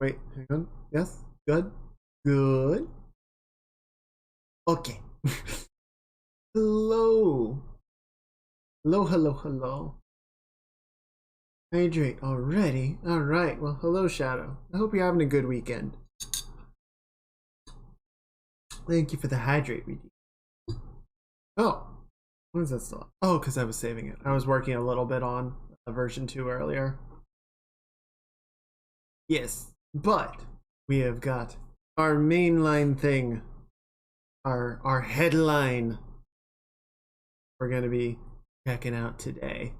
Wait, hang on. Yes, good, good. Okay. Hello. Hello, hello, hello. Hydrate already? Alright, well, hello, Shadow. I hope you're having a good weekend. Thank you for the hydrate redeem. Oh, what is that still? Oh, because I was saving it. I was working a little bit on version 2 earlier. Yes, but we have got our mainline thing, our headline we're going to be checking out today.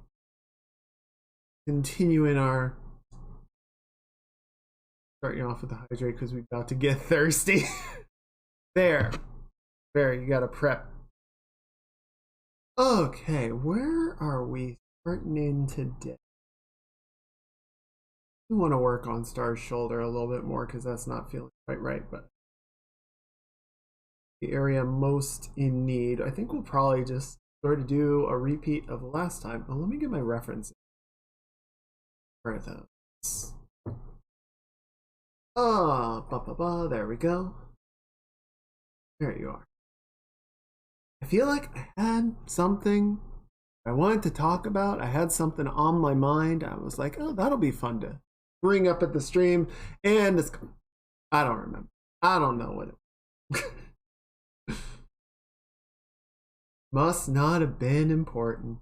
Continuing our, starting off with the hydrate because we're about to get thirsty. There, you gotta prep. Okay, where are we starting in today? We want to work on Star's shoulder a little bit more because that's not feeling quite right, but the area most in need, I think we'll probably just sort of do a repeat of last time. Oh, let me get my reference. Where are those? Oh, there we go. There you are. I feel like I had something I wanted to talk about. I had something on my mind. I was like, oh, that'll be fun to bring up at the stream. And it's, I don't remember. I don't know what it must not have been important.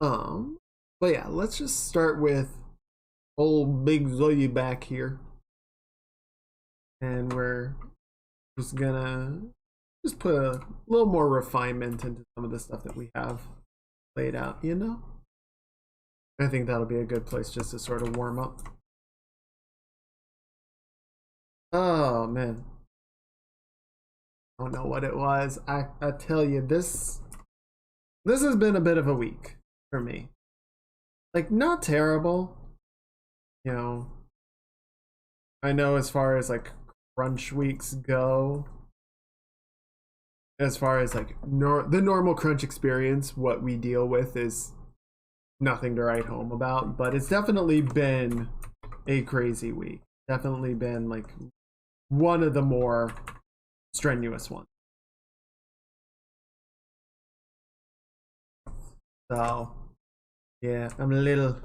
But yeah, let's just start with old Big Zoe back here. And we're just gonna just put a little more refinement into some of the stuff that we have laid out, you know? I think that'll be a good place just to sort of warm up. Oh man, I don't know what it was. I tell you, this has been a bit of a week for me. Like, not terrible, you know. I know as far as like crunch weeks go, as far as like the normal crunch experience, what we deal with is nothing to write home about, but it's definitely been a crazy week. Definitely been like one of the more strenuous ones. So yeah, I'm a little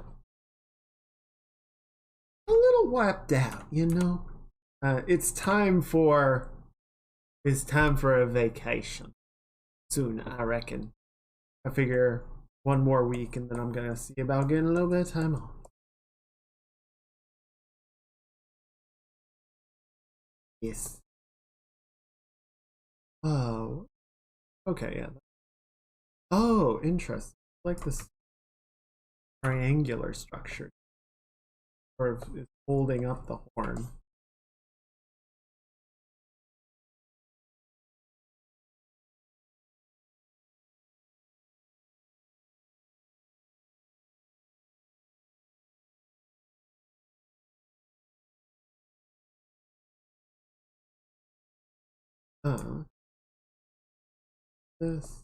wiped out, you know. It's time for a vacation soon, I reckon. I figure one more week and then I'm gonna see about getting a little bit of time off. Yes. Oh, okay, yeah. Oh, interesting. Like this triangular structure sort of is holding up the horn. This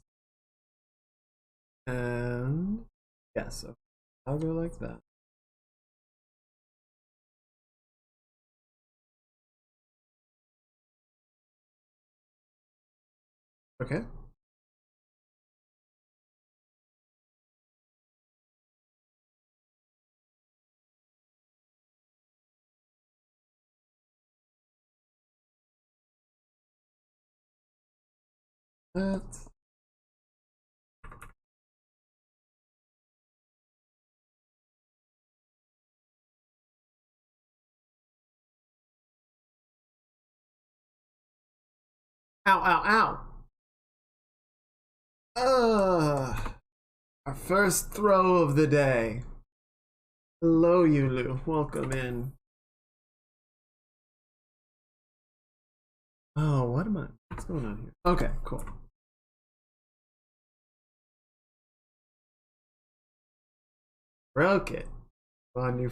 and yeah, so I'll go like that. Okay. That. Ow, ow, ow. Our first throw of the day. Hello, Yulu. Welcome in. Oh, what's going on here? Okay, cool. Broke it. Well, new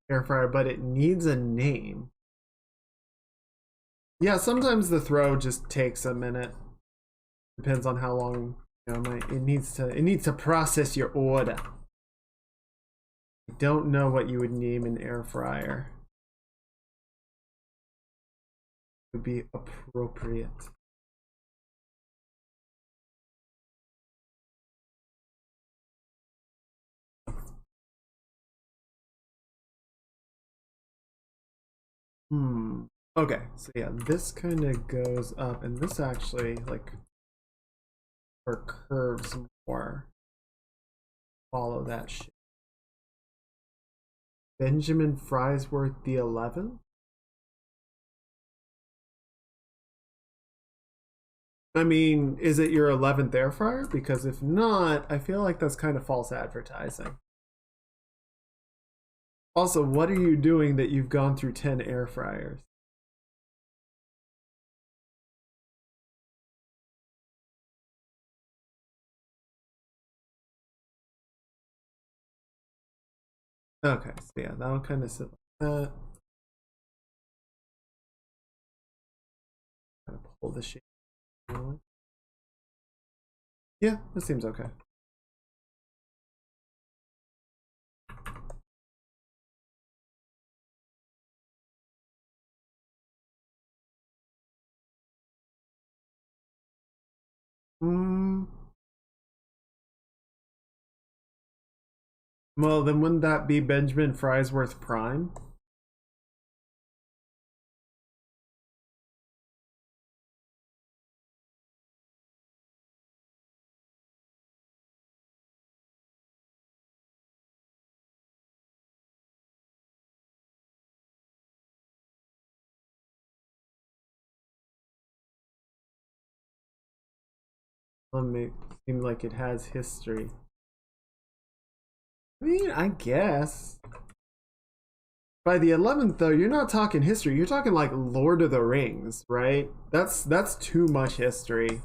air fryer, but it needs a name. Yeah, sometimes the throw just takes a minute. Depends on how long it needs to process your order. I don't know what you would name an air fryer. Would be appropriate. Okay, so yeah, this kind of goes up, and this actually like or curves more. Follow that shit. Benjamin Frysworth the 11th. I mean, is it your 11th air fryer? Because if not, I feel like that's kind of false advertising. Also, what are you doing that you've gone through 10 air fryers? Okay, so yeah, that'll kind of sit like that. Kind of pull the shape. Yeah, that seems okay. Well, then wouldn't that be Benjamin Frysworth Prime? It seems like it has history. I mean, I guess. By the 11th, though, you're not talking history. You're talking like Lord of the Rings, right? That's too much history.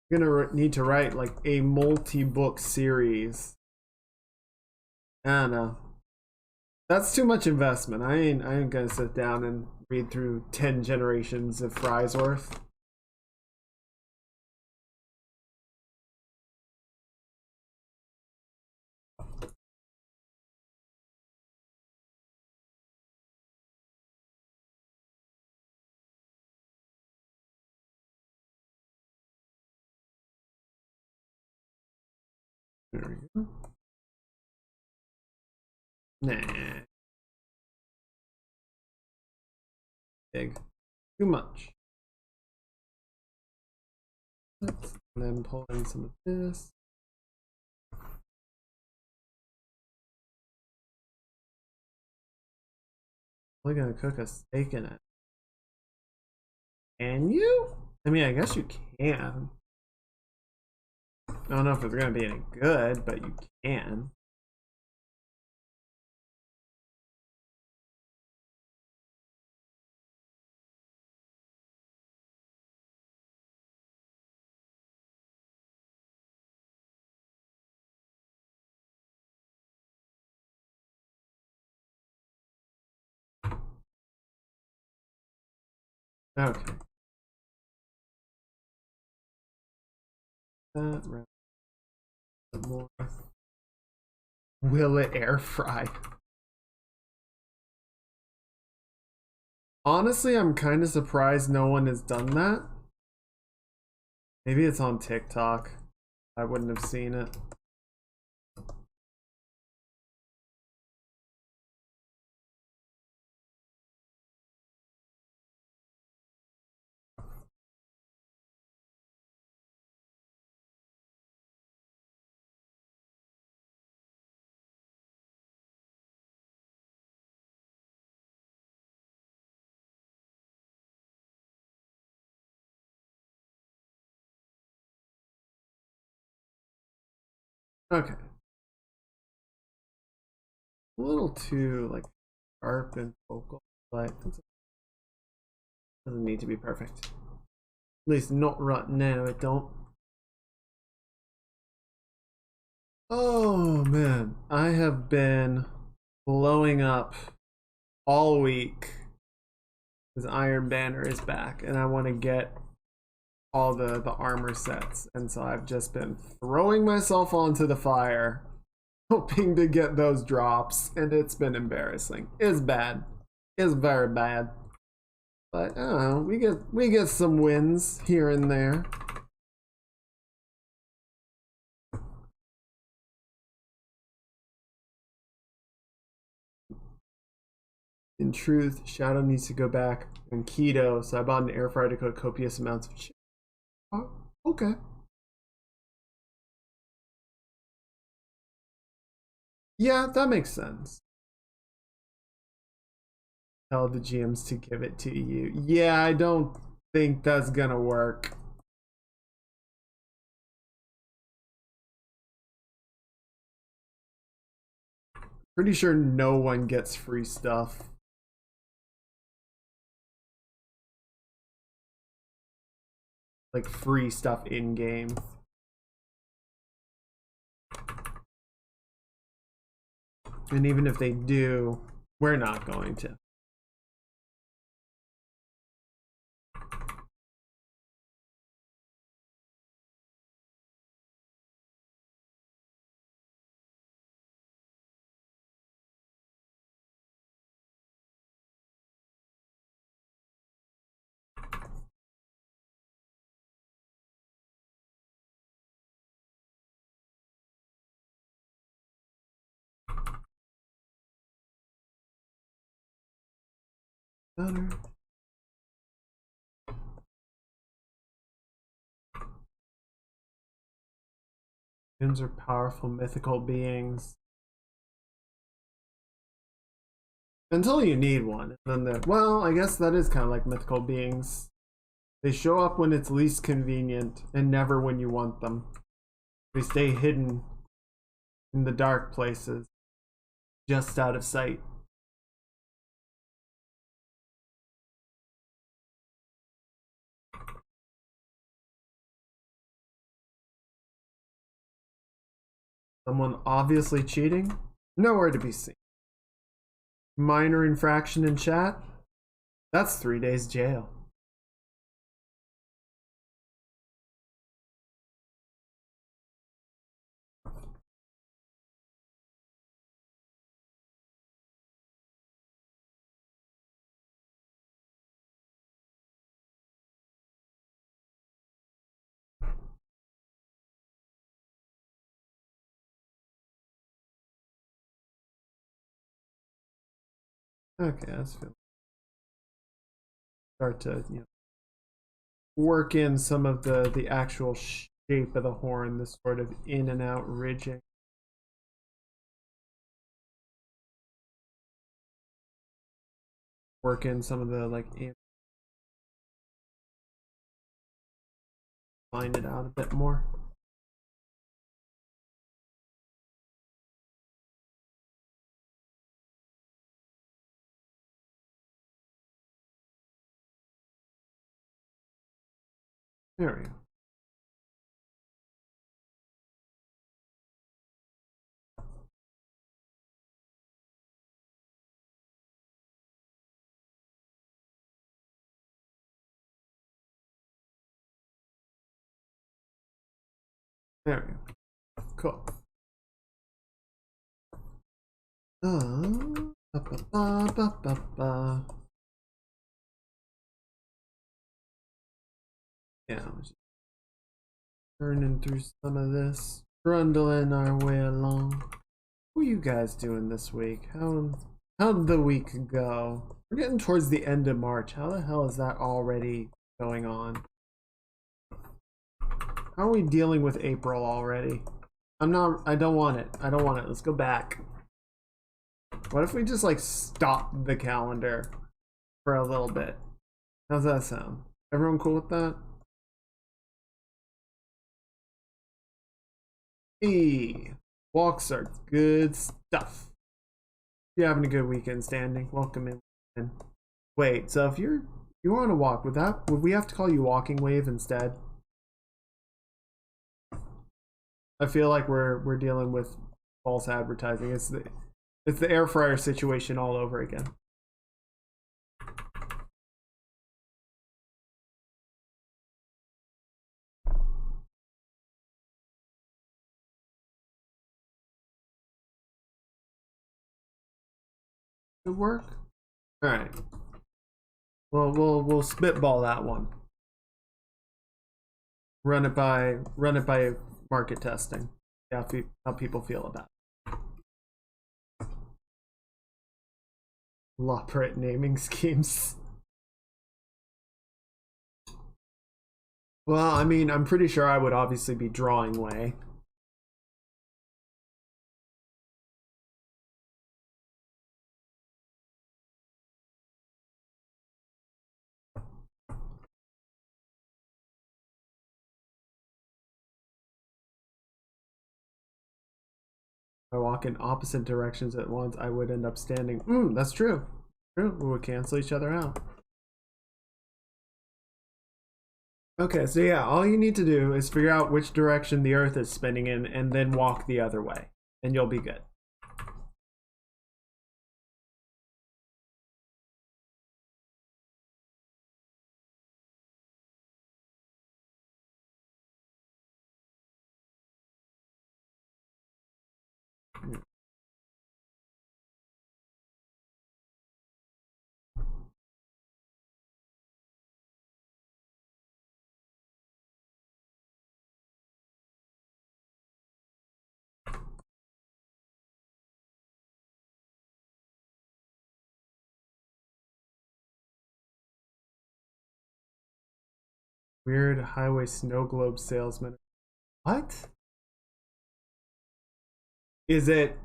You're gonna need to write like a multi-book series. I don't know. That's too much investment. I ain't gonna sit down and read through 10 generations of Frysworth. There we go. Nah. Big. Too much. And then pull in some of this. We're gonna cook a steak in it. Can you? I mean, I guess you can. I don't know if it's gonna be any good, but you can. Okay. That right. More. Will it air fry? Honestly, I'm kind of surprised no one has done that. Maybe it's on TikTok. I wouldn't have seen it. Okay. A little too like sharp and vocal, but it doesn't need to be perfect. At least not right now, it don't. Oh man, I have been blowing up all week because Iron Banner is back, and I want to get all the armor sets, and so I've just been throwing myself onto the fire, hoping to get those drops, and it's been embarrassing. It's bad. It's very bad. But I don't know, we get some wins here and there. In truth, Shadow needs to go back on keto, so I bought an air fryer to cook copious amounts of chicken. Oh, okay. Yeah, that makes sense. Tell the GMs to give it to you. Yeah, I don't think that's gonna work. Pretty sure no one gets free stuff. Like free stuff in game. And even if they do, we're not going to. Better. Humans are powerful mythical beings. Until you need one. And then well, I guess that is kind of like mythical beings. They show up when it's least convenient and never when you want them. They stay hidden in the dark places, just out of sight. Someone obviously cheating? Nowhere to be seen. Minor infraction in chat? That's 3 days jail. Okay, that's good. Start to, work in some of the actual shape of the horn, this sort of in and out ridging. Work in some of the like find it out a bit more. There we go. There we go. Cool. Ba, ba, ba, yeah, just turning through some of this, trundling our way along. What are you guys doing this week? How'd the week go? We're getting towards the end of March. How the hell is that already going on? How are we dealing with April already? I don't want it. I don't want it. Let's go back. What if we just like stop the calendar for a little bit? How's that sound? Everyone cool with that? Hey, walks are good stuff. If you're having a good weekend standing, welcome in. Wait, so if you were on a walk, would we have to call you Walking Wave instead? I feel like we're dealing with false advertising. It's the air fryer situation all over again. Should work. All right. Well, we'll spitball that one. Run it by market testing. Yeah, how people feel about it. Lawprint naming schemes. Well, I mean, I'm pretty sure I would obviously be drawing way. If I walk in opposite directions at once, I would end up standing. That's true. True. We would cancel each other out. Okay, so yeah, all you need to do is figure out which direction the Earth is spinning in and then walk the other way, and you'll be good. Weird highway snow globe salesman. What? Is it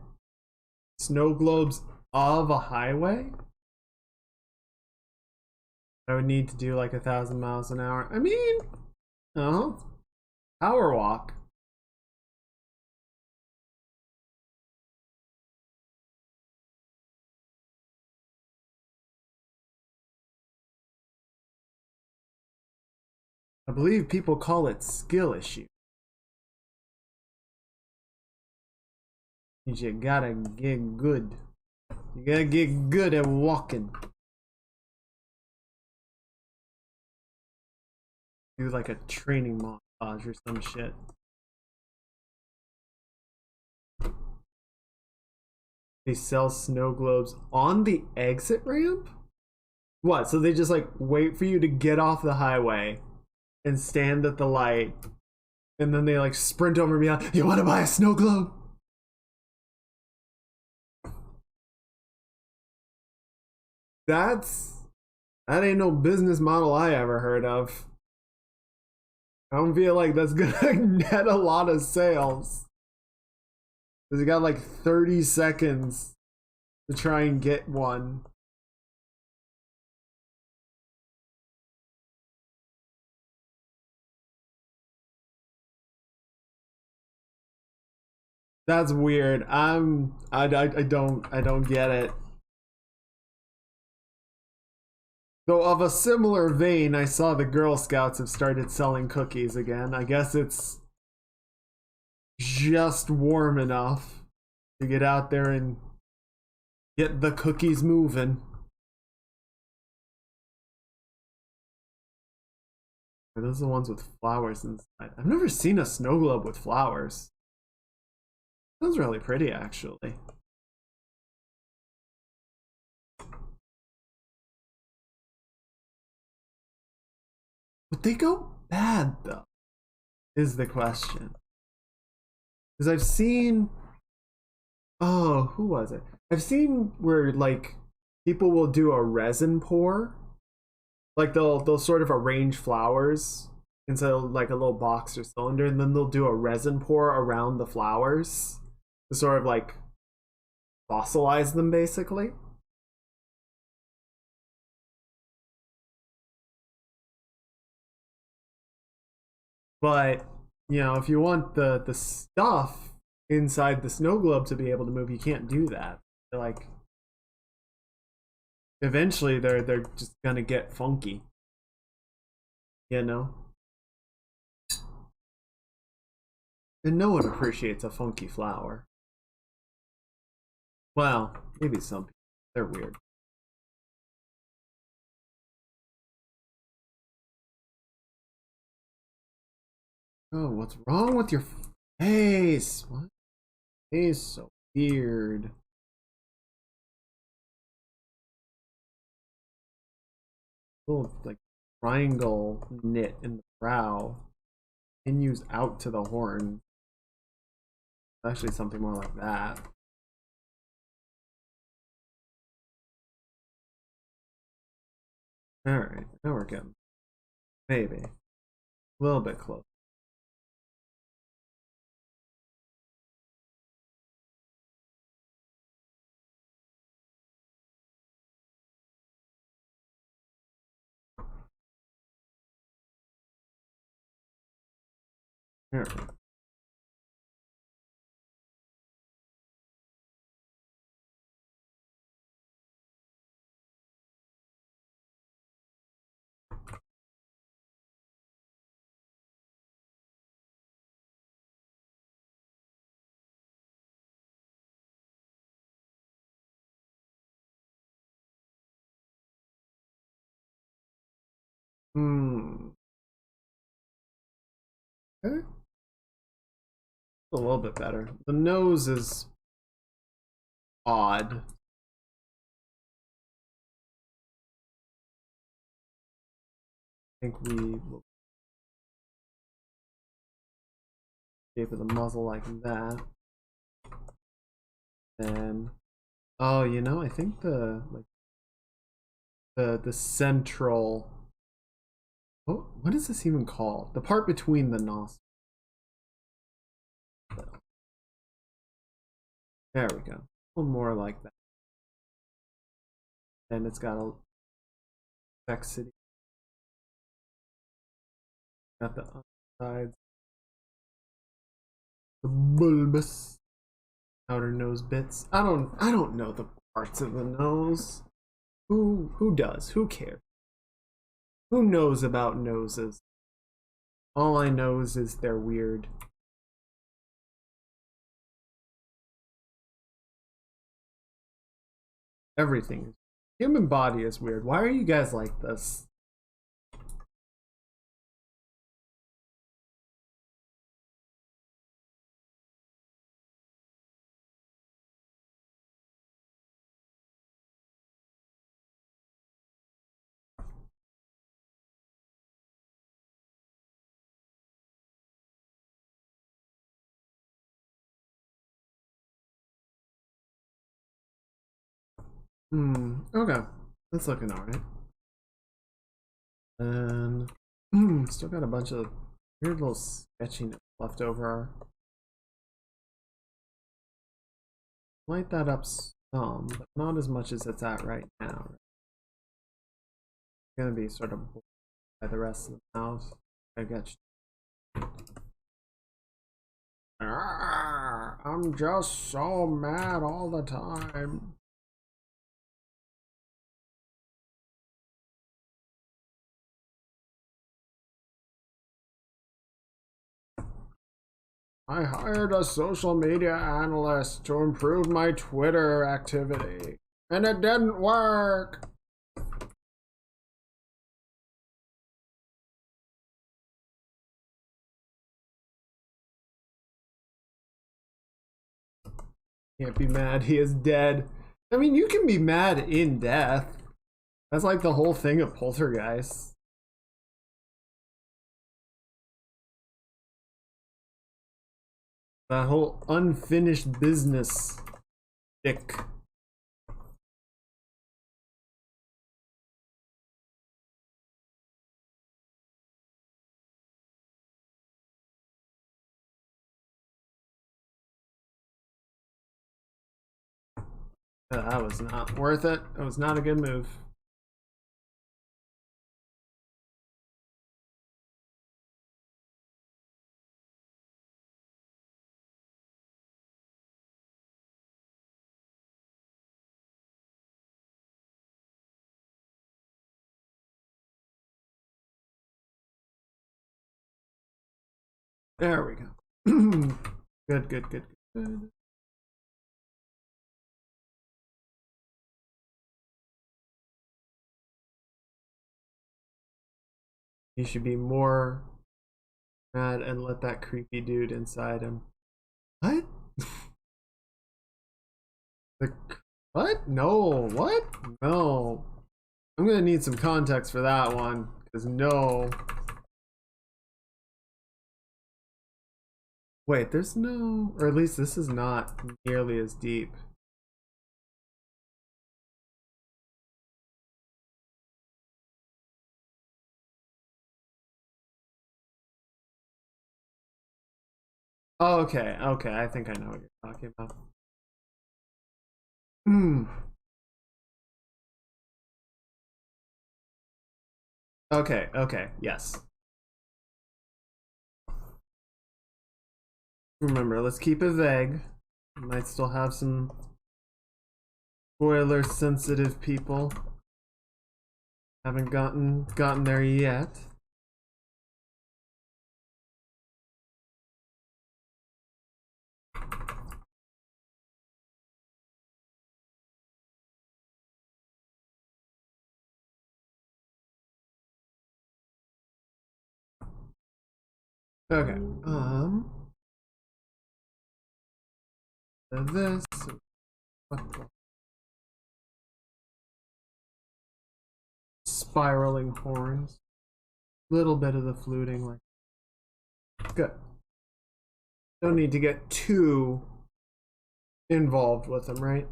snow globes of a highway? I would need to do like 1,000 miles an hour. I mean, no. Power walk. I believe people call it skill issue. You gotta get good. You gotta get good at walking. Do like a training montage or some shit. They sell snow globes on the exit ramp? What? So they just like wait for you to get off the highway and stand at the light, and then they like sprint over me. You want to buy a snow globe? That ain't no business model I ever heard of. I don't feel like that's gonna net a lot of sales. Cause you got like 30 seconds to try and get one. That's weird. I don't get it. Though of a similar vein, I saw the Girl Scouts have started selling cookies again. I guess it's just warm enough to get out there and get the cookies moving. Are those the ones with flowers inside? I've never seen a snow globe with flowers. Sounds really pretty, actually. Would they go bad, though? Is the question. Because I've seen... Oh, who was it? I've seen where, like, people will do a resin pour. Like, they'll sort of arrange flowers into, like, a little box or cylinder, and then they'll do a resin pour around the flowers to sort of, like, fossilize them, basically. But, you know, if you want the stuff inside the snow globe to be able to move, you can't do that. They're like, eventually they're just gonna get funky, you know. And no one appreciates a funky flower. Well, maybe some people. They're weird. Oh, what's wrong with your face? What? Face so weird. little like triangle knit in the brow continues out to the horn. Actually, something more like that. All right, now we're getting maybe a little bit close. There we go. Hmm. Okay. A little bit better. The nose is odd. I think we will shape of the muzzle like that. And oh, you know, I think the like the central. What is this even called? The part between the nostrils. There we go. A little more like that. And it's got a complexity. Got the sides. The bulbous outer nose bits. I don't know the parts of the nose. Who does? Who cares? Who knows about noses? All I know is they're weird. Everything. Human body is weird. Why are you guys like this? Okay. That's looking alright. And still got a bunch of weird little sketchiness left over. Light that up some, but not as much as it's at right now. It's gonna be sort of by the rest of the mouth. I get you. I'm just so mad all the time. I hired a social media analyst to improve my Twitter activity, and it didn't work. Can't be mad, he is dead. I mean, you can be mad in death. That's like the whole thing of Poltergeist. That whole unfinished business stick. That was not worth it. It was not a good move. There we go. Good. He should be more mad and let that creepy dude inside him. What? the, what? No. What? No. I'm gonna need some context for that one, because no. Wait, there's no, or at least this is not nearly as deep. Oh, okay, okay, I think I know what you're talking about. Hmm. Okay, okay, yes. Remember, let's keep it vague. We might still have some spoiler sensitive people. Haven't gotten there yet. Okay. This spiraling horns. Little bit of the fluting, like good. Don't need to get too involved with them, right?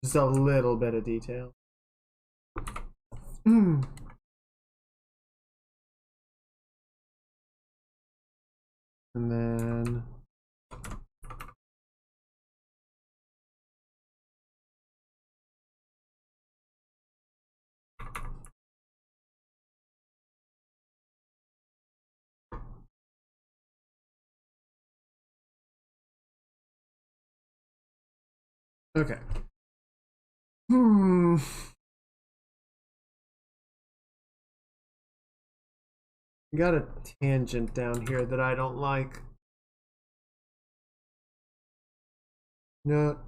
Just a little bit of detail. And then okay. Got a tangent down here that I don't like. No,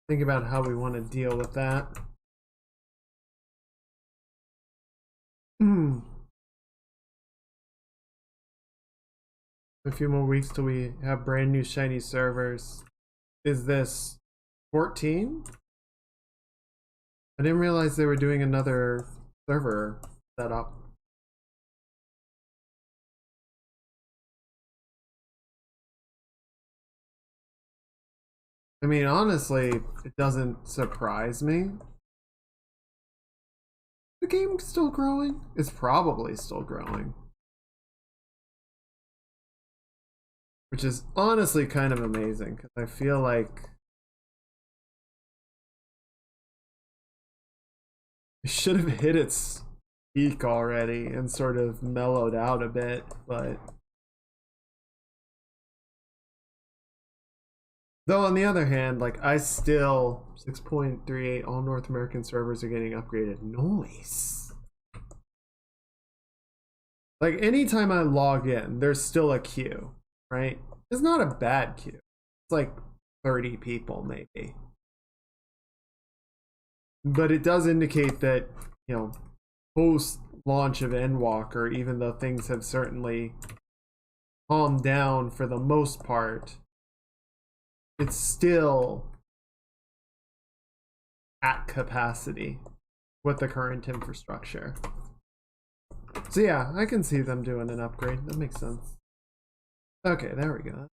think about how we want to deal with that. A few more weeks till we have brand new shiny servers. Is this 14? I didn't realize they were doing another server setup. I mean, honestly, it doesn't surprise me. The game's still growing? It's probably still growing. Which is honestly kind of amazing, because I feel like it should have hit its peak already and sort of mellowed out a bit, but though on the other hand, like I still 6.38 all North American servers are getting upgraded. Noise. Like anytime I log in, there's still a queue, right? It's not a bad queue. It's like 30 people maybe. But it does indicate that, post launch of Endwalker, even though things have certainly calmed down for the most part, it's still at capacity with the current infrastructure. So yeah, I can see them doing an upgrade. That makes sense. Okay, there we go.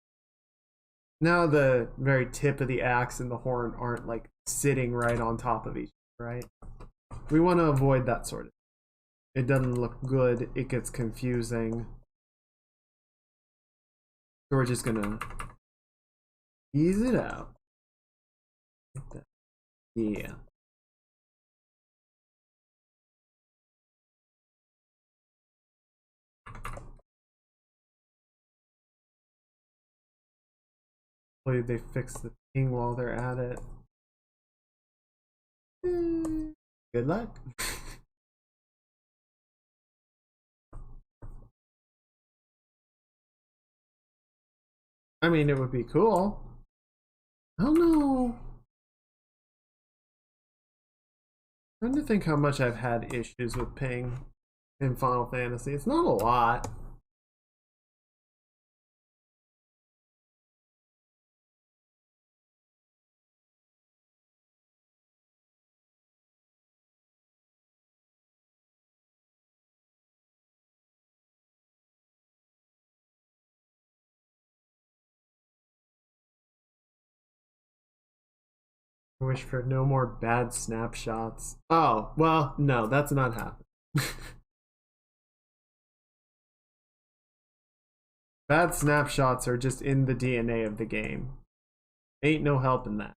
Now the very tip of the axe and the horn aren't like sitting right on top of each other, right? We want to avoid that sort of thing. It doesn't look good. It gets confusing. So we're just gonna ease it out. Yeah. Hopefully they fix the ping while they're at it. Good luck. I mean, it would be cool. I don't know. I'm trying to think how much I've had issues with ping in Final Fantasy. It's not a lot. I wish for no more bad snapshots. Oh, well, no, that's not happening. Bad snapshots are just in the DNA of the game. Ain't no help in that.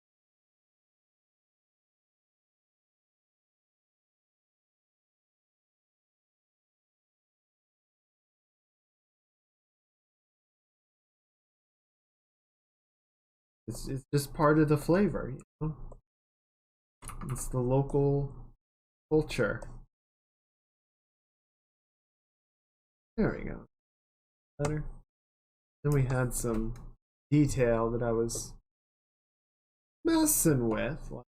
It's just part of the flavor, you know? It's the local culture. There we go. Better. Then we had some detail that I was messing with, like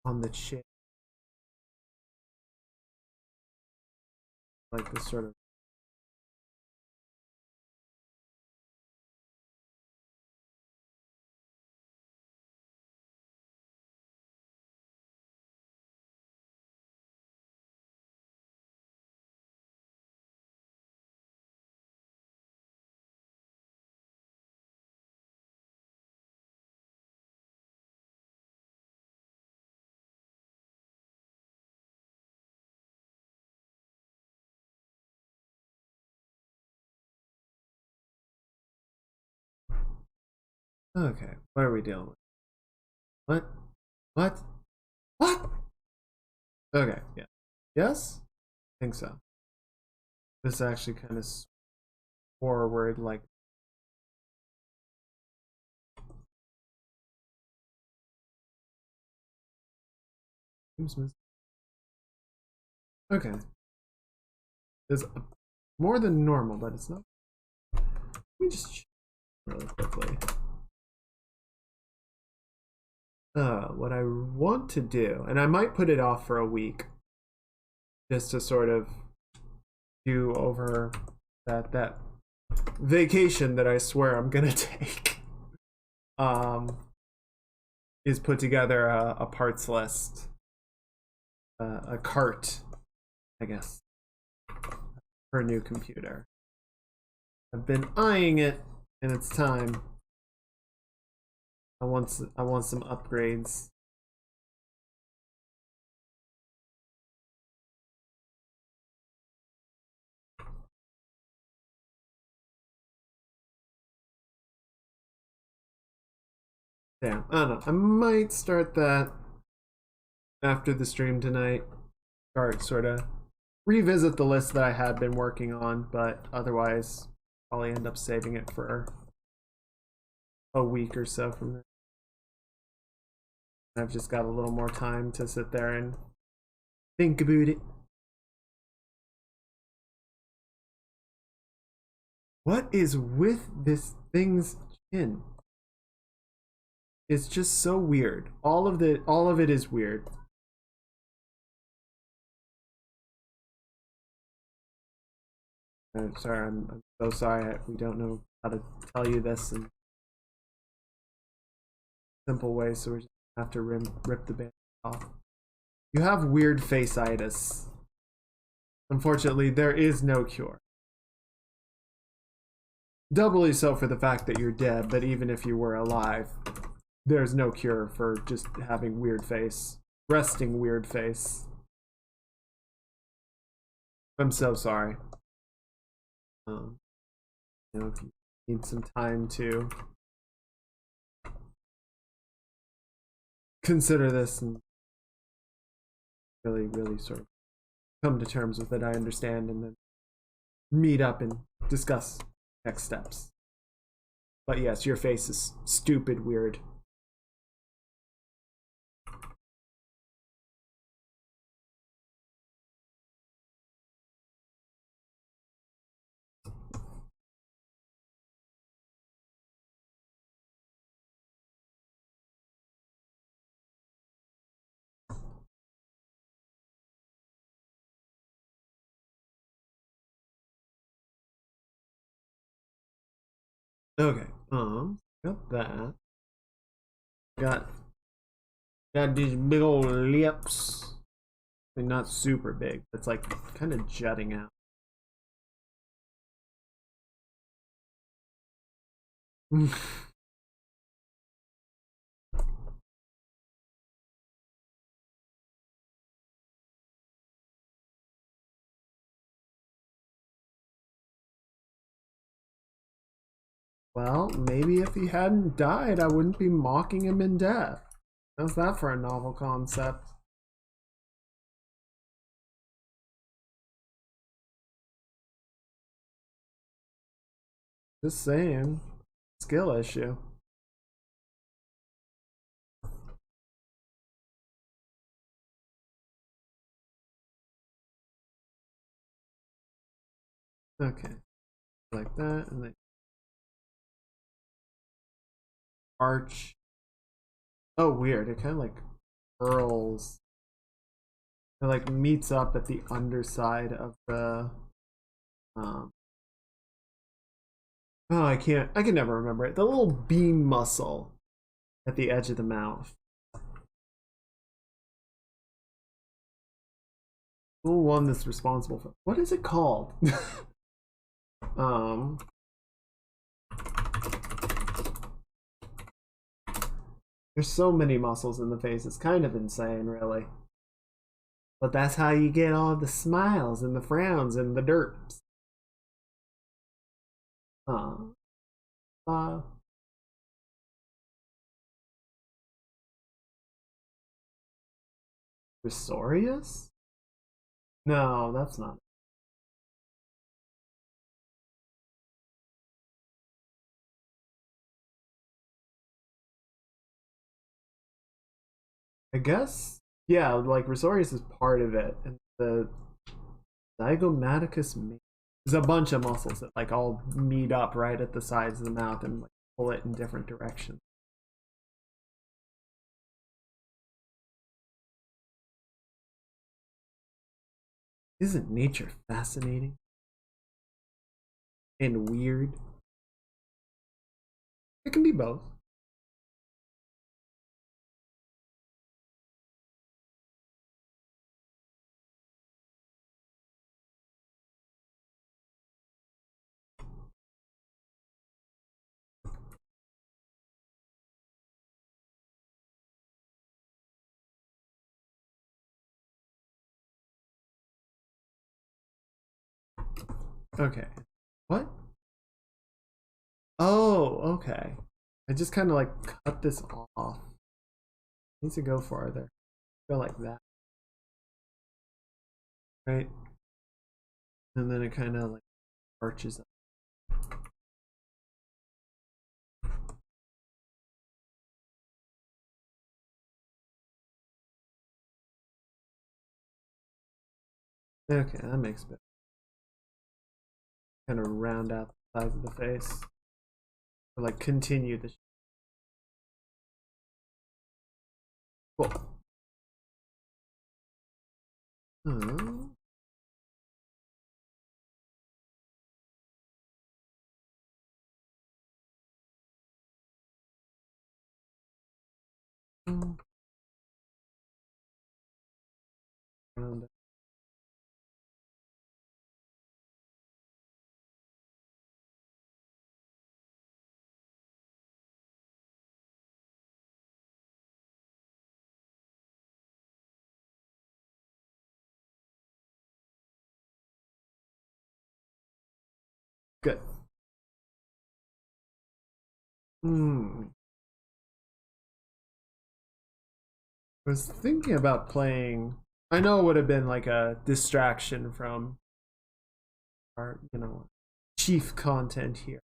on the chin, like this sort of. Okay, what are we dealing with? What? What? What? Okay, yeah. Yes? I think so. This actually kind of forward, like. Okay. It's more than normal, but it's not. Let me just check really quickly. What I want to do, and I might put it off for a week, just to sort of do over that vacation that I swear I'm gonna take. Is put together a parts list, a cart, I guess, for a new computer. I've been eyeing it, and it's time. I want some upgrades. Yeah, I don't know. I might start that after the stream tonight. Start sort of revisit the list that I had been working on, but otherwise probably end up saving it for a week or so from there. I've just got a little more time to sit there and think about it. What is with this thing's chin? It's just so weird. All of it is weird. Sorry, I'm so sorry. We don't know how to tell you this in simple way, so we just have to rip the band off. You have weird face-itis. Unfortunately, there is no cure. Doubly so for the fact that you're dead, but even if you were alive, there's no cure for just having weird face. Resting weird face. I'm so sorry. You know, if you need some time to consider this and really sort of come to terms with it, I understand, and then meet up and discuss next steps. But yes, your face is stupid weird. Okay, got that. Got these big old lips. They're not super big. It's like kind of jutting out. Well, maybe if he hadn't died, I wouldn't be mocking him in death. How's that for a novel concept? Just saying. Skill issue. Okay. Like that, and then arch. Oh, weird. It kind of like curls. It like meets up at the underside of the um oh, I can never remember it. The little beam muscle at the edge of the mouth. The one that's responsible for what is it called? um there's so many muscles in the face, it's kind of insane, really. But that's how you get all the smiles and the frowns and the derps. Uh, uh, Resorius? No, that's not. I guess, yeah, like Resorius is part of it, and the zygomaticus is a bunch of muscles that like all meet up right at the sides of the mouth and like pull it in different directions. Isn't nature fascinating and weird? It can be both. Okay. What? Oh, okay. I just kind of like cut this off. Needs to go farther. Go like that, right? And then it kind of like arches up. Okay, that makes it. Kind of round out the sides of the face. Or like continue the. Cool. Hmm. Round. Good. Hmm. I was thinking about playing. I know it would have been like a distraction from our, chief content here.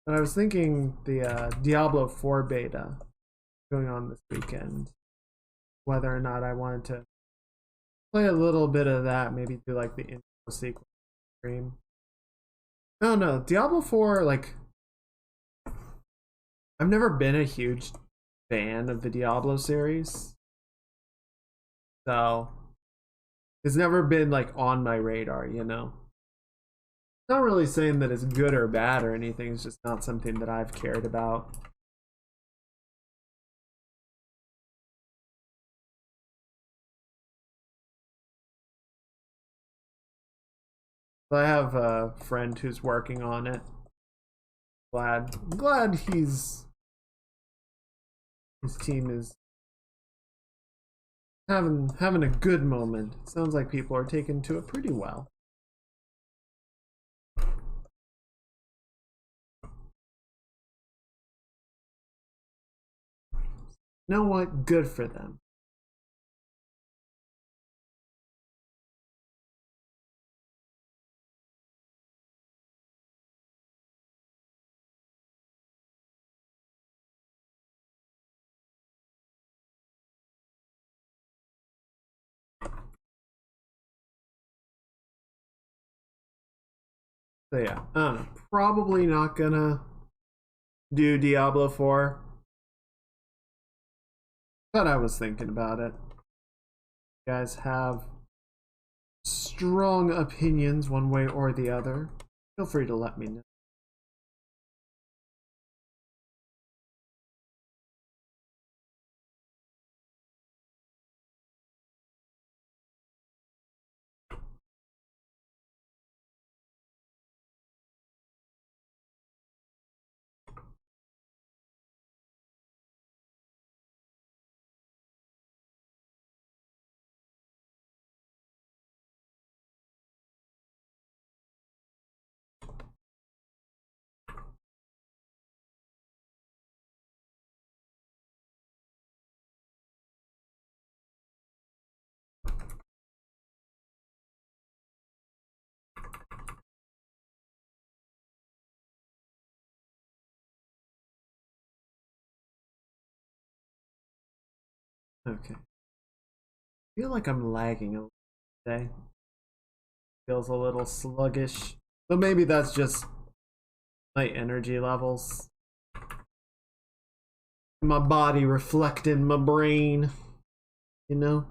But I was thinking the Diablo 4 beta going on this weekend. Whether or not I wanted to play a little bit of that, maybe do like the intro sequence stream. No, no, Diablo 4, like, I've never been a huge fan of the Diablo series. So, it's never been like on my radar. Not really saying that it's good or bad or anything, it's just not something that I've cared about. But I have a friend who's working on it. Glad his team is having a good moment. Sounds like people are taking to it pretty well. You know what? Good for them. So yeah, I don't know. Probably not gonna do Diablo 4, but I was thinking about it. You guys have strong opinions one way or the other, feel free to let me know. Okay. I feel like I'm lagging a little today. Feels a little sluggish. But maybe that's just my energy levels. My body reflecting my brain, you know?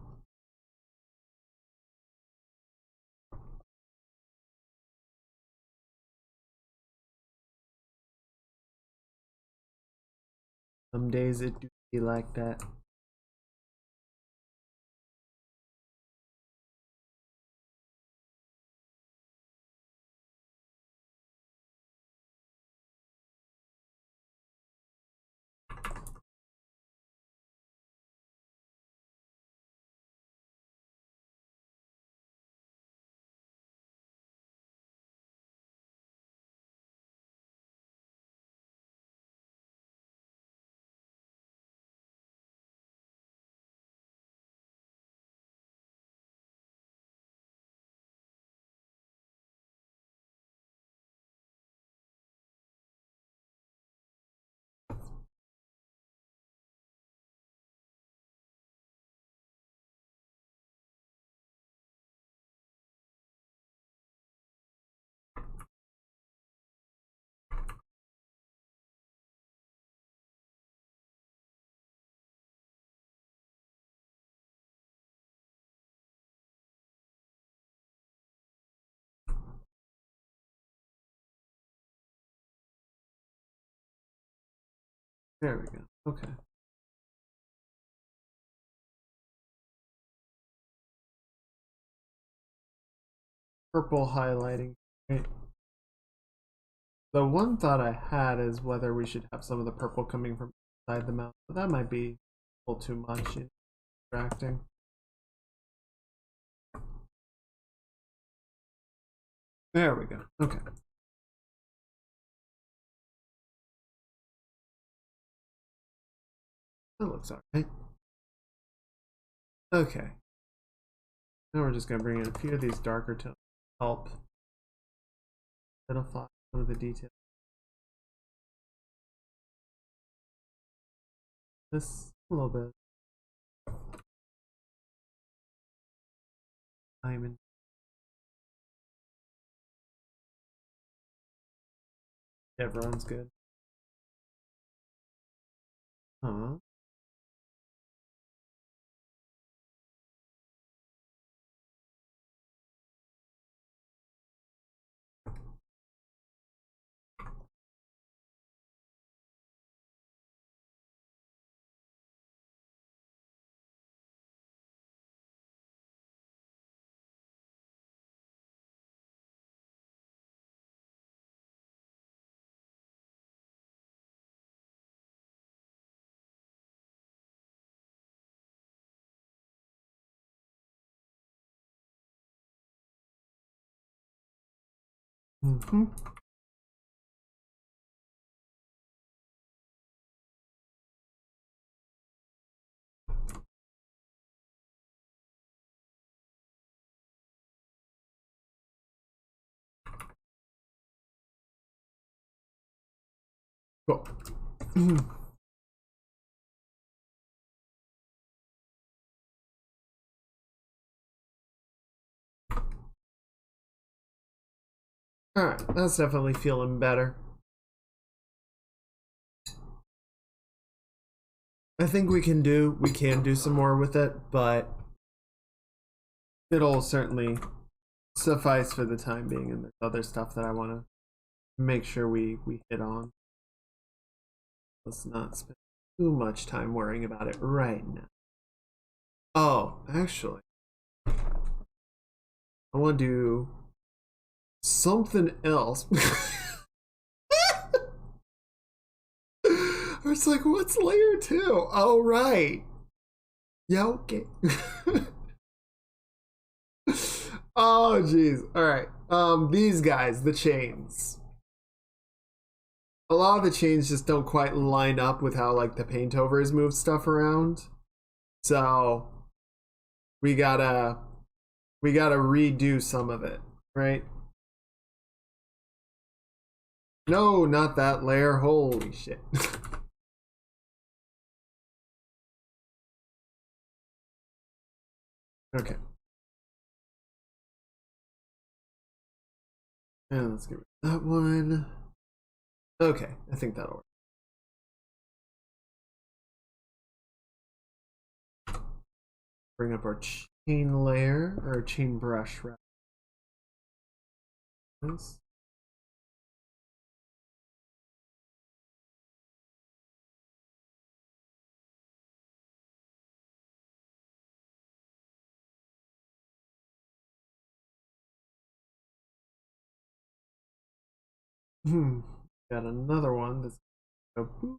Some days it do be like that. There we go. Okay. Purple highlighting. Right. The one thought I had is whether we should have some of the purple coming from inside the mouth, but that might be a little too much, distracting. There we go. Okay. That looks alright. Okay. Now we're just gonna bring in a few of these darker tones to help identify some of the details. This a little bit. Diamond. Everyone's good. Huh. Mm-hmm. Cool. Alright, that's definitely feeling better. I think we can do some more with it, but it'll certainly suffice for the time being, and there's other stuff that I want to make sure we hit on. Let's not spend too much time worrying about it right now. Oh, actually, I want to do something else. I was like, what's layer 2? Oh, right. Yeah, okay. Oh, jeez. All right. These guys, the chains. A lot of the chains just don't quite line up with how like the paint overs move stuff around. So we gotta redo some of it, right? No, not that layer. Holy shit. Okay. And let's get rid of that one. Okay, I think that'll work. Bring up our chain layer, or chain brush, rather. Nice. Got another one that's go boop.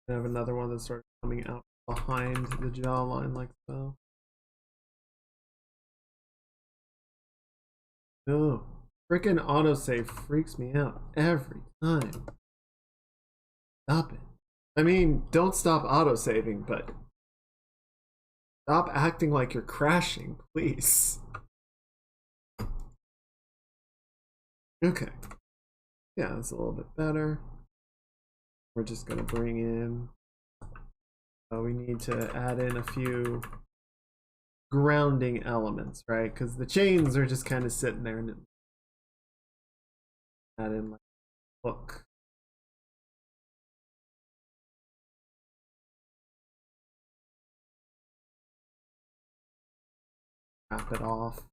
I have another one that starts coming out behind the jawline like so. No, freaking autosave freaks me out every time. Stop it. I mean, don't stop autosaving, but stop acting like you're crashing, please. Okay. Yeah, that's a little bit better. We're just gonna bring in, we need to add in a few grounding elements, right? Because the chains are just kind of sitting there, and add in like hook. Wrap it off.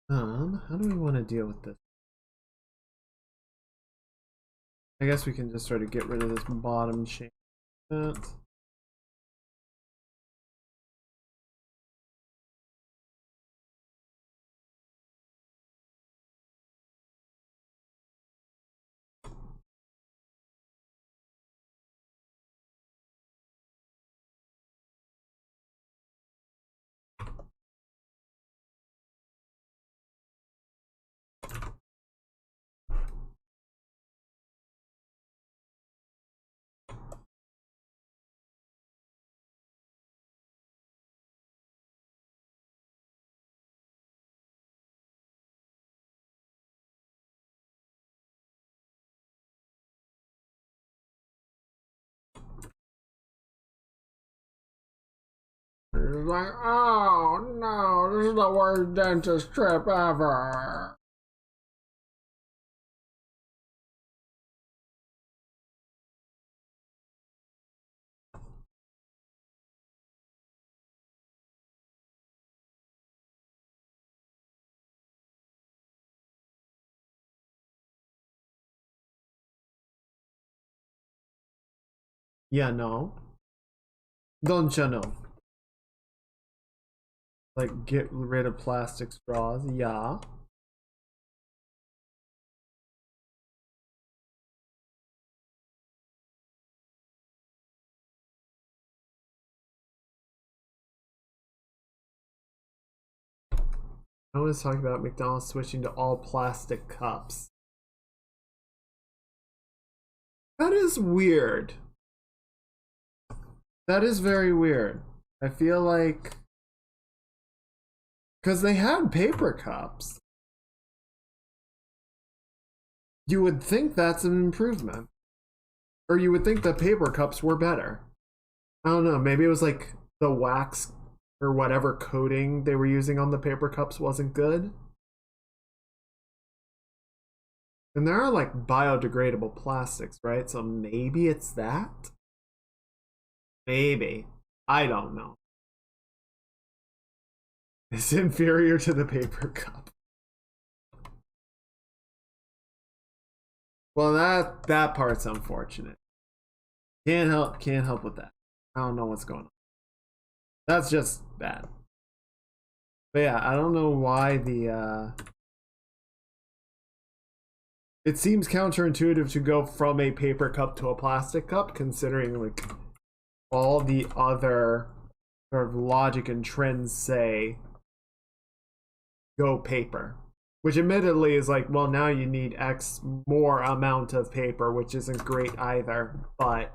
How do we want to deal with this? I guess we can just sort of get rid of this bottom chain. It's like, oh no, this is the worst dentist trip ever. Yeah, no. Don't you know? Like, get rid of plastic straws. Yeah. I was talking about McDonald's switching to all plastic cups. That is weird. That is very weird. I feel like because they had paper cups. You would think that's an improvement. Or you would think that paper cups were better. I don't know, maybe it was like the wax or whatever coating they were using on the paper cups wasn't good. And there are like biodegradable plastics, right? So maybe it's that? Maybe. I don't know. It's inferior to the paper cup. Well, that part's unfortunate. Can't help with that. I don't know what's going on. That's just bad. But yeah, I don't know why the it seems counterintuitive to go from a paper cup to a plastic cup, considering like all the other sort of logic and trends say go paper. Which admittedly is like, well, now you need X more amount of paper, which isn't great either, but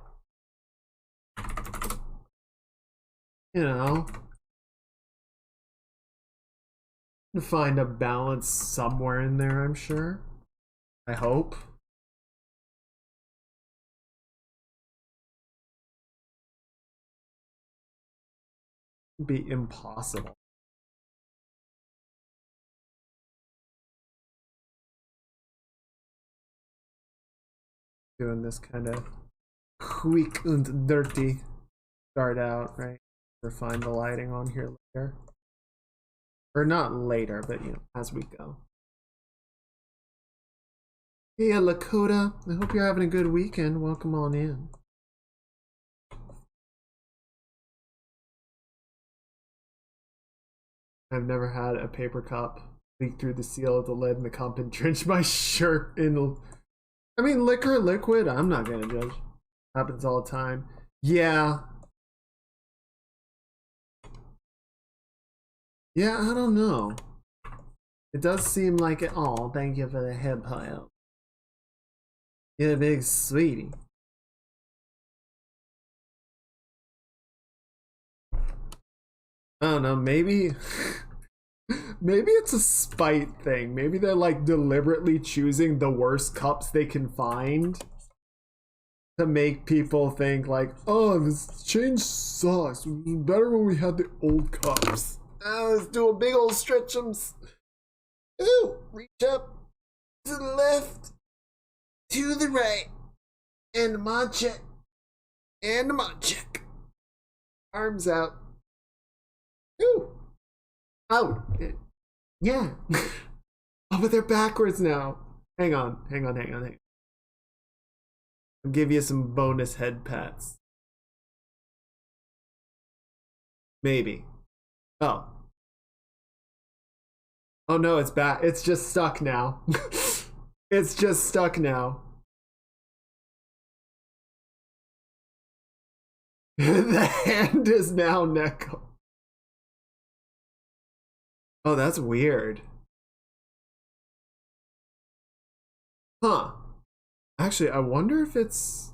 you know, find a balance somewhere in there, I'm sure. I hope. It'd be impossible. Doing this kind of quick and dirty start out, right? Refine the lighting on here later. Or not later, but you know, as we go. Hey, Lakota. I hope you're having a good weekend. Welcome on in. I've never had a paper cup leak through the seal of the lid in the cup and drench my shirt in. I mean, liquor, liquid. I'm not gonna judge. Happens all the time. Yeah. Yeah, I don't know. It does seem like it. Oh, thank you for the head pile. You're a big sweetie. I don't know, maybe maybe it's a spite thing. Maybe they're like deliberately choosing the worst cups they can find to make people think like, oh, this change sucks. It was better when we had the old cups. Let's do a big old stretchums. Ooh, reach up to the left, to the right, and mod check, and mod check. Arms out. Ooh. Oh, yeah. Oh, but they're backwards now. Hang on. I'll give you some bonus head pats. Maybe. Oh. Oh no, it's back. It's just stuck now. It's just stuck now. The hand is now Neko. Oh, that's weird. Huh. Actually, I wonder if it's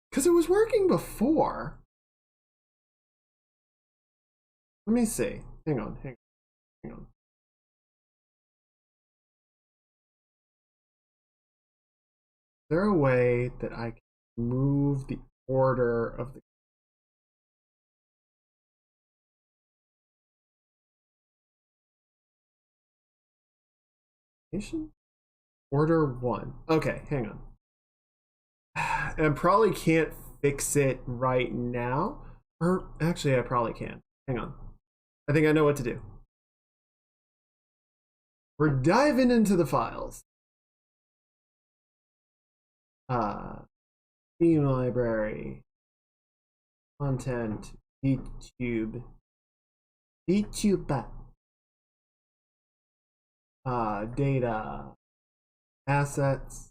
because it was working before. Let me see. Hang on. Is there a way that I can move the order of the nation? Order one. Okay, hang on. I probably can't fix it right now. Or actually, I probably can. Hang on. I think I know what to do. We're diving into the files. Theme library. Content. YouTube. Data. Assets.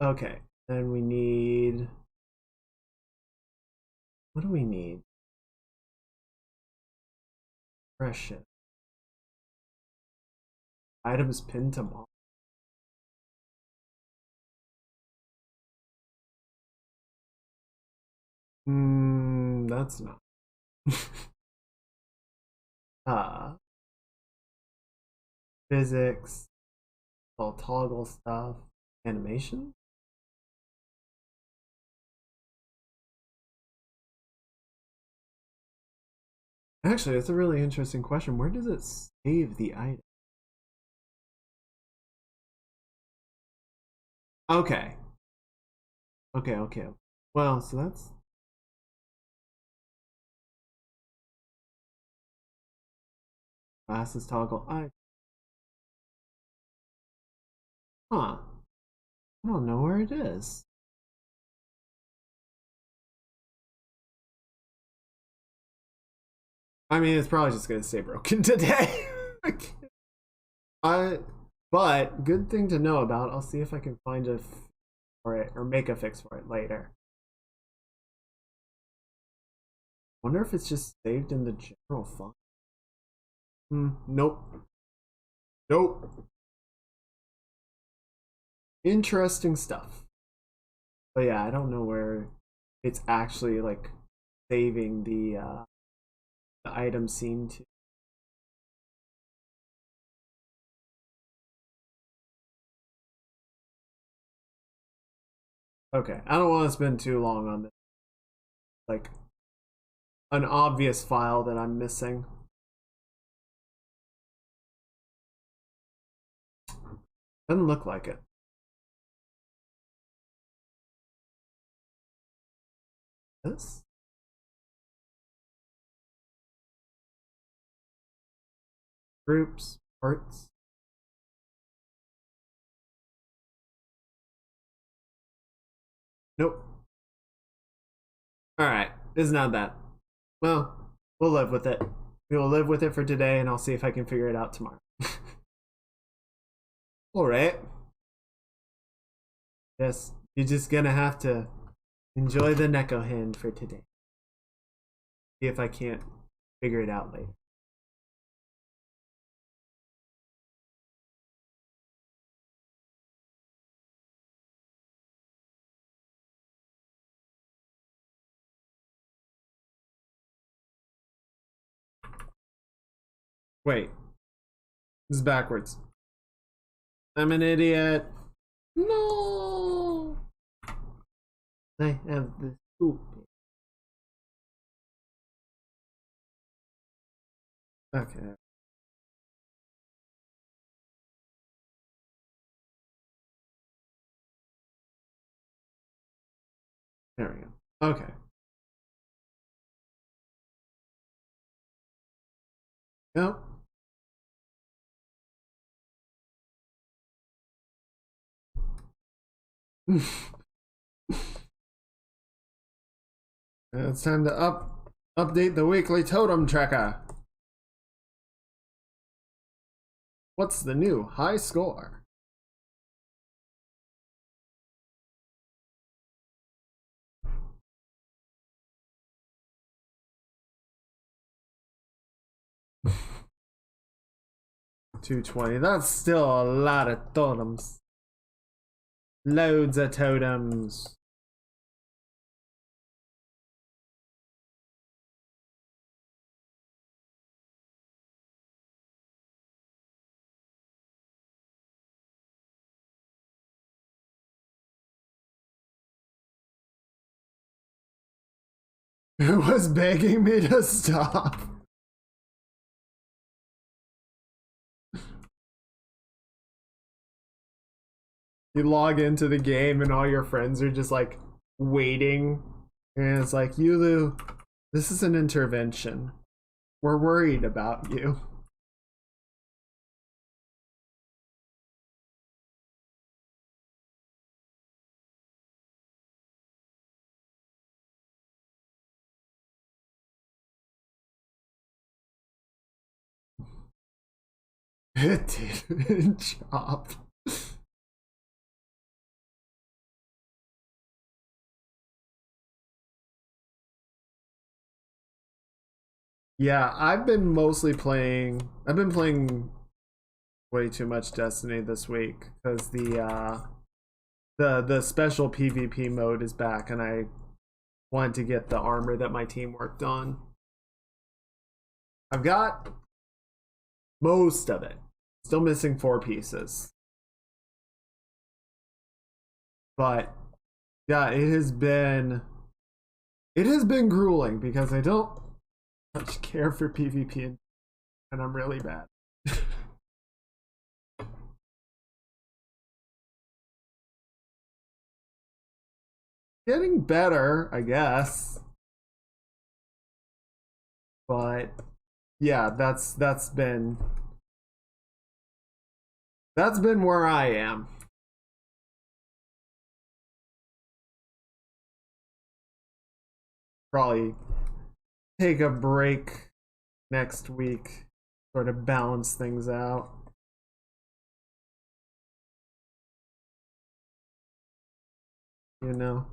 Okay. Then we need What do we need? Fresh it. Items pinned to model. That's not. Physics, all toggle stuff, animation. Actually, that's a really interesting question. Where does it save the item? Okay. Okay. Well, so that's glasses toggle. Huh. I don't know where it is. I mean, it's probably just gonna stay broken today. I, but good thing to know about. I'll see if I can find a for it or make a fix for it later. Wonder if it's just saved in the general file. Nope. Interesting stuff. But yeah, I don't know where it's actually like saving the item scene to. Okay, I don't want to spend too long on this. Like an obvious file that I'm missing. Doesn't look like it. This? Groups, parts. Nope. Alright, it's not that. Well, we'll live with it. We will live with it for today, and I'll see if I can figure it out tomorrow. Alright. Yes, you're just gonna have to enjoy the Neko hand for today. See if I can't figure it out later. Wait. This is backwards. I'm an idiot. No. I have the scoop. Okay. There we go. Okay. Yep. It's time to update the weekly totem tracker. What's the new high score? $220. That's still a lot of totems. Loads of totems. Who was begging me to stop? You log into the game and all your friends are just like waiting. And it's like, Yulu, this is an intervention. We're worried about you. It didn't chop. Yeah, I've been mostly playing. I've been playing way too much Destiny this week because the special PvP mode is back, and I wanted to get the armor that my team worked on. I've got most of it. Still missing 4 pieces. But yeah, it has been grueling because I don't much care for PvP and I'm really bad. Getting better, I guess. But yeah, that's been where I am. Probably take a break next week, sort of balance things out. You know,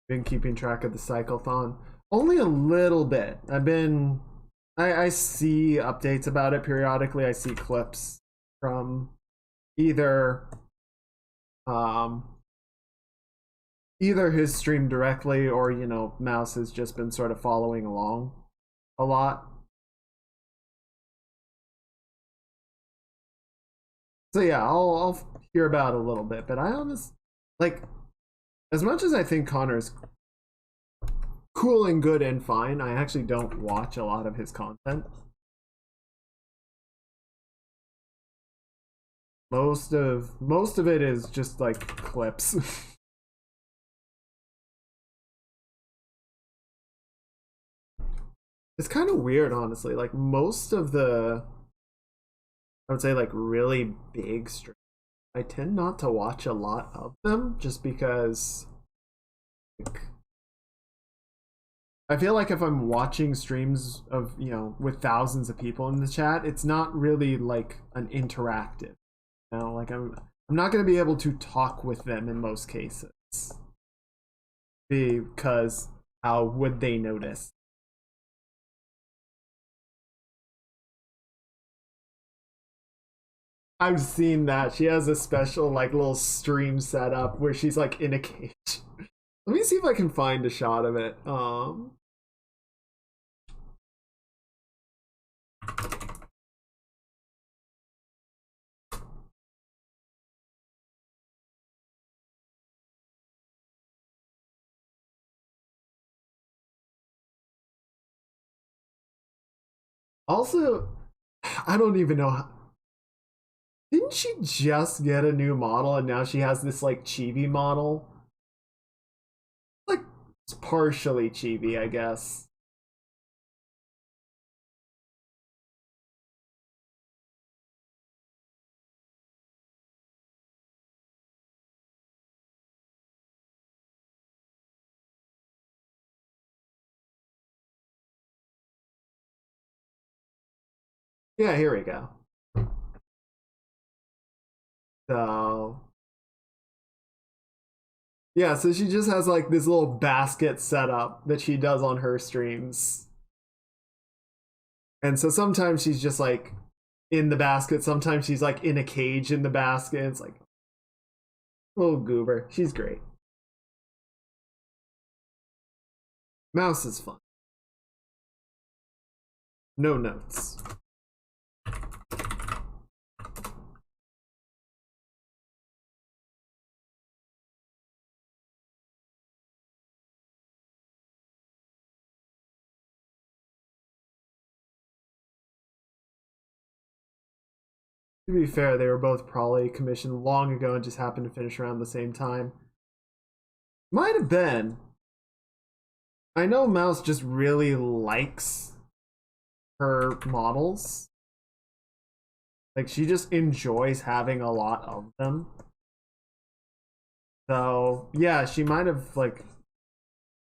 been keeping track of the cyclothon. Only a little bit. I see updates about it periodically. I see clips from either um either his stream directly or Mouse has just been sort of following along a lot. So yeah, I'll hear about it a little bit, but I honestly like as much as I think Connor's cool and good and fine, I actually don't watch a lot of his content. Most of it is just like clips. It's kind of weird, honestly. Like most of the, I would say like really big streams, I tend not to watch a lot of them just because like, I feel like if I'm watching streams of, with thousands of people in the chat, it's not really like an interactive. Like I'm not going to be able to talk with them in most cases because how would they notice? I've seen that. She has a special like little stream setup where she's like in a cage. Let me see if I can find a shot of it. Also, I don't even know didn't she just get a new model and now she has this like chibi model? Like it's partially chibi, I guess. Yeah, here we go. So yeah, so she just has like this little basket setup that she does on her streams. And so sometimes she's just like in the basket, sometimes she's like in a cage in the basket. It's like little goober. She's great. Mouse is fun. No notes. To be fair, they were both probably commissioned long ago and just happened to finish around the same time. Might have been. I know Mouse just really likes her models. Like she just enjoys having a lot of them. So yeah, she might have like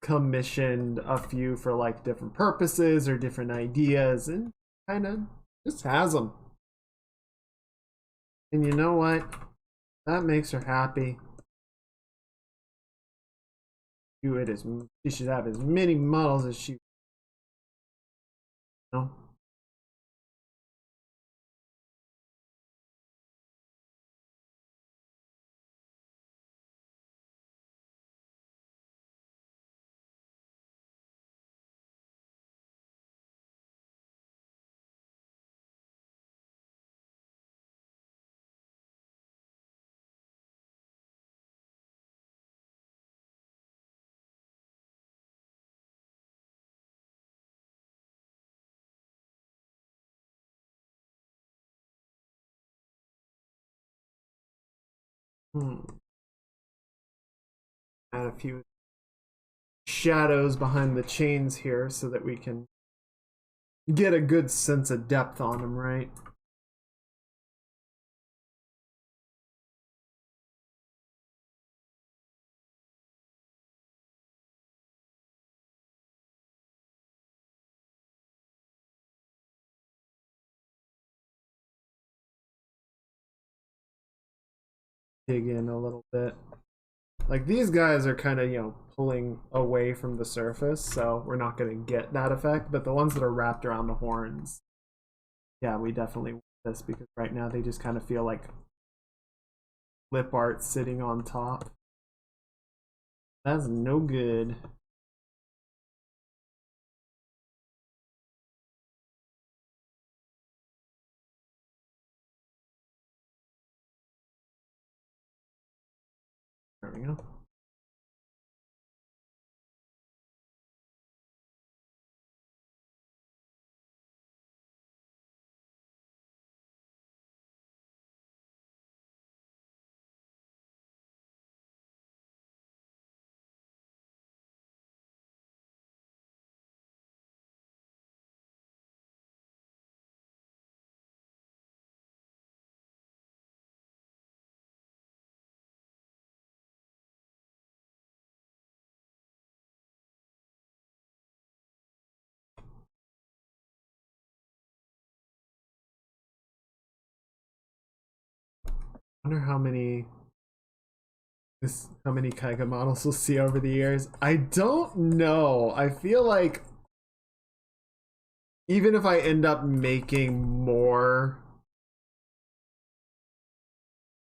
commissioned a few for like different purposes or different ideas and kind of just has them. And you know what? That makes her happy. She should have as many models as she. No. Add a few shadows behind the chains here so that we can get a good sense of depth on them, right? Dig in a little bit. Like these guys are kind of, pulling away from the surface, so we're not going to get that effect. But the ones that are wrapped around the horns, yeah, we definitely want this because right now they just kind of feel like lip art sitting on top. That's no good. There we go. I wonder how many Kaiga models we'll see over the years. I don't know. I feel like even if I end up making more,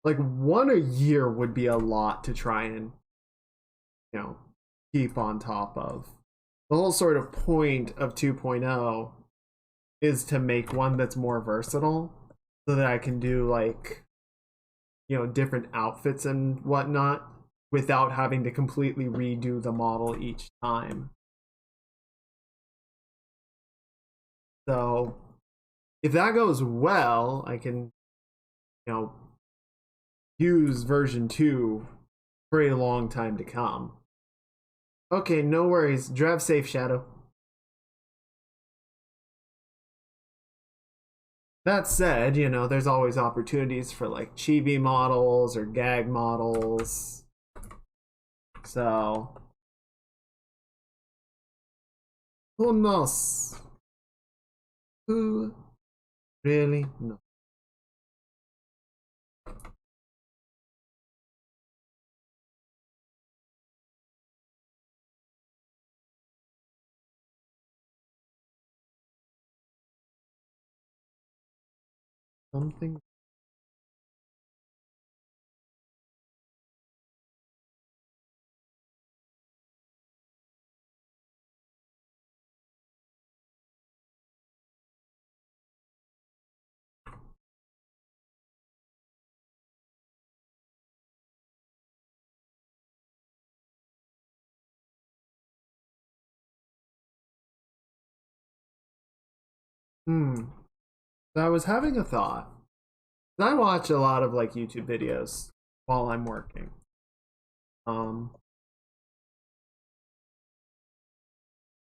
like one a year would be a lot to try and, keep on top of. The whole sort of point of 2.0 is to make one that's more versatile so that I can do like, different outfits and whatnot without having to completely redo the model each time. So if that goes well, I can, use version 2 for a long time to come. Okay, no worries. Drive safe, Shadow. That said, there's always opportunities for like chibi models or gag models. So, who knows? Who really knows? Something. Hmm. So I was having a thought. I watch a lot of like YouTube videos while I'm working. Um,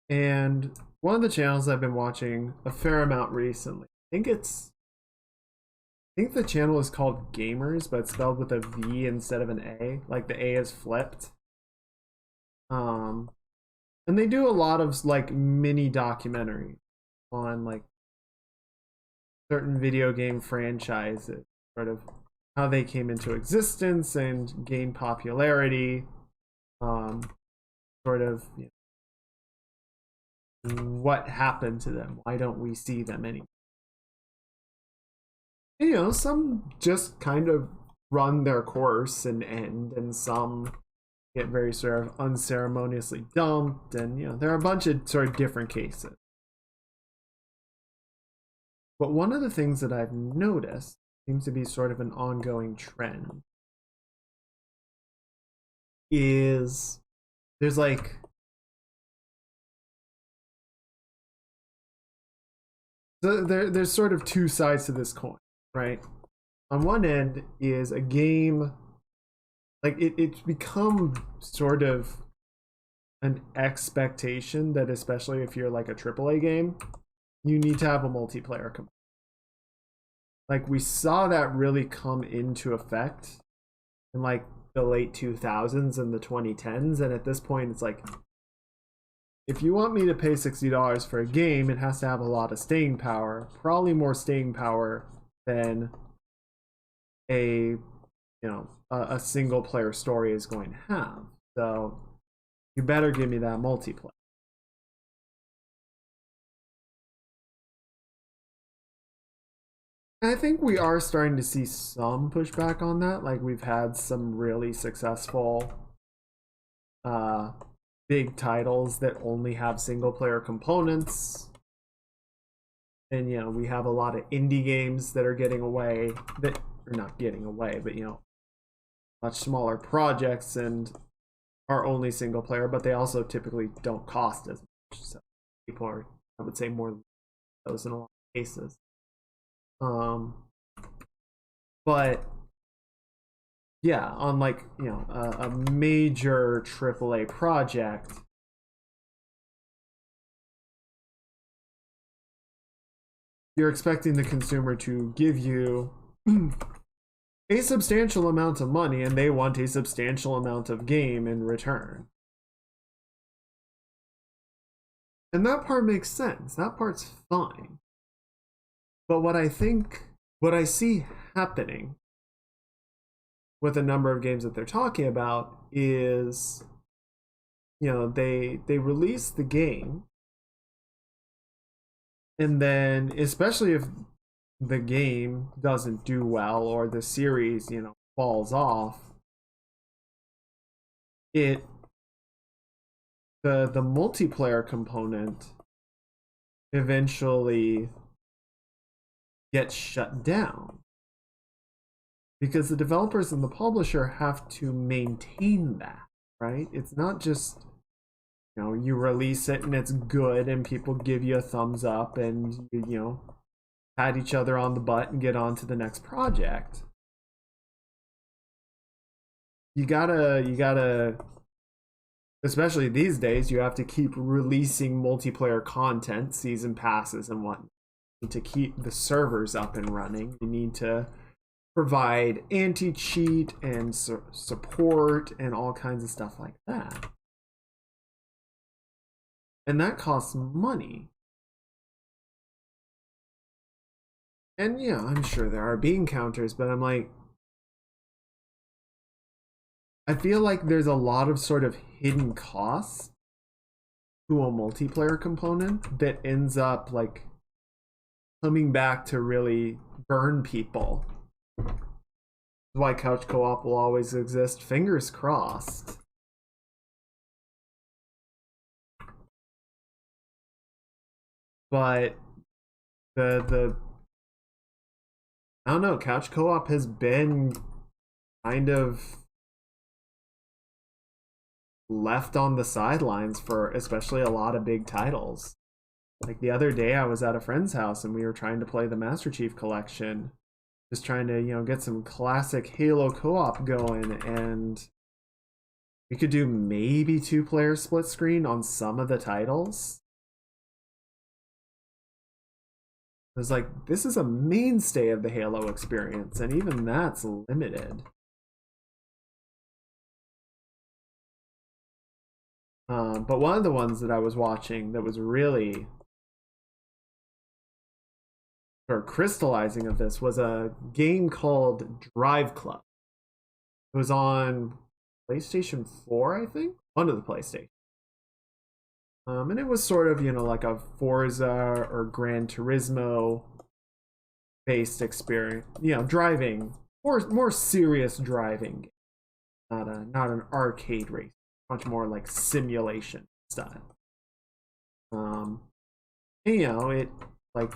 and one of the channels I've been watching a fair amount recently. I think the channel is called Gamers, but it's spelled with a V instead of an A. Like the A is flipped. Um, and they do a lot of like mini documentaries on like certain video game franchises, sort of how they came into existence and gained popularity, sort of what happened to them. Why don't we see them anymore? And, some just kind of run their course and end, and some get very sort of unceremoniously dumped, and there are a bunch of sort of different cases. But one of the things that I've noticed seems to be sort of an ongoing trend is there's like there's sort of two sides to this coin, right? On one end is a game like it's become sort of an expectation that, especially if you're like a AAA game, you need to have a multiplayer component. Like, we saw that really come into effect in like the late 2000s and the 2010s, and at this point it's like, if you want me to pay $60 for a game, it has to have a lot of staying power, probably more staying power than a single player story is going to have. So you better give me that multiplayer. I think we are starting to see some pushback on that. Like, we've had some really successful big titles that only have single player components. And we have a lot of indie games that are getting away, that are not getting away, but much smaller projects and are only single player, but they also typically don't cost as much. So people are, I would say, more those in a lot of cases. But yeah, on like a major AAA project, you're expecting the consumer to give you a substantial amount of money, and they want a substantial amount of game in return. And that part makes sense. That part's fine. But what I see happening with a number of games that they're talking about is, they release the game, and then, especially if the game doesn't do well or the series, falls off, the multiplayer component eventually gets shut down because the developers and the publisher have to maintain that, right? It's not just you release it and it's good and people give you a thumbs up and you pat each other on the butt and get on to the next project. You gotta, especially these days, you have to keep releasing multiplayer content, season passes and whatnot, to keep the servers up and running. You need to provide anti-cheat and support and all kinds of stuff like that. And that costs money. And I'm sure there are bean counters, but I'm like, I feel like there's a lot of sort of hidden costs to a multiplayer component that ends up like coming back to really burn people. That's why couch co-op will always exist. Fingers crossed. But the I don't know, couch co-op has been kind of left on the sidelines for especially a lot of big titles. Like, the other day I was at a friend's house and we were trying to play the Master Chief Collection, just trying to get some classic Halo co-op going, and we could do maybe 2-player split screen on some of the titles. It was like, this is a mainstay of the Halo experience, and even that's limited. But one of the ones that I was watching that was really or crystallizing of this was a game called Drive Club. It was on PlayStation 4, I think, one of the PlayStation. And it was sort of, like a Forza or Gran Turismo based experience, driving, more serious driving, not an arcade race, much more like simulation style. And, it like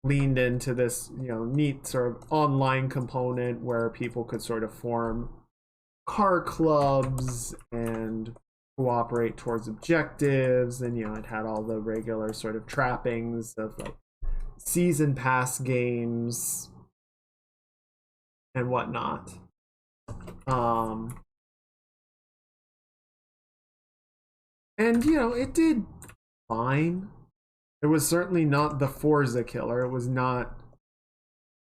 leaned into this, neat sort of online component where people could sort of form car clubs and cooperate towards objectives, and it had all the regular sort of trappings of like season pass games and whatnot. And it did fine. It was certainly not the Forza killer. It was not,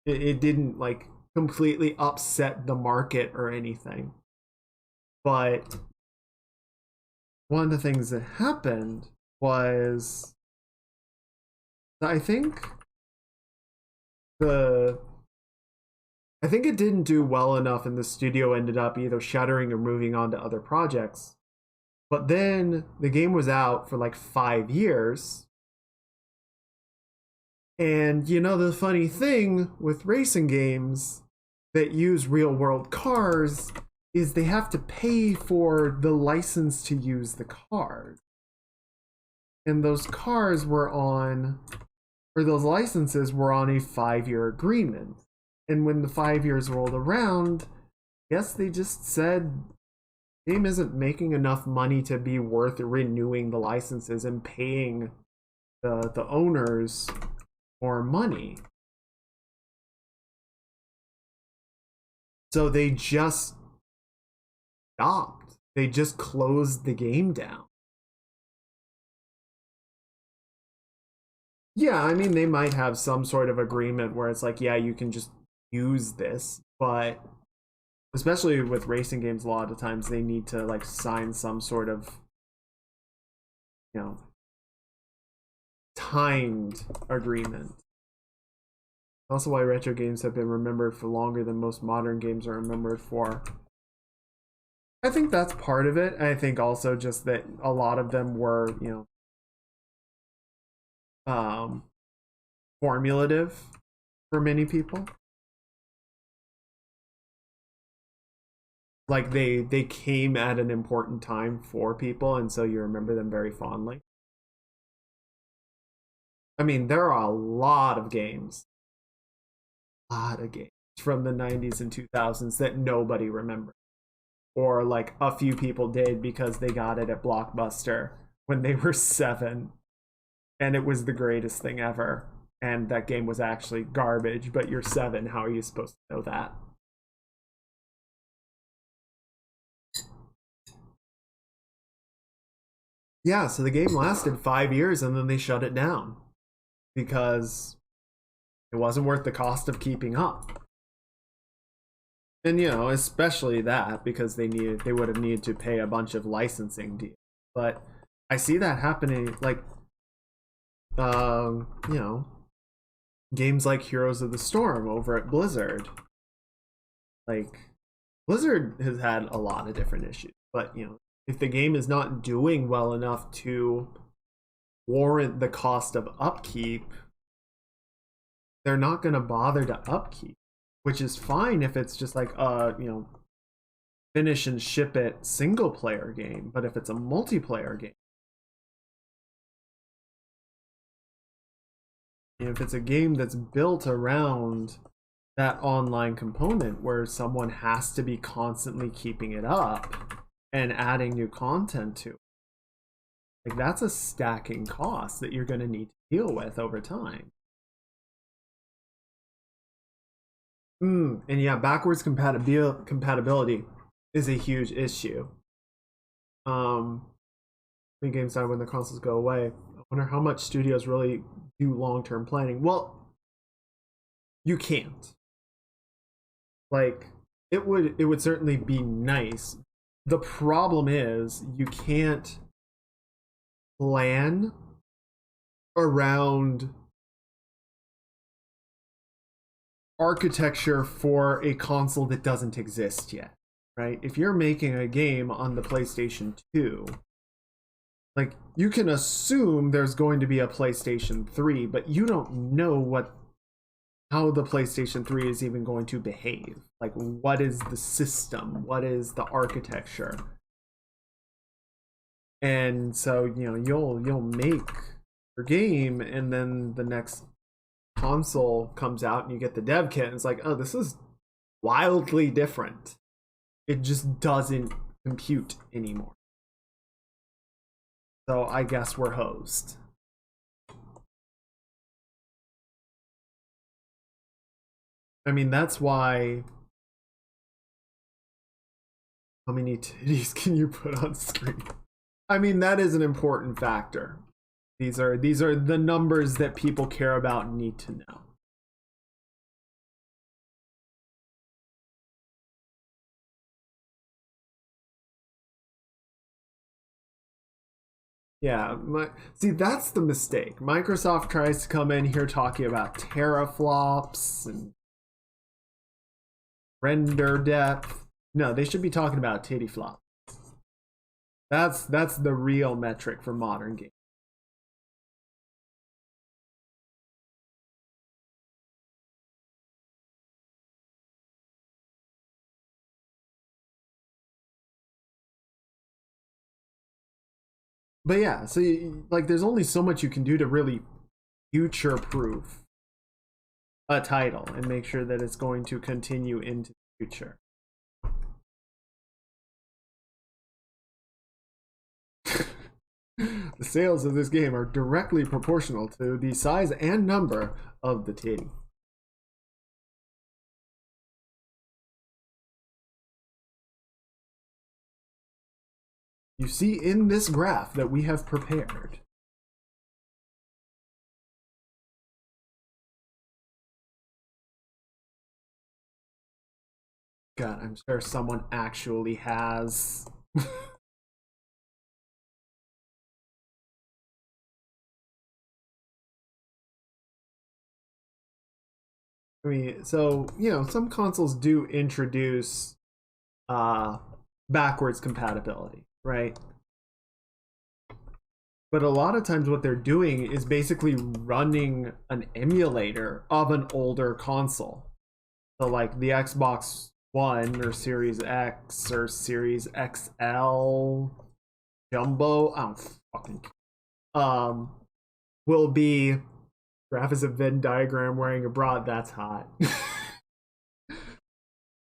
it didn't like completely upset the market or anything. But one of the things that happened was, I think it didn't do well enough, and the studio ended up either shuttering or moving on to other projects. But then the game was out for like 5 years. And the funny thing with racing games that use real world cars is they have to pay for the license to use the cars. And those cars were on, or those licenses were on a 5-year agreement. And when the 5 years rolled around, I guess they just said, game isn't making enough money to be worth renewing the licenses and paying the owners more money. So they just stopped. They just closed the game down. Yeah, I mean, they might have some sort of agreement where it's like, yeah, you can just use this, but especially with racing games, a lot of times they need to like sign some sort of, timed agreement. Also why retro games have been remembered for longer than most modern games are remembered for. I think that's part of it. I think also just that a lot of them were, formulative for many people. Like they came at an important time for people, and so you remember them very fondly. I mean, there are a lot of games from the 90s and 2000s that nobody remembers, or like a few people did because they got it at Blockbuster when they were 7 and it was the greatest thing ever, and that game was actually garbage, but you're 7, how are you supposed to know that? Yeah, so the game lasted 5 years and then they shut it down because it wasn't worth the cost of keeping up. And especially that because they would have needed to pay a bunch of licensing deals. But I see that happening, like games like Heroes of the Storm over at Blizzard. Like Blizzard has had a lot of different issues, but if the game is not doing well enough to warrant the cost of upkeep, they're not going to bother to upkeep, which is fine if it's just like finish and ship it single player game. But if it's a multiplayer game, if it's a game that's built around that online component where someone has to be constantly keeping it up and adding new content to it, like that's a stacking cost that you're going to need to deal with over time. And yeah, backwards compatibility is a huge issue. When games die when the consoles go away, I wonder how much studios really do long-term planning. Well, you can't. Like it would certainly be nice. The problem is you can't plan around architecture for a console that doesn't exist yet, right? If you're making a game on the PlayStation 2, like, you can assume there's going to be a PlayStation 3, but you don't know how the PlayStation 3 is even going to behave. Like, what is the system? What is the architecture? And so, you'll make your game, and then the next console comes out and you get the dev kit and it's like, oh, this is wildly different. It just doesn't compute anymore. So I guess we're hosed. I mean, that's why. How many titties can you put on screen? I mean, that is an important factor. These are the numbers that people care about and need to know. Yeah, see, that's the mistake. Microsoft tries to come in here talking about teraflops and render depth. No, they should be talking about titty flop. That's the real metric for modern games. But yeah, so like, there's only so much you can do to really future-proof a title and make sure that it's going to continue into the future. The sales of this game are directly proportional to the size and number of the titty. You see in this graph that we have prepared. God, I'm sure someone actually has. I mean, so, some consoles do introduce backwards compatibility, right? But a lot of times what they're doing is basically running an emulator of an older console. So like the Xbox One or Series X or Series XL Jumbo, I don't fucking will be graph is a Venn diagram wearing a bra. That's hot.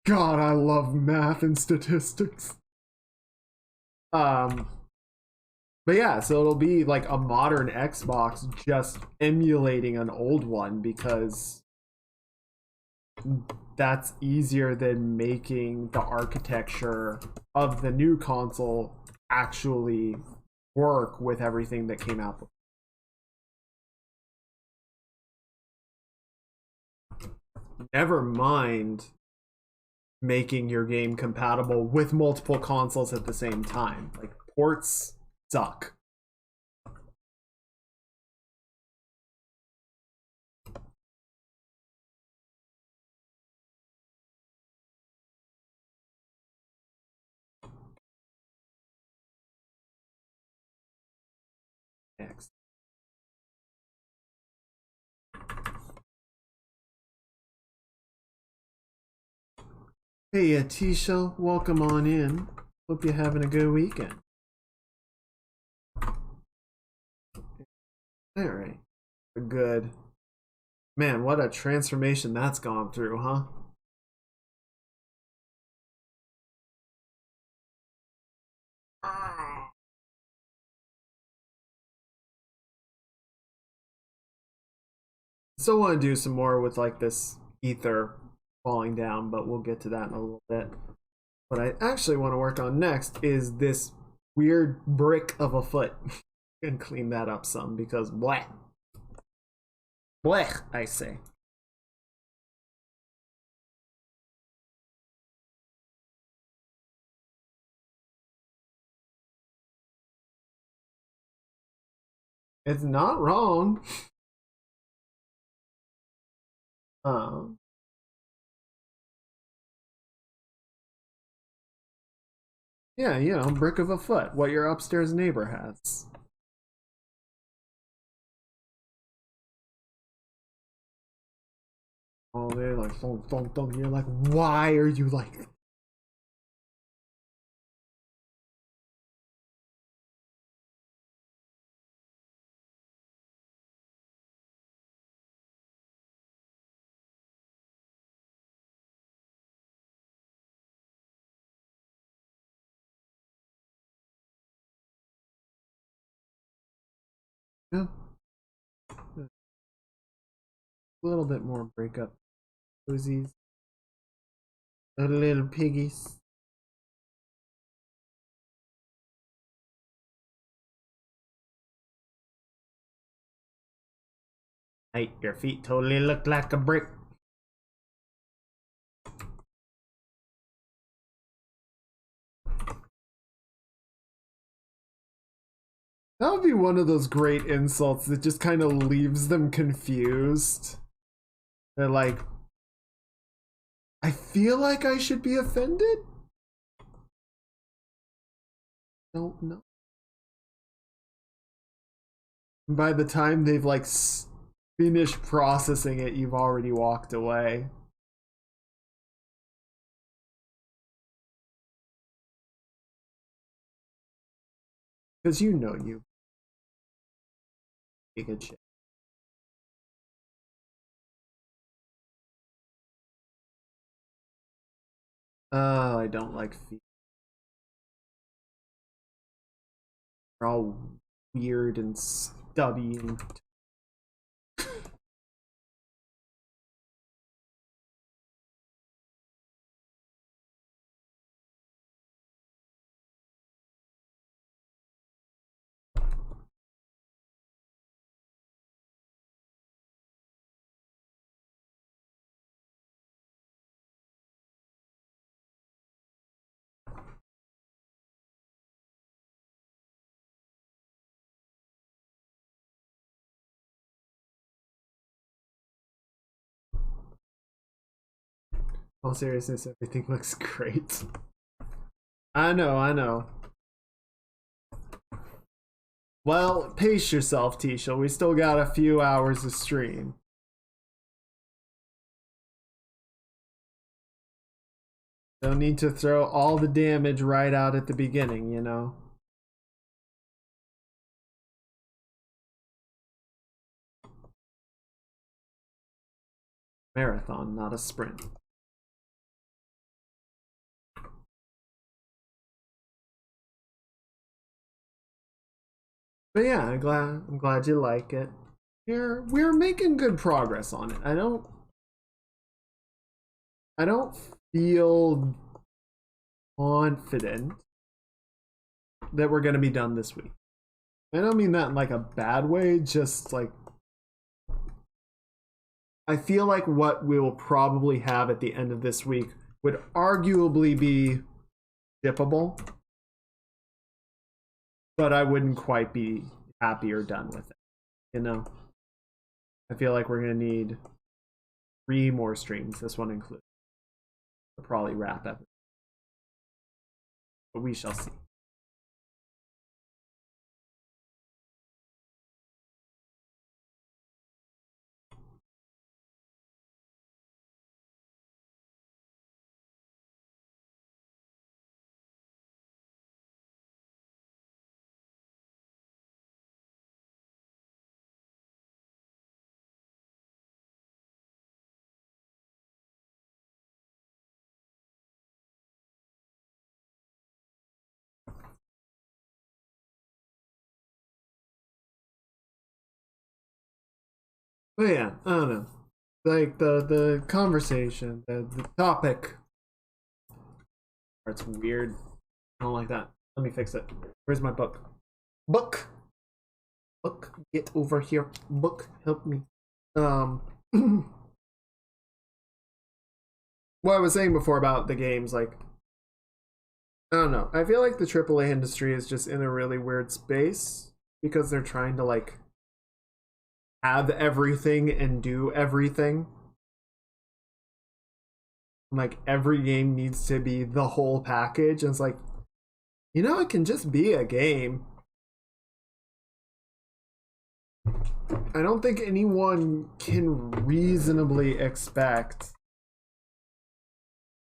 God, I love math and statistics. But yeah, so it'll be like a modern Xbox just emulating an old one because that's easier than making the architecture of the new console actually work with everything that came out before. Never mind making your game compatible with multiple consoles at the same time. Like, ports suck. Next. Hey, Atisha, welcome on in. Hope you're having a good weekend. All right. Good. Man, what a transformation that's gone through, huh? Still want to do some more with like this ether falling down, but we'll get to that in a little bit. What I actually want to work on next is this weird brick of a foot and clean that up some because bleh. Blech, I say. It's not wrong. Um, Yeah, you know, brick of a foot, what your upstairs neighbor has. Oh, they're like, thunk, thunk, thunk. You're like, why are you like. Yeah, a little bit more breakup cozies. The little piggies. Hey, your feet totally look like a brick. That would be one of those great insults that just kind of leaves them confused. They're like, I feel like I should be offended? Don't know. By the time they've like finished processing it, you've already walked away. Because you know you. Be good shit. Oh, I don't like feet. They're all weird and stubby and all seriousness, everything looks great. I know, I know. Well, pace yourself, Tisha. We still got a few hours of stream. Don't need to throw all the damage right out at the beginning, you know? Marathon, not a sprint. But yeah, I'm glad you like it. We're making good progress on it. I don't feel confident that we're gonna be done this week. I don't mean that in like a bad way, just like I feel like what we will probably have at the end of this week would arguably be shippable, but I wouldn't quite be happy or done with it. You know, I feel like we're gonna need 3 more streams, this one included, to probably wrap up. But we shall see. But yeah, I don't know. Like the conversation, the topic. It's weird. I don't like that. Let me fix it. Where's my book? Book. Book. Get over here. Book. Help me. What I was saying before about the games, like I don't know. I feel like the AAA industry is just in a really weird space because they're trying to like have everything and do everything. Like every game needs to be the whole package. And it's like it can just be a game. I don't think anyone can reasonably expect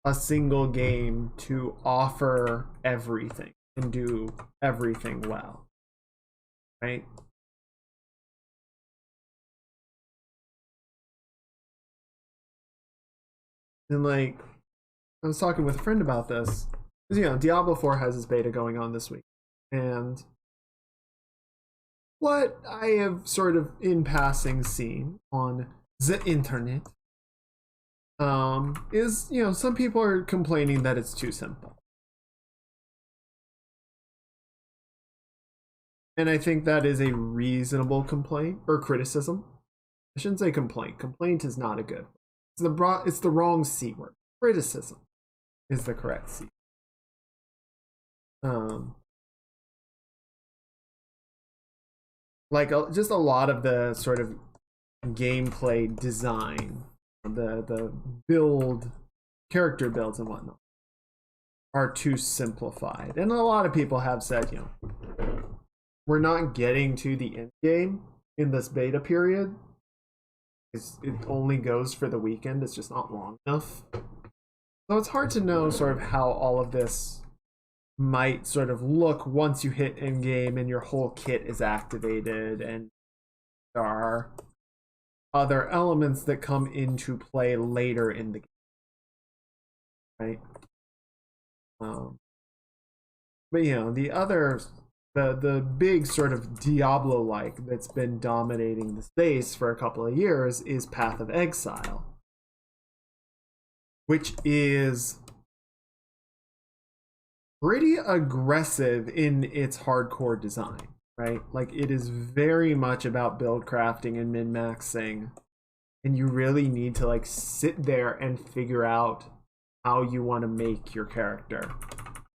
a single game to offer everything and do everything well, right? And like, I was talking with a friend about this, because Diablo 4 has its beta going on this week, and what I have sort of in passing seen on the internet is, some people are complaining that it's too simple. And I think that is a reasonable complaint or criticism. I shouldn't say complaint. Complaint is not a good word. It's the wrong C word. Criticism is the correct C. Like just a lot of the sort of gameplay design, the build, character builds and whatnot, are too simplified. And a lot of people have said, we're not getting to the end game in this beta period. It only goes for the weekend. It's just not long enough. So it's hard to know sort of how all of this might sort of look once you hit end game and your whole kit is activated and there are other elements that come into play later in the game, right? But the big sort of Diablo-like that's been dominating the space for a couple of years is Path of Exile, which is pretty aggressive in its hardcore design, right? Like, it is very much about build crafting and min-maxing, and you really need to like sit there and figure out how you want to make your character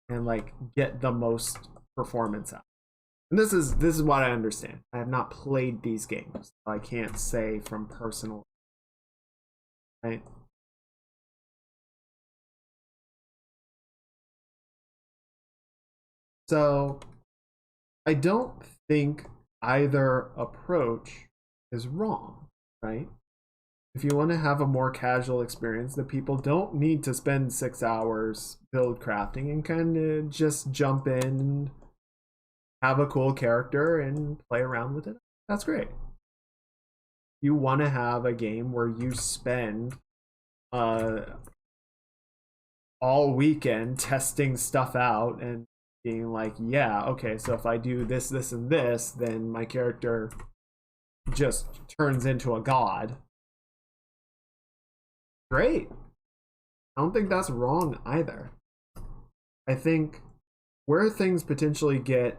and like get the most performance out. And this is what I understand. I have not played these games, so I can't say from personal, right? So I don't think either approach is wrong, right? If you want to have a more casual experience, that people don't need to spend 6 hours build crafting and kind of just jump in, have a cool character and play around with it, that's great. You want to have a game where you spend all weekend testing stuff out and being like, yeah, okay, so if I do this, this, and this, then my character just turns into a god. Great. I don't think that's wrong either. I think where things potentially get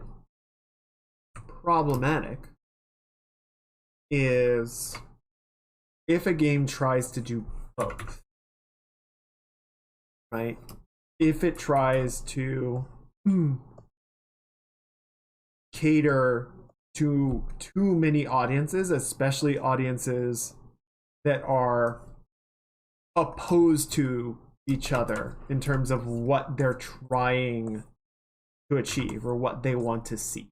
problematic is if a game tries to do both, right? If it tries to cater to too many audiences, especially audiences that are opposed to each other in terms of what they're trying to achieve or what they want to see.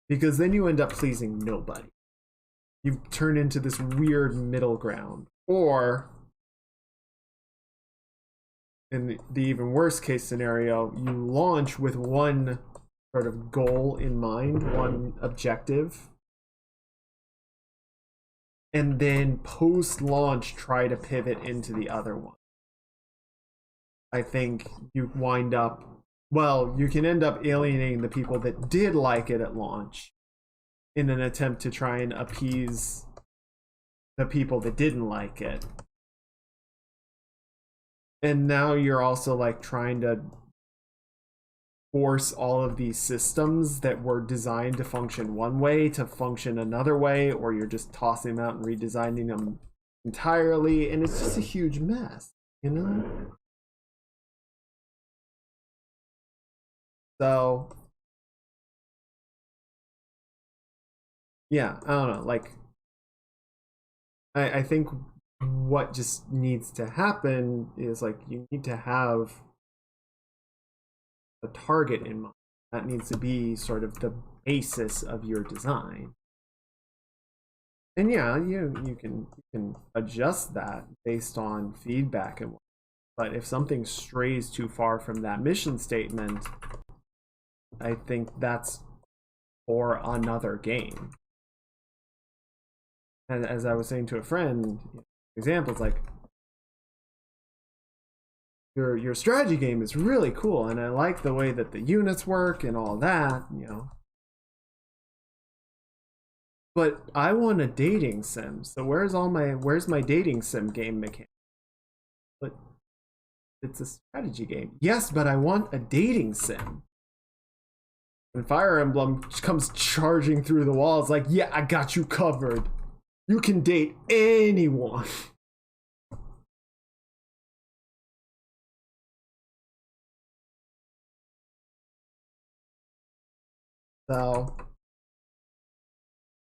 Because then you end up pleasing nobody. You turn into this weird middle ground. Or, in the even worst case scenario, you launch with one sort of goal in mind, one objective, and then post-launch try to pivot into the other one. I think you wind up, well, you can end up alienating the people that did like it at launch in an attempt to try and appease the people that didn't like it. And now you're also like trying to force all of these systems that were designed to function one way to function another way, or you're just tossing them out and redesigning them entirely, and it's just a huge mess, you know? So yeah, I don't know, like I think what just needs to happen is like you need to have a target in mind. That needs to be sort of the basis of your design. And yeah, you can adjust that based on feedback and whatnot. But if something strays too far from that mission statement, I think that's for another game. And as I was saying to a friend, examples like your strategy game is really cool, and I like the way that the units work and all that, But I want a dating sim. So where's my dating sim game mechanic? But it's a strategy game. Yes, but I want a dating sim. And Fire Emblem comes charging through the walls like, yeah, I got you covered. You can date anyone. So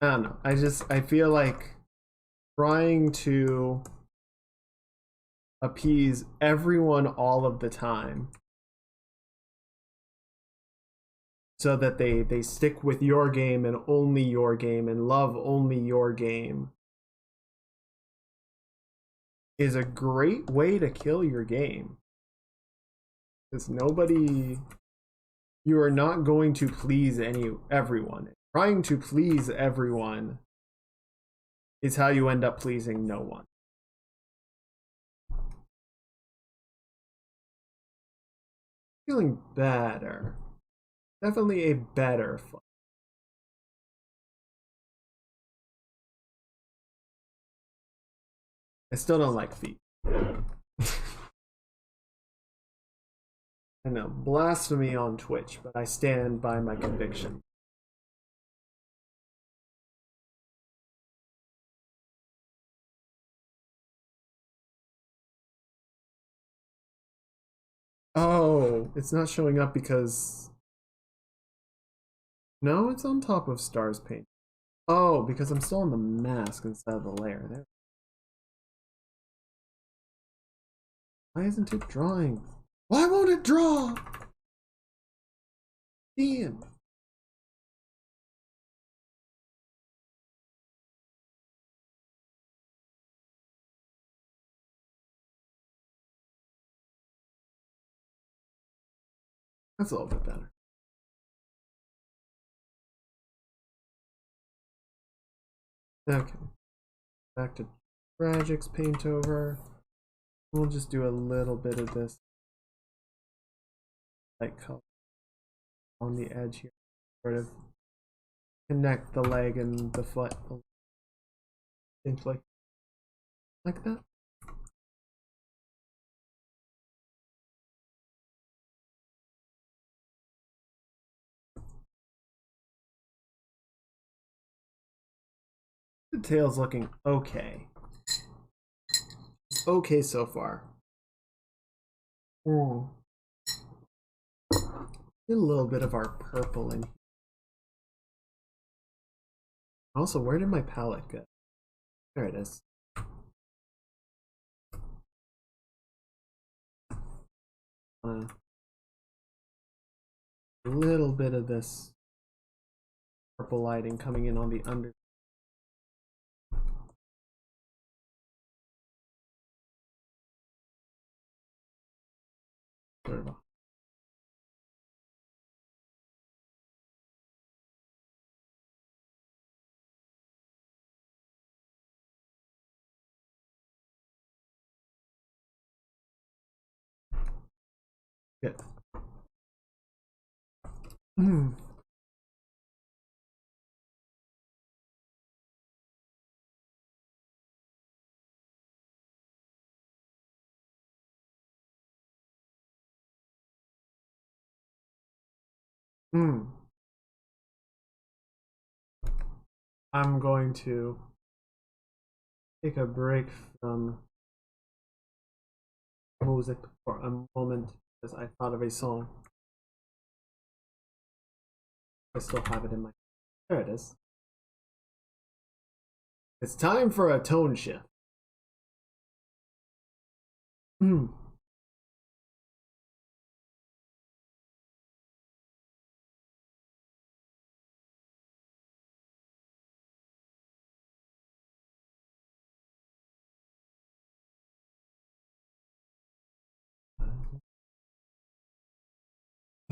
I don't know. I feel like trying to appease everyone all of the time so that they stick with your game and only your game and love only your game is a great way to kill your game. Because you are not going to please everyone. Trying to please everyone is how you end up pleasing no one. Feeling better. Definitely a better fight. I still don't like feet. I know, blasphemy on Twitch, but I stand by my conviction. Oh, it's not showing up because... No, it's on top of Star's paint. Oh, because I'm still on the mask instead of the layer. There. Why isn't it drawing? Why won't it draw? Damn. That's a little bit better. Okay. Back to Tragic's paint over. We'll just do a little bit of this light color on the edge here. Sort of connect the leg and the foot. Things like that. The tail's looking okay. Okay so far. Get a little bit of our purple in here. Also, where did my palette go? There it is. A little bit of this purple lighting coming in on the under. Sort of. Good. I'm going to take a break from music for a moment as I thought of a song. I still have it in my... There it is. It's time for a tone shift.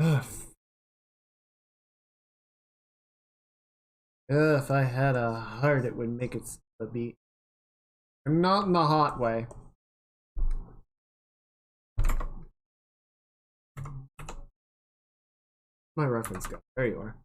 Ugh. If I had a heart, it would make it a beat. Not in the hot way. My reference go. There you are.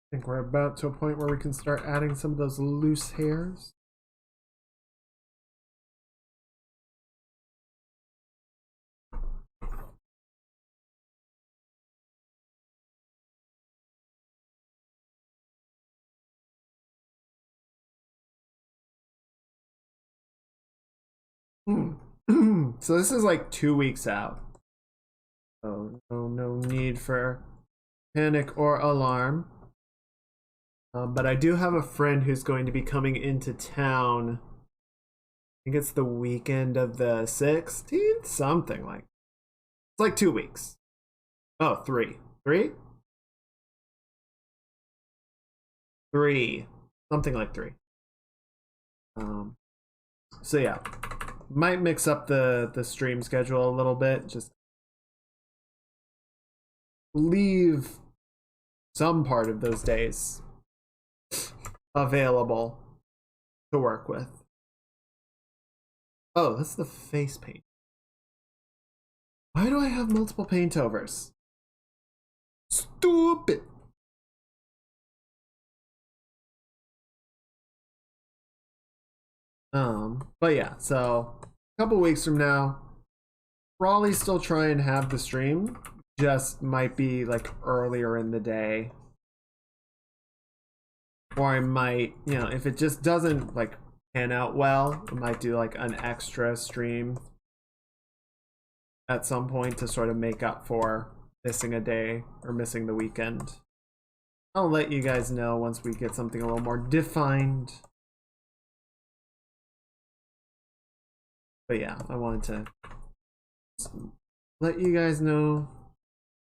I think we're about to a point where we can start adding some of those loose hairs. So this is like 2 weeks out. So no need for panic or alarm. But I do have a friend who's going to be coming into town. I think it's the weekend of the 16th, something like. It's like 2 weeks. Oh, 3. 3? 3. Something like 3. So yeah, might mix up the stream schedule a little bit. Just leave some part of those days available to work with. Oh, that's the face paint. Why do I have multiple paint overs? Stupid. But yeah, so a couple weeks from now, probably still try and have the stream. Just might be like earlier in the day. Or I might, if it just doesn't like pan out well, I might do like an extra stream at some point to sort of make up for missing a day or missing the weekend. I'll let you guys know once we get something a little more defined. But yeah, I wanted to let you guys know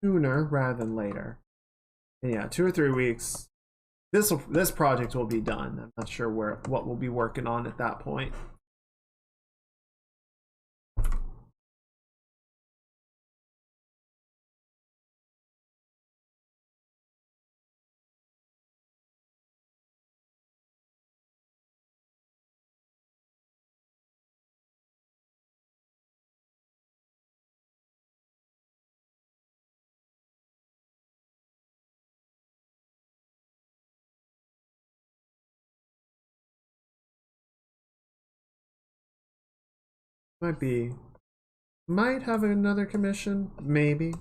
sooner rather than later. And yeah, 2 or 3 weeks. This project will be done. I'm not sure what we'll be working on at that point. Might have another commission, maybe.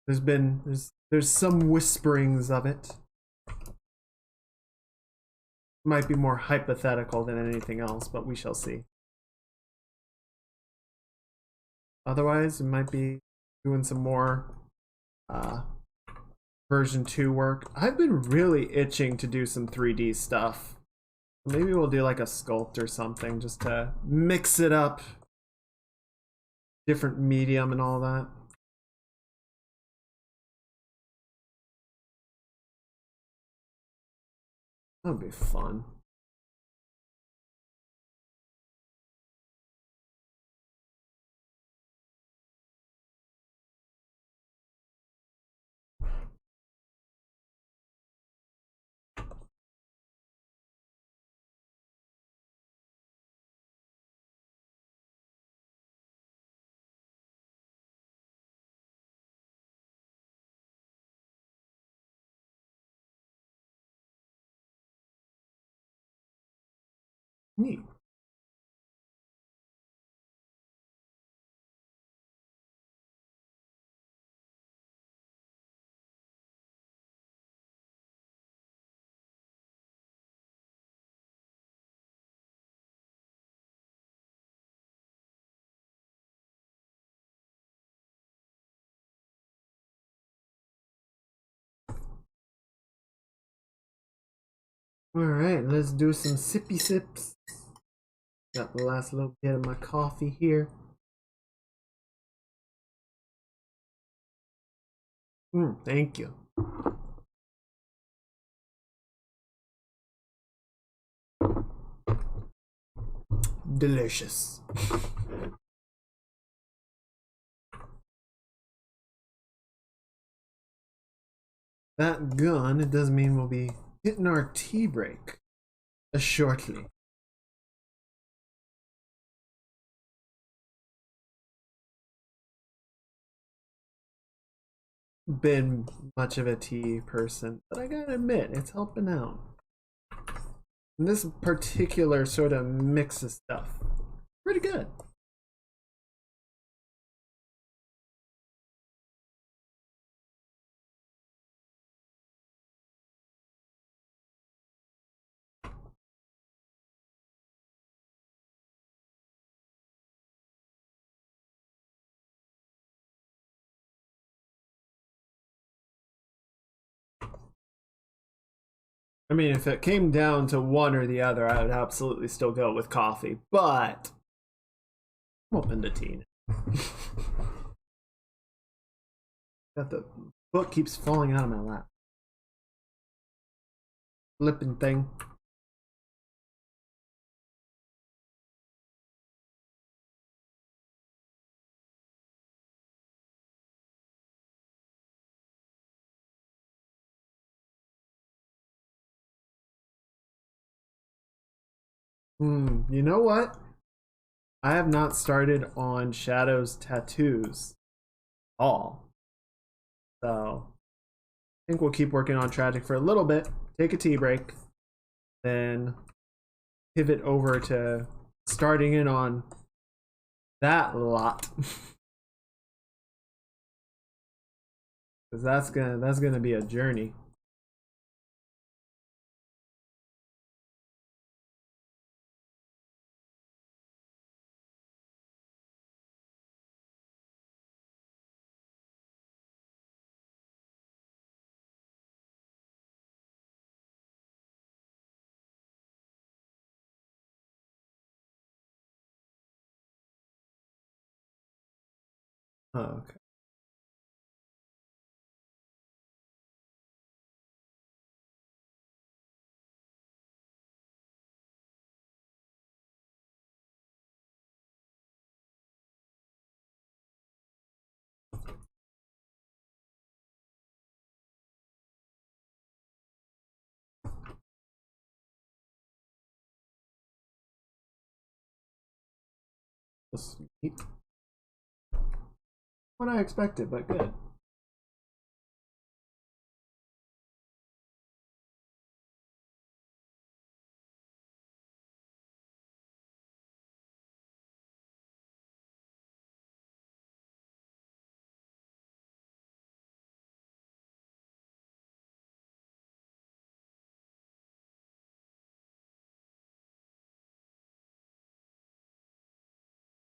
There's some whisperings of it. Might be more hypothetical than anything else, but we shall see. Otherwise, it might be doing some more version 2 work. I've been really itching to do some 3D stuff. Maybe we'll do like a sculpt or something just to mix it up. Different medium and all that. That would be fun. Neat. Alright, let's do some sippy sips. Got the last little bit of my coffee here. Thank you. Delicious. That gun, it does mean we'll be hitting our tea break shortly. Been much of a tea person, but I gotta admit, it's helping out. And this particular sort of mix of stuff, pretty good. I mean, if it came down to one or the other, I would absolutely still go with coffee, but I'm open to tea. Got the book keeps falling out of my lap. Flipping thing. You know what? I have not started on Shadow's tattoos at all. So I think we'll keep working on Tragic for a little bit, take a tea break, then pivot over to starting in on that lot. Because that's gonna be a journey. Oh, okay. Sweet. What I expected, but good.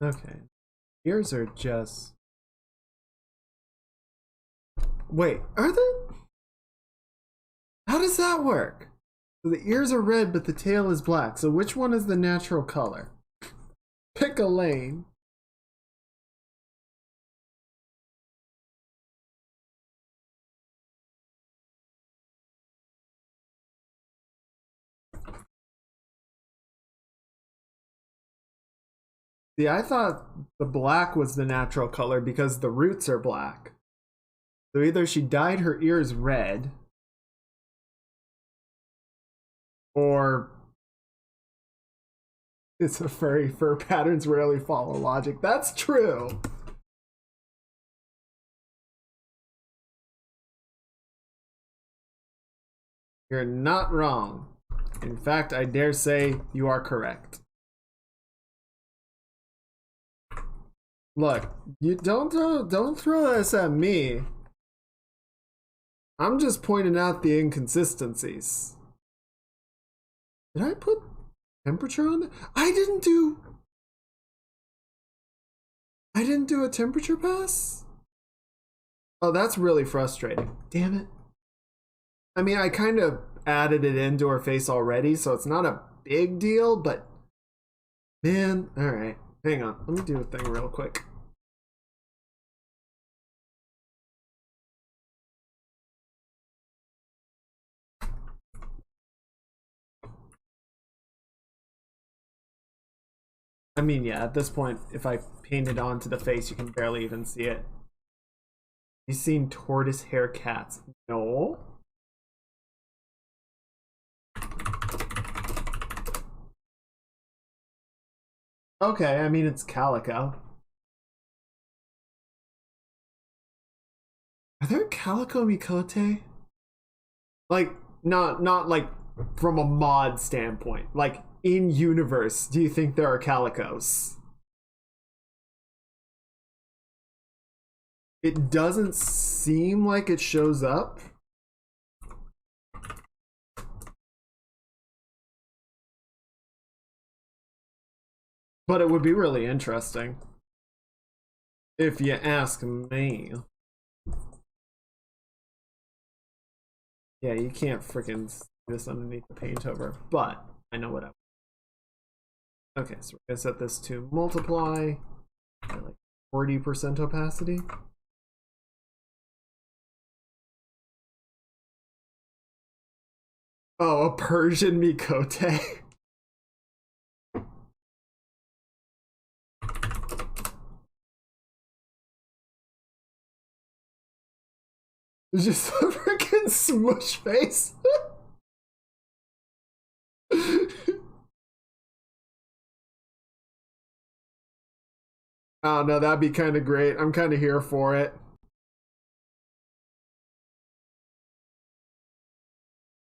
Okay. Yours are just. Wait, are there? How does that work? So the ears are red, but the tail is black. So which one is the natural color? Pick a lane. See, I thought the black was the natural color because the roots are black. So either she dyed her ears red, or it's a furry. Fur patterns rarely follow logic. That's true. You're not wrong. In fact, I dare say you are correct. Look, you don't throw this at me. I'm just pointing out the inconsistencies. Did I put temperature on it? I didn't do a temperature pass? Oh, that's really frustrating. Damn it. I mean, I kind of added it into her face already, so it's not a big deal, but man, all right. Hang on. Let me do a thing real quick. I mean, yeah, at this point, if I paint it onto the face, you can barely even see it. You seen tortoise hair cats? No. Okay, I mean, it's calico. Are there calico mikote? Like, not like from a mod standpoint. Like, in universe, do you think there are calicos? It doesn't seem like it shows up. But it would be really interesting. If you ask me. Yeah, you can't freaking see this underneath the paint over, but I know what I. Okay, so we're gonna set this to multiply by like 40% opacity. Oh, a Persian Mikote. It's just a freaking smush face. Oh no, that'd be kind of great. I'm kind of here for it.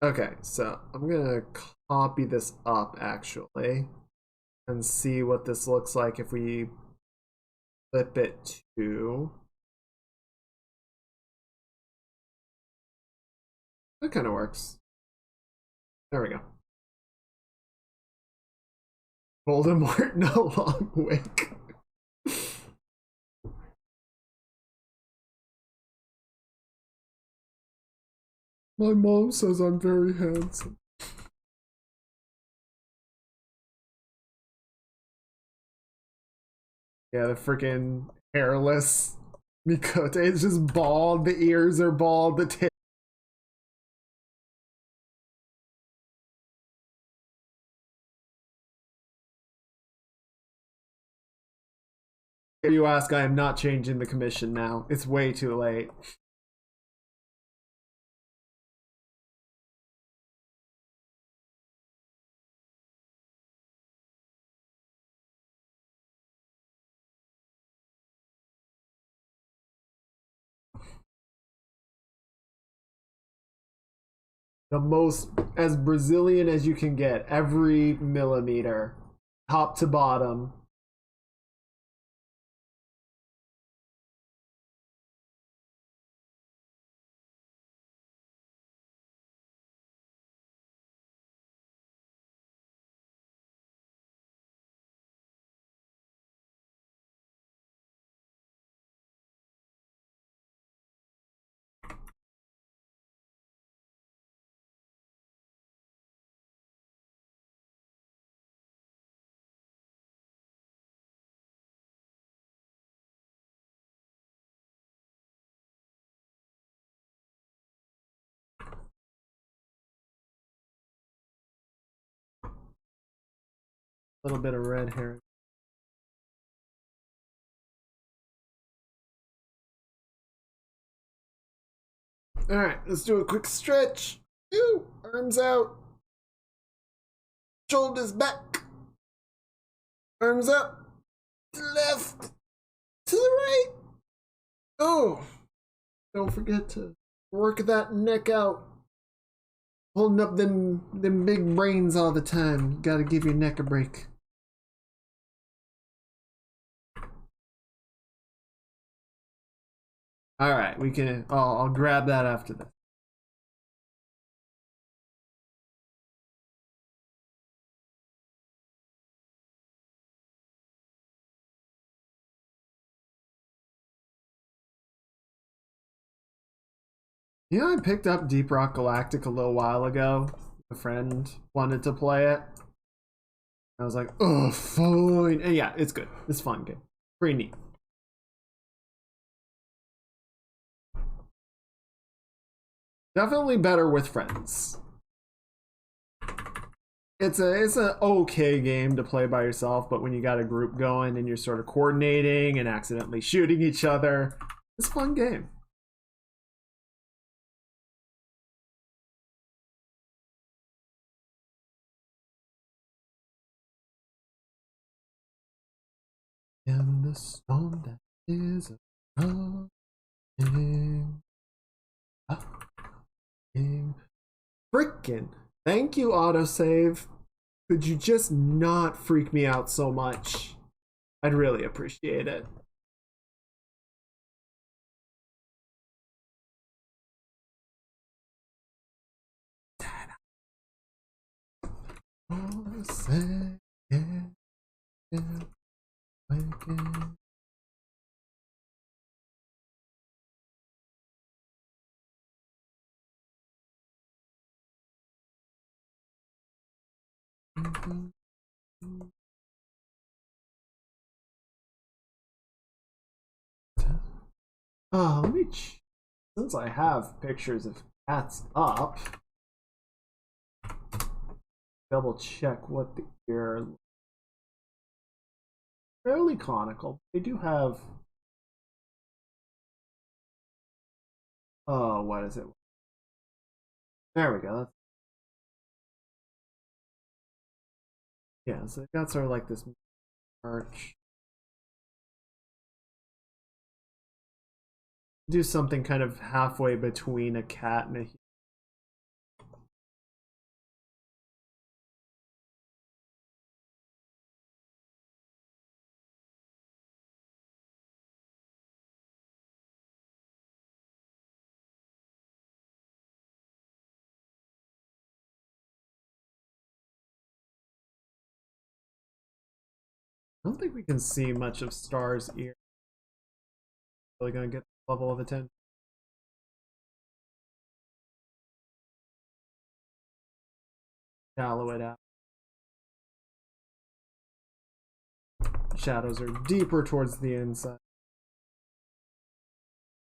Okay, so I'm gonna copy this up actually and see what this looks like if we flip it to. That kind of works. There we go. Voldemort no long wink. My mom says I'm very handsome. Yeah, the freaking hairless Mikote is just bald. The ears are bald. The tail. If you ask, I am not changing the commission now. It's way too late. The most as Brazilian as you can get, every millimeter, top to bottom. little bit of red hair. All right, let's do a quick stretch. Ooh, arms out, shoulders back, arms up, to the left, to the right. Oh, don't forget to work that neck out. Holding up them big brains all the time. You gotta give your neck a break. All right, we can. I'll grab that after this. You know, I picked up Deep Rock Galactic a little while ago. A friend wanted to play it. I was like, oh, fine. And yeah, it's good. It's a fun game. Pretty neat. Definitely better with friends. It's an okay game to play by yourself, but when you got a group going and you're sort of coordinating and accidentally shooting each other, it's a fun game. And the storm that is coming, frickin'. Thank you, autosave. Could you just not freak me out so much? I'd really appreciate it. Let me since I have pictures of cats up, double check what the ear. Fairly conical. They do have. Oh, what is it? There we go. Yeah, so they got sort of like this arch. Do something kind of halfway between a cat and a human. I don't think we can see much of Star's ear. Really gonna get the level of attention. Shallow it out. Shadows are deeper towards the inside.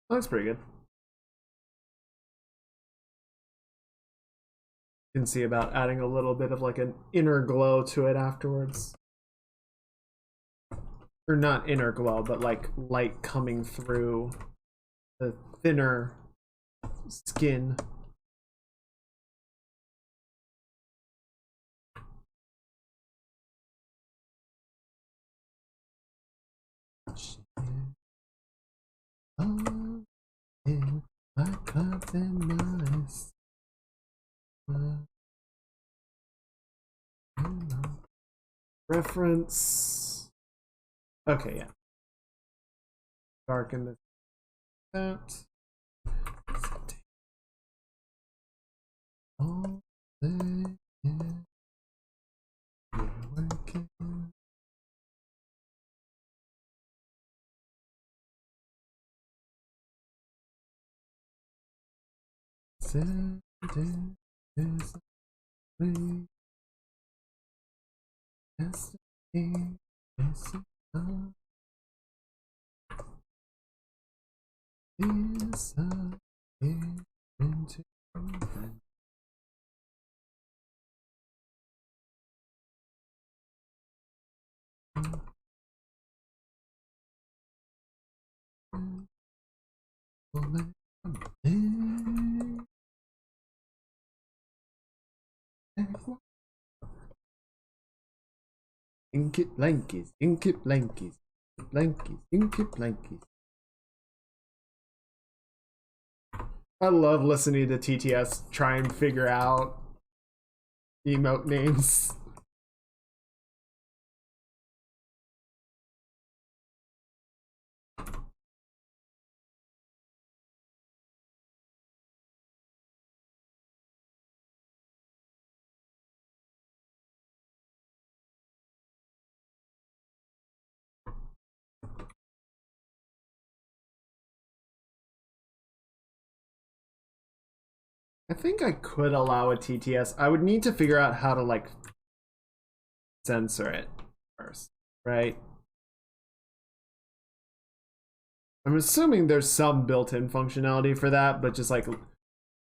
Looks pretty good. You can see about adding a little bit of like an inner glow to it afterwards. Or not inner glow, but like light coming through the thinner skin. Reference. Okay, yeah. Darken this out. All day, working. Sending is free. Destiny is enough. Is into Inky blankies, inky blankies, blankies, inky blankies. I love listening to TTS try and figure out emote names. I think I could allow a TTS. I would need to figure out how to like censor it first, right? I'm assuming there's some built-in functionality for that, but just like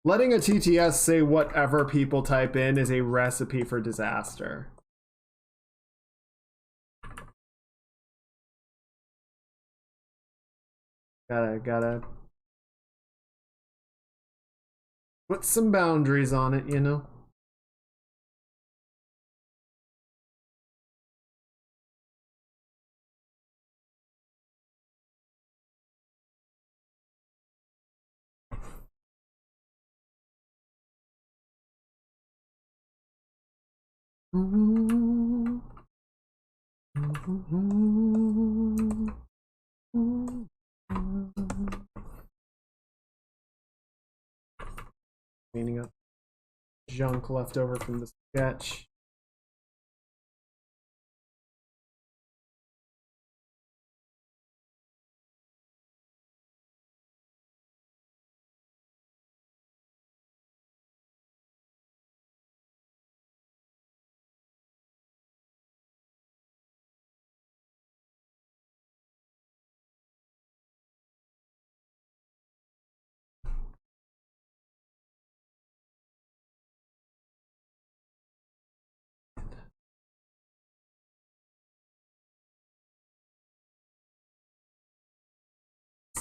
letting a TTS say whatever people type in is a recipe for disaster. Gotta put some boundaries on it, you know? Cleaning up junk left over from the sketch.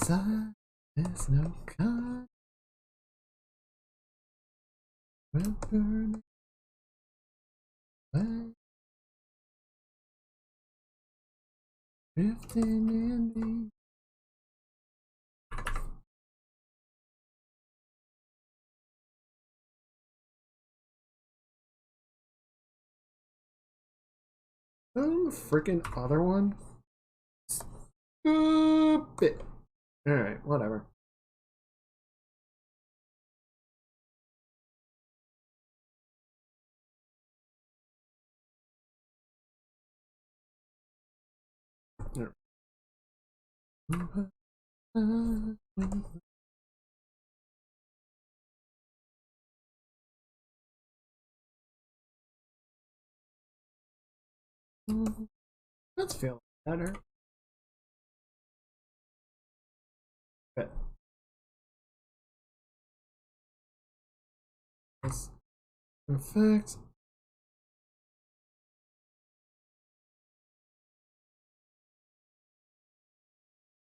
Sun is no kind. Will burn away. Drifting in the freaking other one. Stupid. Alright, whatever. That's feeling better. Good. That's perfect.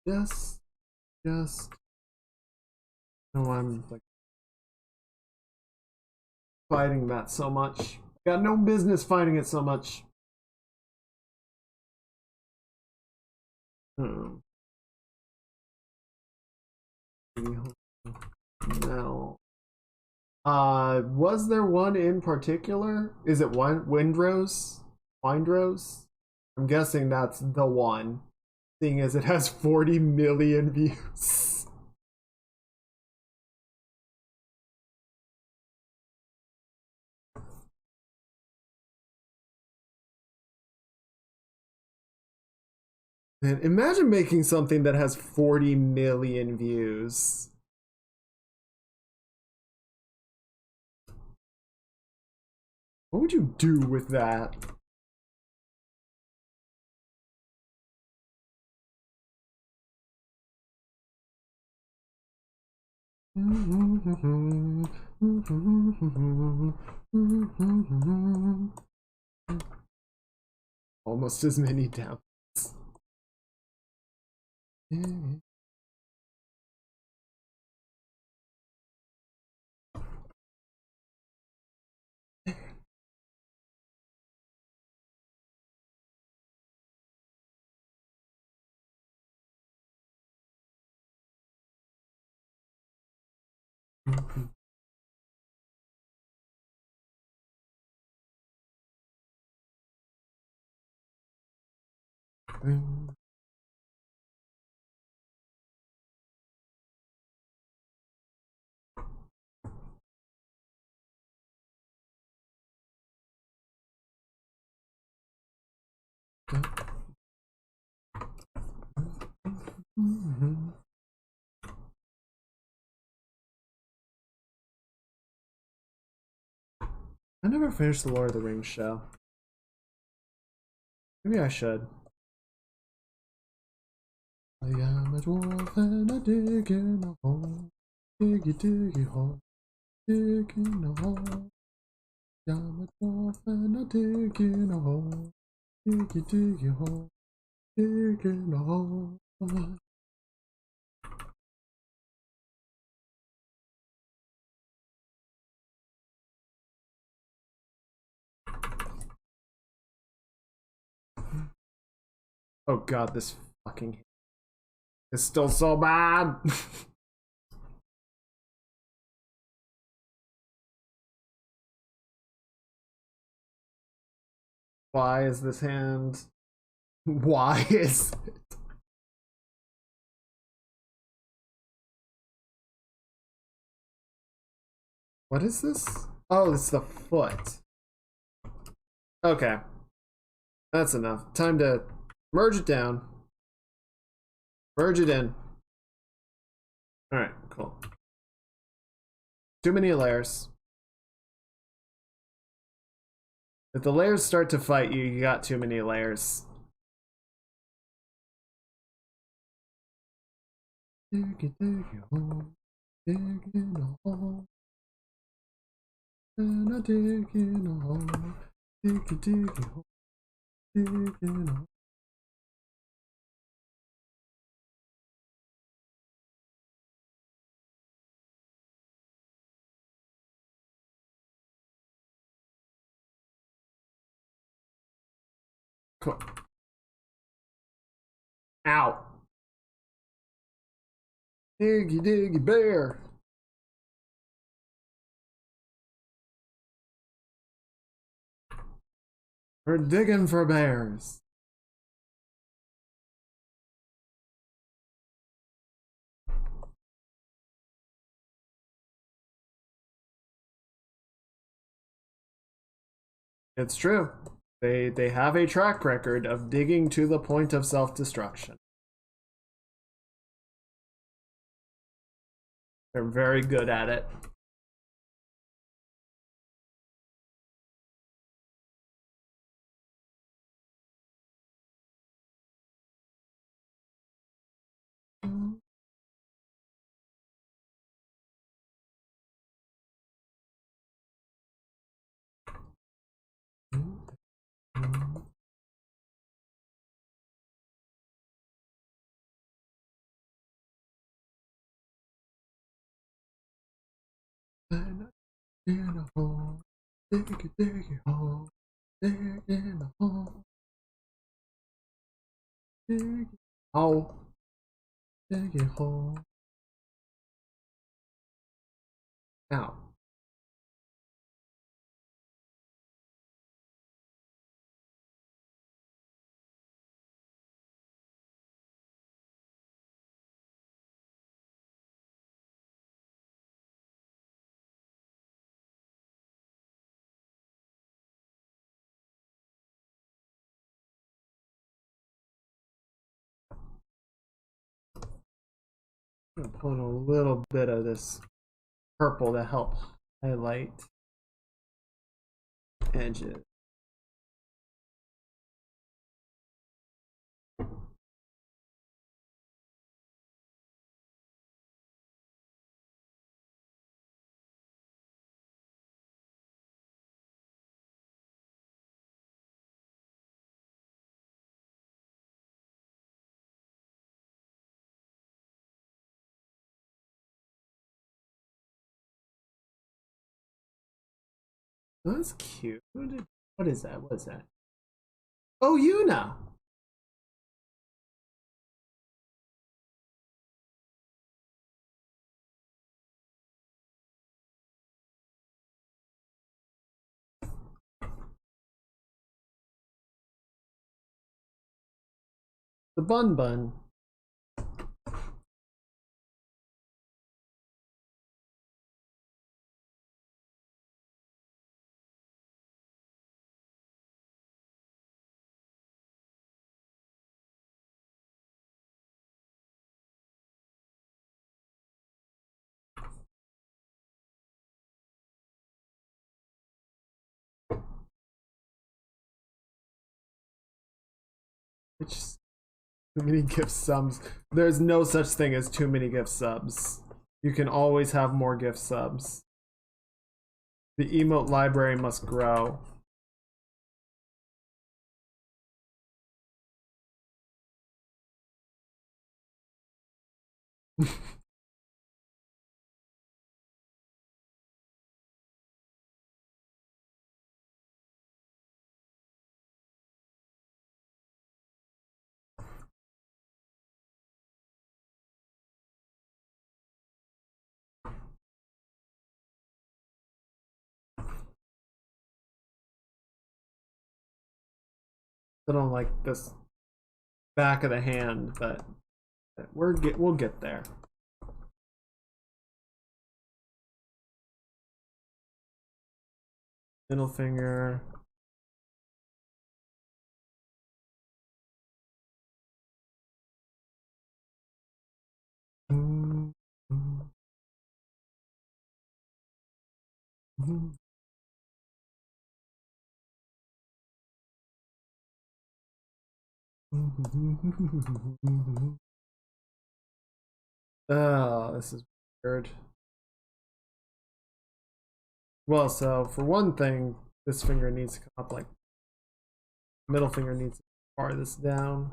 Just. No, I'm like fighting that so much. Got no business fighting it so much. No. Was there one in particular? Is it Windrose? Windrose? I'm guessing that's the one, seeing as it has 40 million views. Man, imagine making something that has 40 million views. What would you do with that? Almost as many down. I never finished the Lord of the Rings show. Maybe I should. I am a dwarf and I dig in a hole. Diggy diggy hole. Dig in a hole. I am a dwarf and I dig in a hole. Diggy diggy hole. Dig in a hole. Oh god, this fucking is still so bad. Why is this hand? Why is it? What is this? Oh, it's the foot. Okay. That's enough. Time to merge it down. Merge it in. Alright, cool. Too many layers. If the layers start to fight you, you got too many layers. Dig a hole, dig in a hole, and I dig in a hole, dig a hole, dig in a hole. Cool. Ow. Diggy bear. We're digging for bears. It's true. They have a track record of digging to the point of self-destruction. They're very good at it. In a hole, dig a hole, dig in a hole, dig hole, dig a hole. Ow. I'm gonna put a little bit of this purple to help highlight edges. That's cute. What is that? What is that? Oh, Yuna! The Bun Bun. Which too many gift subs. There's no such thing as too many gift subs. You can always have more gift subs. The emote library must grow. I don't like this back of the hand, but we'll get there. Middle finger. Oh, this is weird. Well, so for one thing, this finger needs to come up like middle finger needs to bar this down.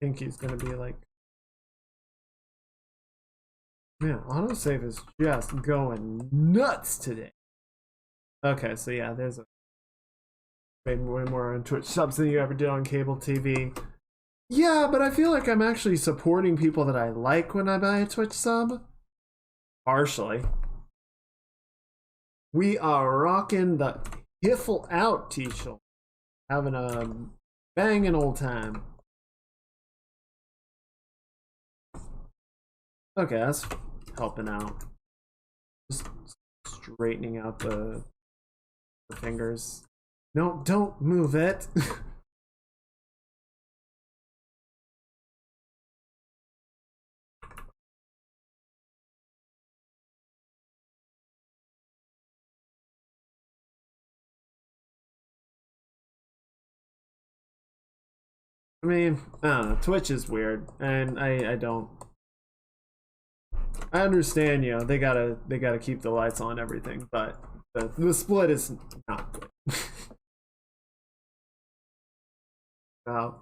Pinky's gonna be like, man, autosave is just going nuts today. Okay, so yeah, there's a way more on Twitch subs than you ever did on cable TV. Yeah, but I feel like I'm actually supporting people that I like when I buy a Twitch sub. Partially. We are rocking the hiffle out t-shirt. Having a banging old time. Okay, that's helping out. Just straightening out the fingers. No, don't move it. I mean, I don't know. Twitch is weird, and I don't. I understand, you know, they gotta keep the lights on everything, but the split is not good. Wow.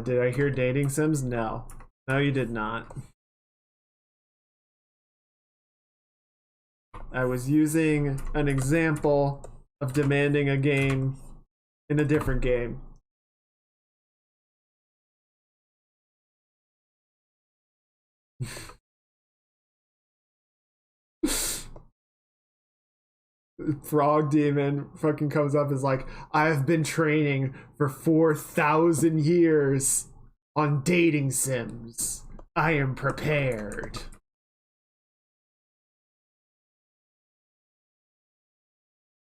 Did I hear dating sims? No. No, you did not. I was using an example of demanding a game in a different game. Frog Demon fucking comes up as like, I've been training for 4,000 years on dating sims. I am prepared.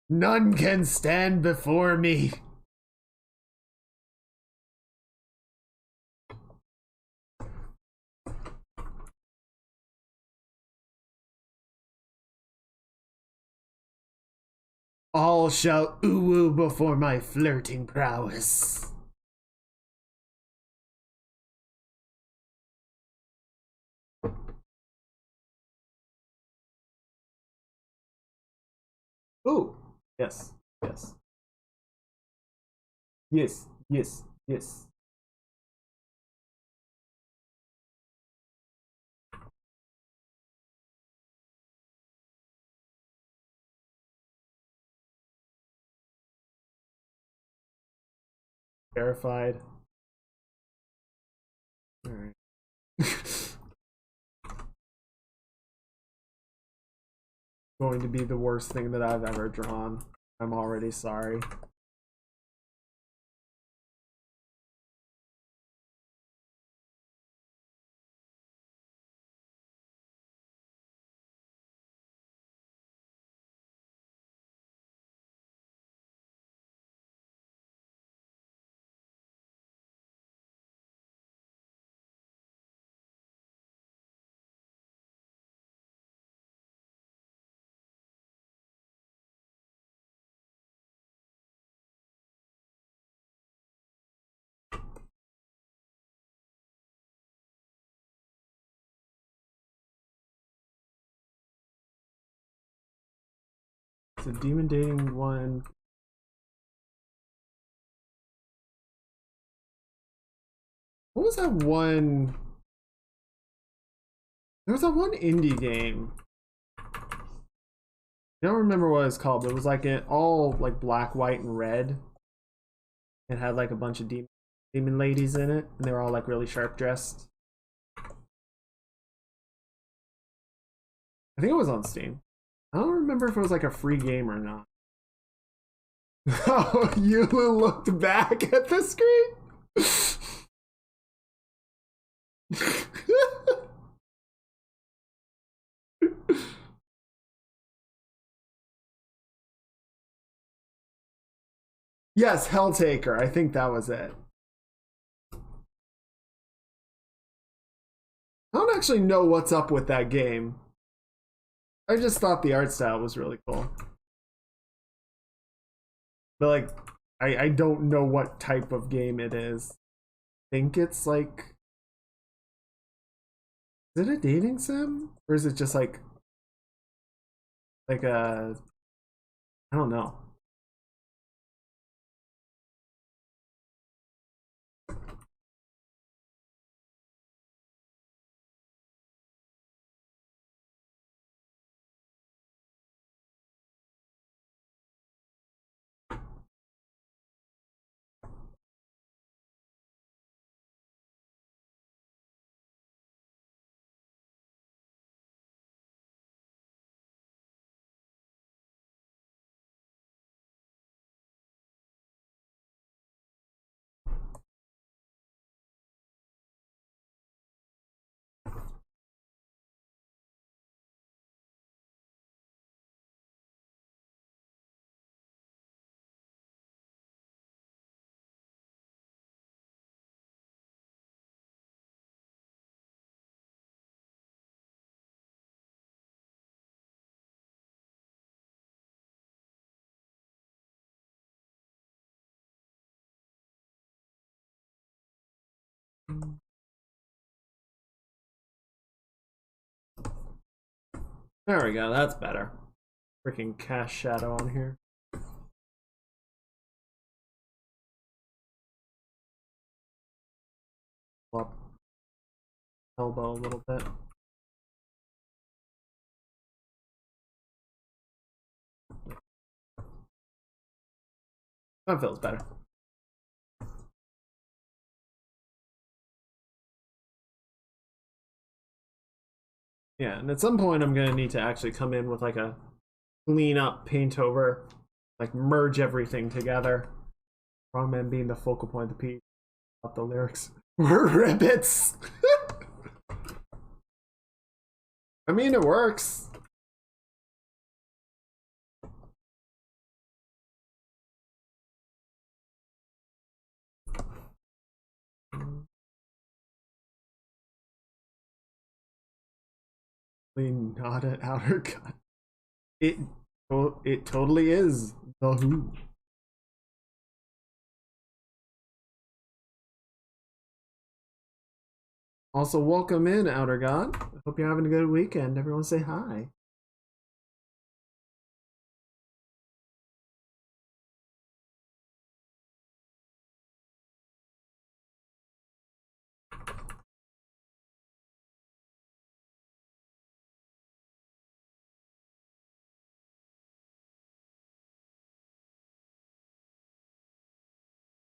None can stand before me. All shall ooh before my flirting prowess. Ooh, yes, yes, yes, yes, yes. Terrified. All right. Going to be the worst thing that I've ever drawn. I'm already sorry. It's a demon dating one. What was that one? There was that one indie game. I don't remember what it's called, but it was like all like black, white, and red. It had like a bunch of demon ladies in it, and they were all like really sharp dressed. I think it was on Steam. I don't remember if it was like a free game or not. Oh, you looked back at the screen? Yes, Helltaker. I think that was it. I don't actually know what's up with that game. I just thought the art style was really cool. But like, I don't know what type of game it is. I think it's like, is it a dating sim? Or is it just like a, I don't know. There we go, that's better. Freaking cast shadow on here. Up elbow a little bit. That feels better. Yeah, and at some point I'm gonna need to actually come in with like a clean up, paint over, like merge everything together. Wrongman being the focal point of the piece. Not the lyrics. We're ribbits. I mean, it works. Not an outer cut. It Well, it totally is The Who. Also, welcome in, Outer God. Hope you're having a good weekend. Everyone say hi.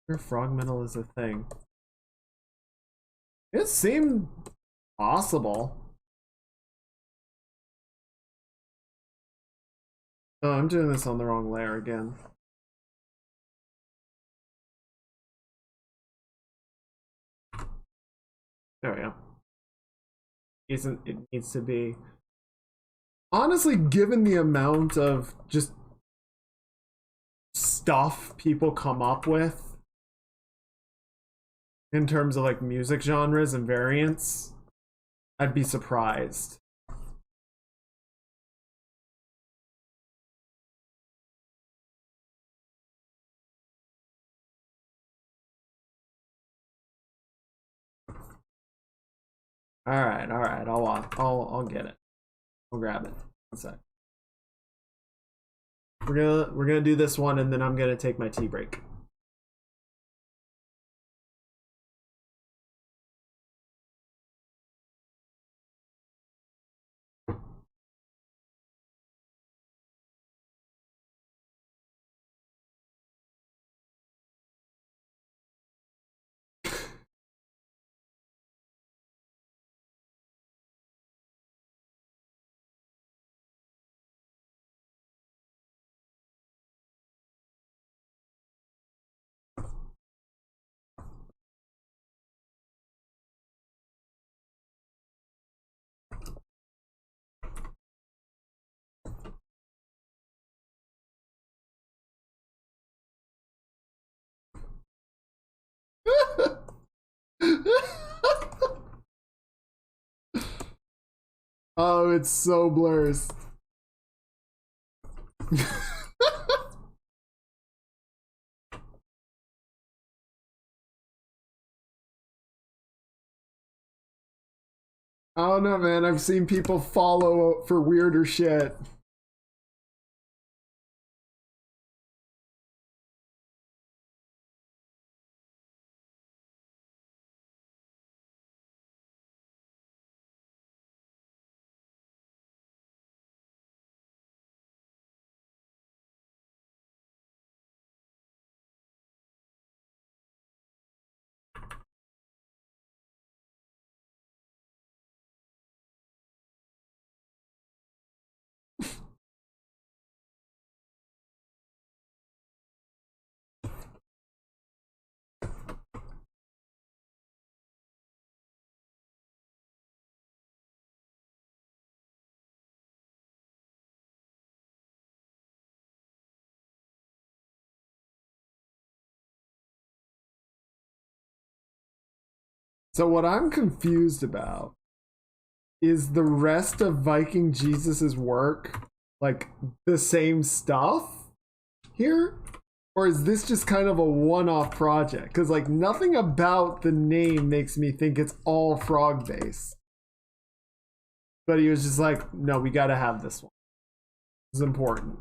Your frog metal is a thing. It seemed possible. Oh, I'm doing this on the wrong layer again. There we go. Isn't it needs to be honestly, given the amount of just stuff people come up with in terms of like music genres and variants, I'd be surprised. All right. I'll get it. I'll grab it. One sec. We're gonna do this one, and then I'm gonna take my tea break. Oh, it's so blurs. I don't know, man. I've seen people follow for weirder shit. So what I'm confused about is the rest of Viking Jesus's work like the same stuff here? Or is this just kind of a one-off project? Because like nothing about the name makes me think it's all frog based. But he was just like, no, we gotta have this one. It's important.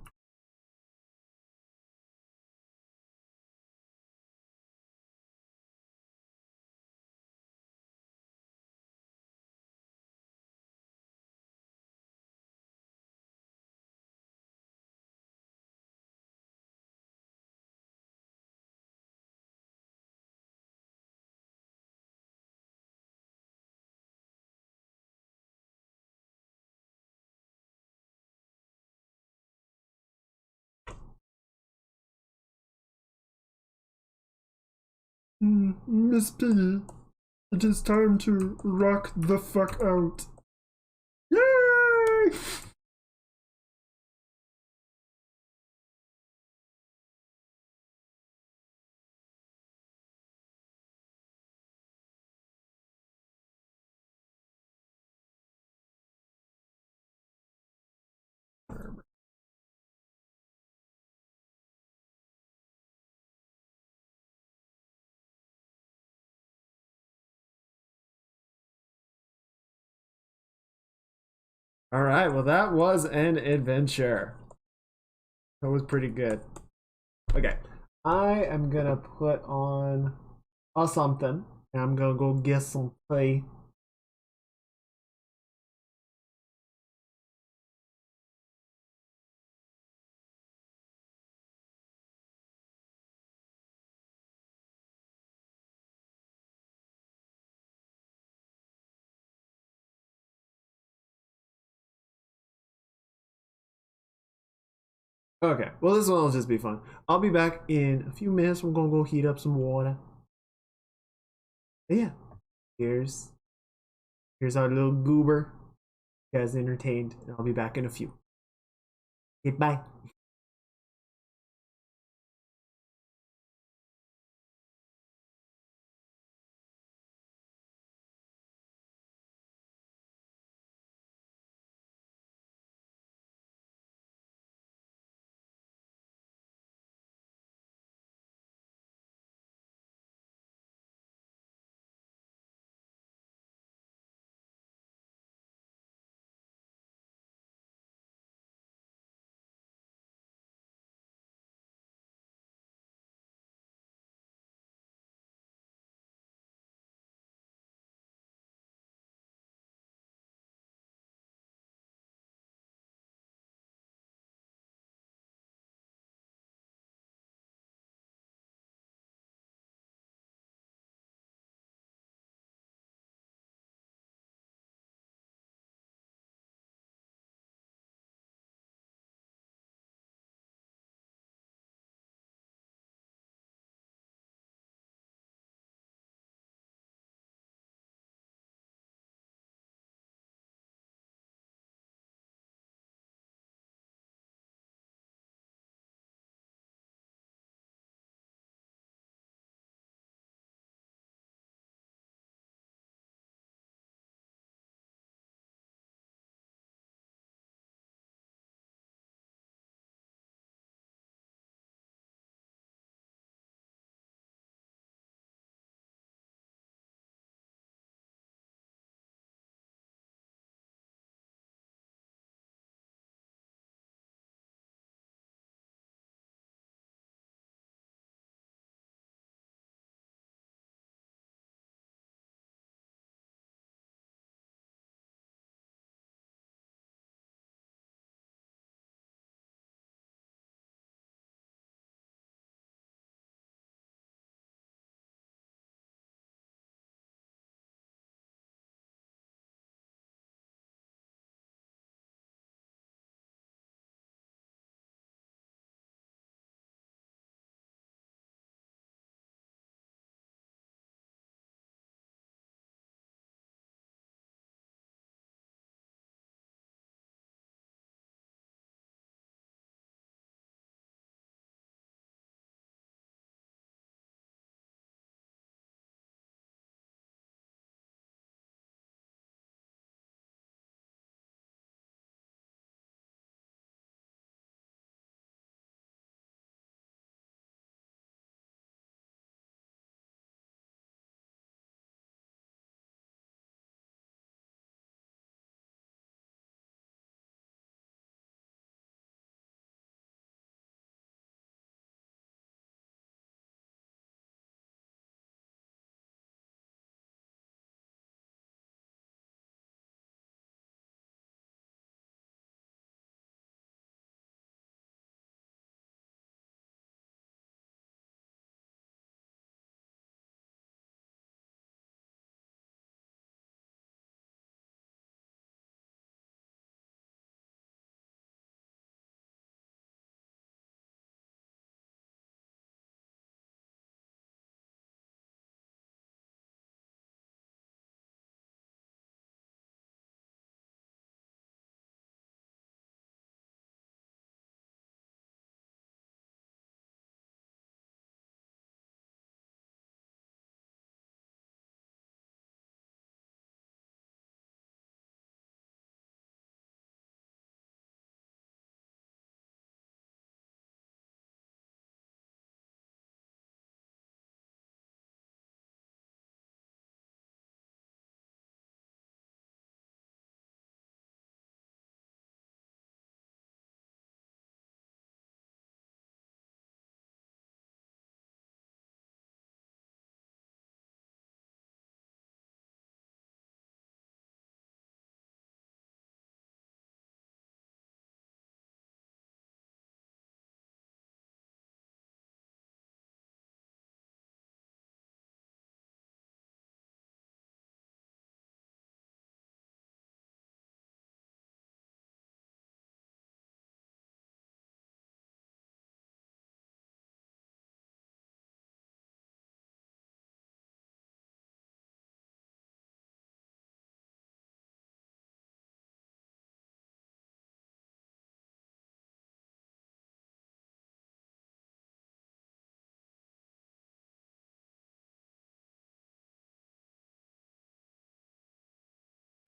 Miss Piggy, it is time to rock the fuck out. Yay! All right, well, that was an adventure. That was pretty good. Okay, I am gonna put on a something, and I'm gonna go get some tea. Okay, well, this one will just be fun. I'll be back in a few minutes. I'm gonna go heat up some water. But yeah, here's our little goober. You guys entertained, and I'll be back in a few. Okay, bye.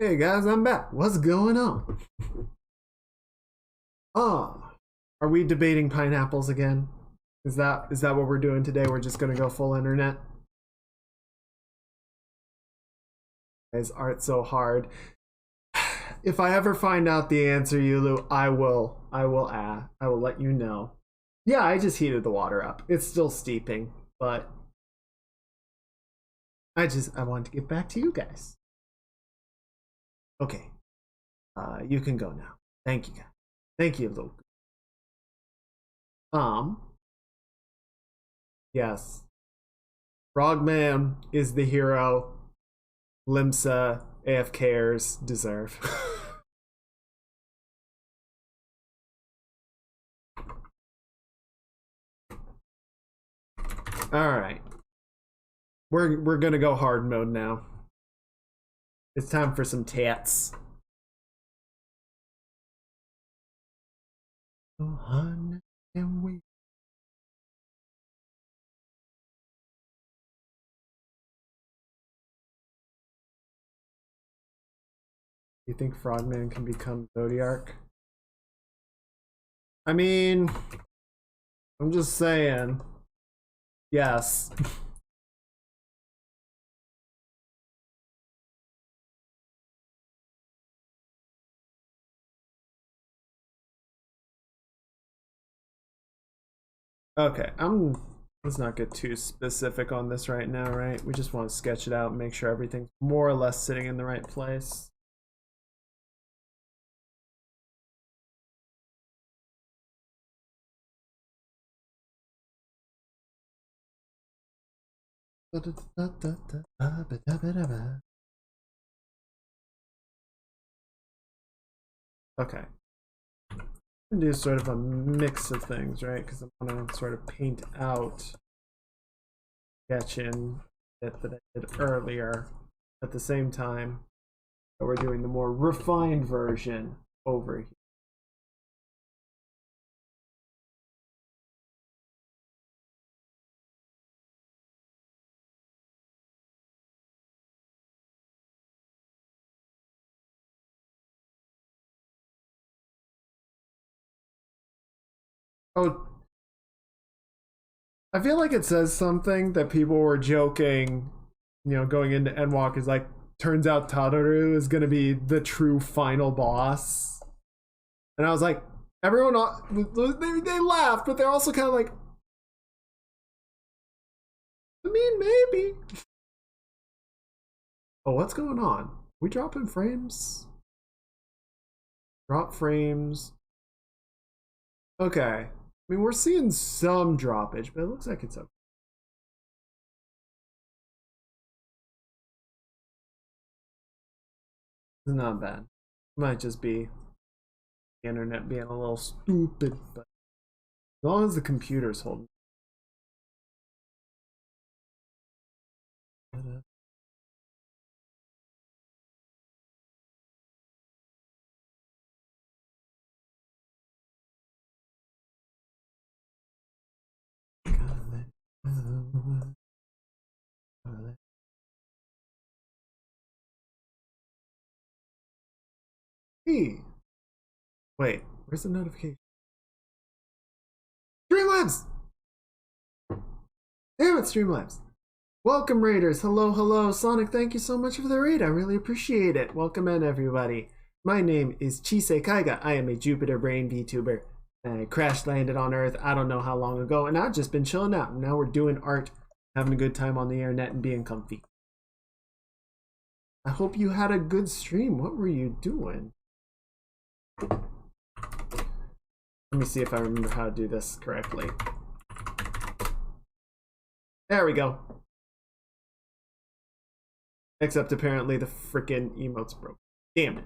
Hey guys, I'm back. What's going on? Ah, are we debating pineapples again? Is that what we're doing today? We're just gonna go full internet? Is art so hard? If I ever find out the answer, Yulu, I will let you know. Yeah, I just heated the water up. It's still steeping, but I want to get back to you guys. Okay, you can go now. Thank you, guys. Thank you, Luke. Um, yes, Frogman is the hero Limsa AFKers deserve. All right, we're gonna go hard mode now. It's time for some tats. Oh, honey, and we. You think Frogman can become Zodiark? I mean, I'm just saying. Yes. Okay, let's not get too specific on this right now, right? We just want to sketch it out and make sure everything's more or less sitting in the right place. Okay. Do sort of a mix of things, right? Because I want to sort of paint out sketch in it that I did earlier at the same time that we're doing the more refined version over here. Oh, I feel like it says something that people were joking, going into Endwalk is like, turns out Tadaru is going to be the true final boss. And I was like, everyone, they laughed, but they're also kind of like, I mean, maybe. Oh, what's going on? We dropping frames? Drop frames. Okay. I mean, we're seeing some droppage, but it looks like it's okay. It's not bad. Might just be the internet being a little stupid, but as long as the computer's holding. Hey, wait, where's the notification? Streamlabs! Damn it, Streamlabs! Welcome, Raiders. Hello, hello. Sonic, thank you so much for the raid. I really appreciate it. Welcome in, everybody. My name is Chisei Kaiga. I am a Jupiter brain VTuber. I crash landed on Earth I don't know how long ago, and I've just been chilling out. Now we're doing art, having a good time on the internet, and being comfy. I hope you had a good stream. What were you doing? Let me see if I remember how to do this correctly. There we go. Except apparently the freaking emotes broke. Damn it.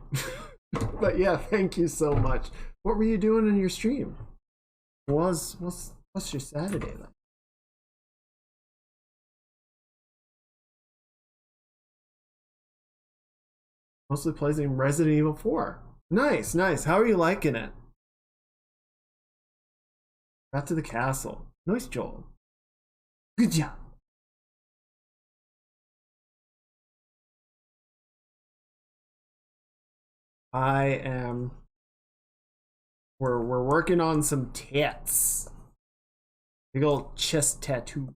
But yeah, thank you so much. What were you doing in your stream? What's your Saturday like? Mostly playing Resident Evil 4. Nice, nice. How are you liking it? Got to the castle. Nice, Joel. Good job. I am. We're working on some tats. Big old chest tattoo.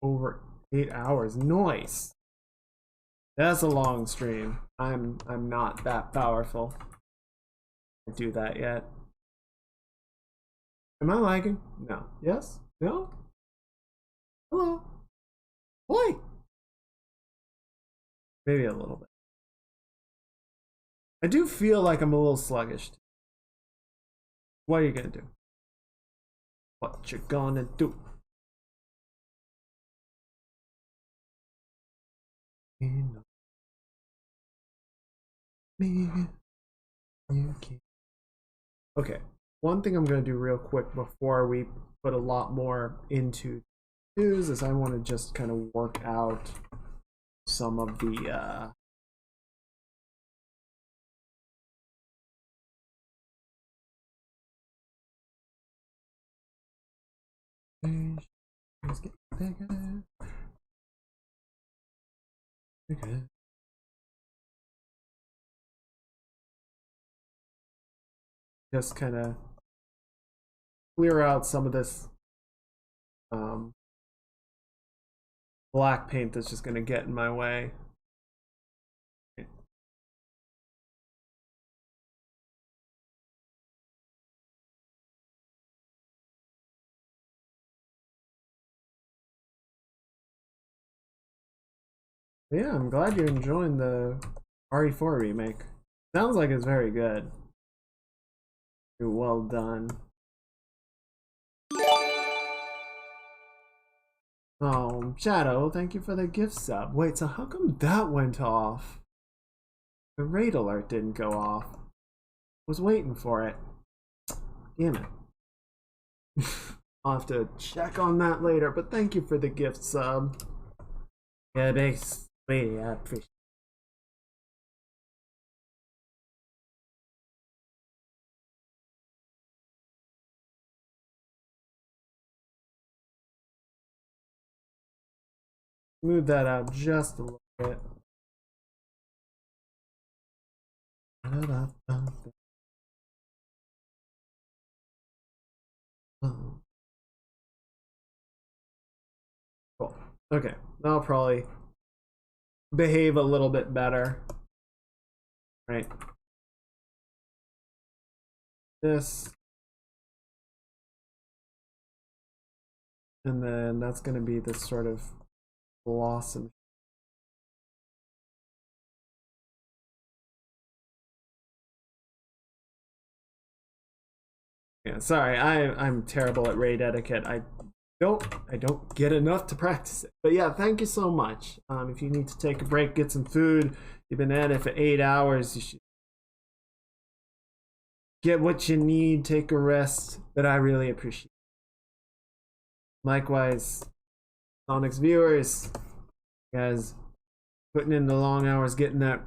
Over 8 hours. Nice. That's a long stream. I'm not that powerful to do that yet. Am I lagging? No. Yes? No? Hello? Boy. Maybe a little bit. I do feel like I'm a little sluggish. What are you gonna do? What you gonna do? You know me. You can't. Okay. One thing I'm gonna do real quick before we put a lot more into news is I want to just kind of work out some of the okay. Just kind of clear out some of this um, black paint that's just going to get in my way. Yeah, I'm glad you're enjoying the RE4 remake. Sounds like it's very good. Well done. Oh, Shadow, thank you for the gift sub. Wait, so how come that went off? The raid alert didn't go off. Was waiting for it. Damn it. I'll have to check on that later, but thank you for the gift sub. Yeah, big sweetie, I appreciate it. Move that out just a little bit. Cool. Okay, I'll probably behave a little bit better. Right. This. And then that's going to be this sort of blossom. Yeah, sorry, I'm terrible at raid etiquette. I don't get enough to practice it. But yeah, thank you so much. If you need to take a break, get some food, you've been at it for 8 hours, you should get what you need, take a rest. But I really appreciate it. Likewise, Sonic's viewers, you guys putting in the long hours, getting that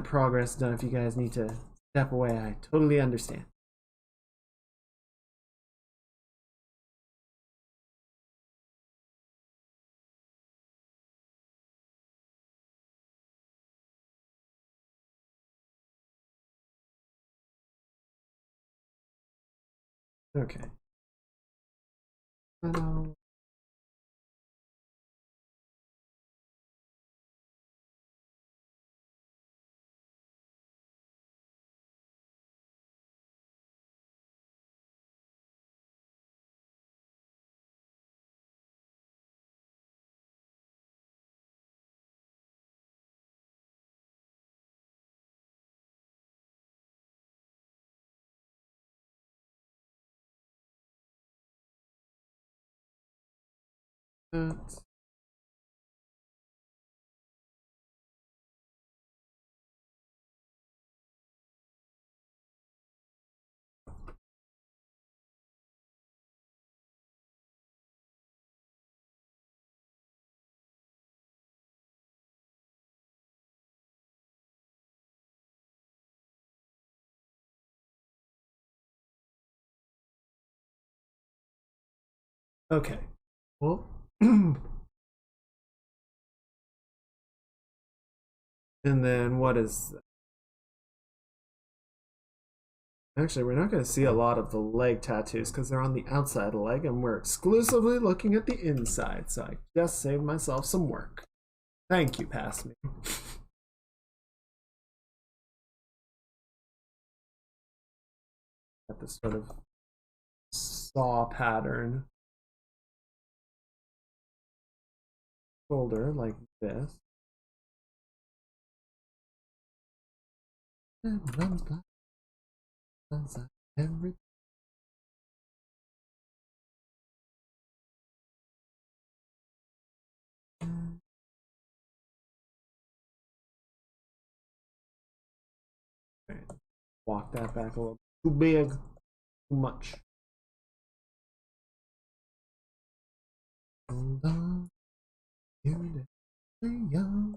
progress done. If you guys need to step away, I totally understand. Okay. Okay. Well, and then what is. Actually, we're not going to see a lot of the leg tattoos because they're on the outside of the leg, and we're exclusively looking at the inside. So I just saved myself some work. Thank you, pass me. Got this sort of saw pattern shoulder like this. And runs black outside every. Walk that back a little. Too big. Too much. Hold on. You're young.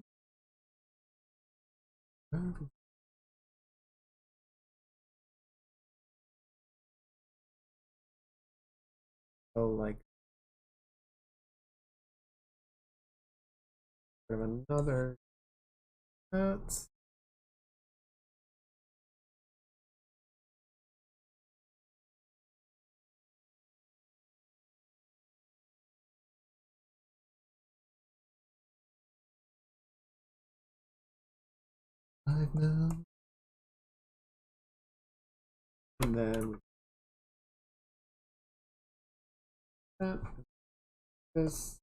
Oh, like another. That's. I've now. And then that. This.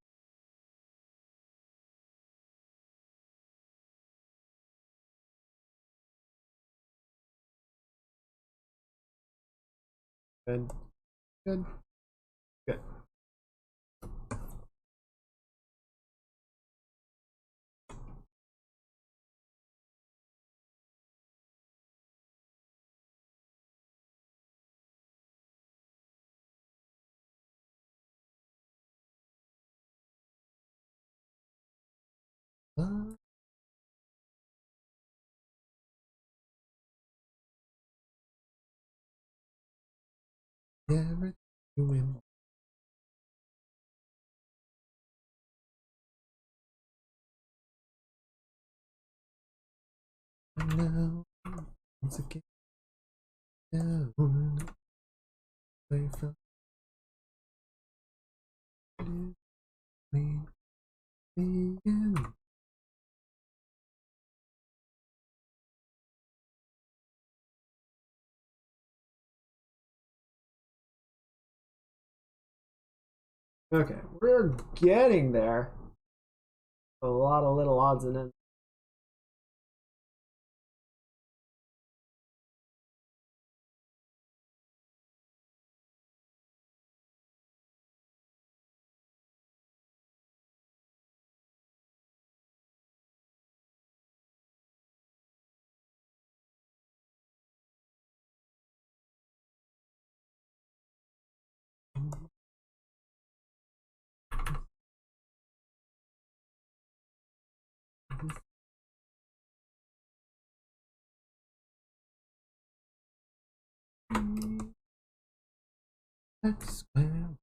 Good. Good. Good. Everything you and now once again down away from me again. Okay, we're getting there. A lot of little odds and ends. X square.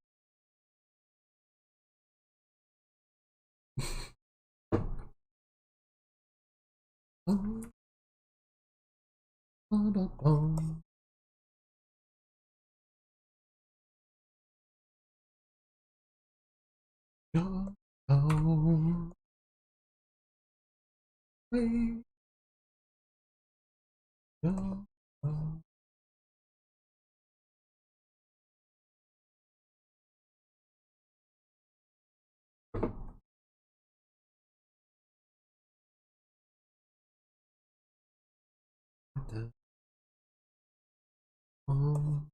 Oh, oh, oh, oh. Go, oh, wait, go, oh. Um,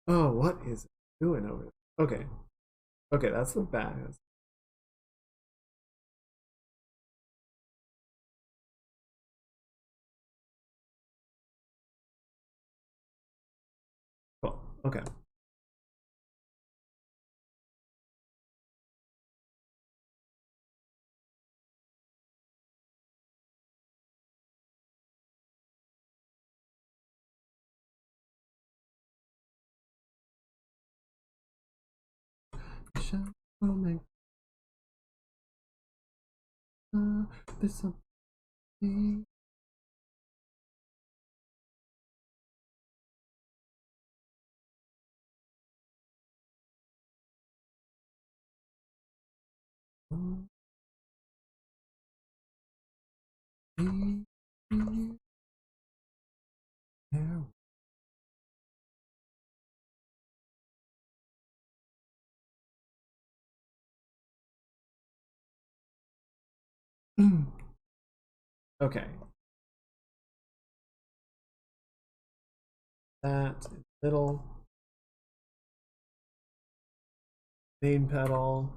oh, what is it doing over there? Okay, okay, that's the bad. Cool. Okay. will make this something. Okay, that middle main pedal.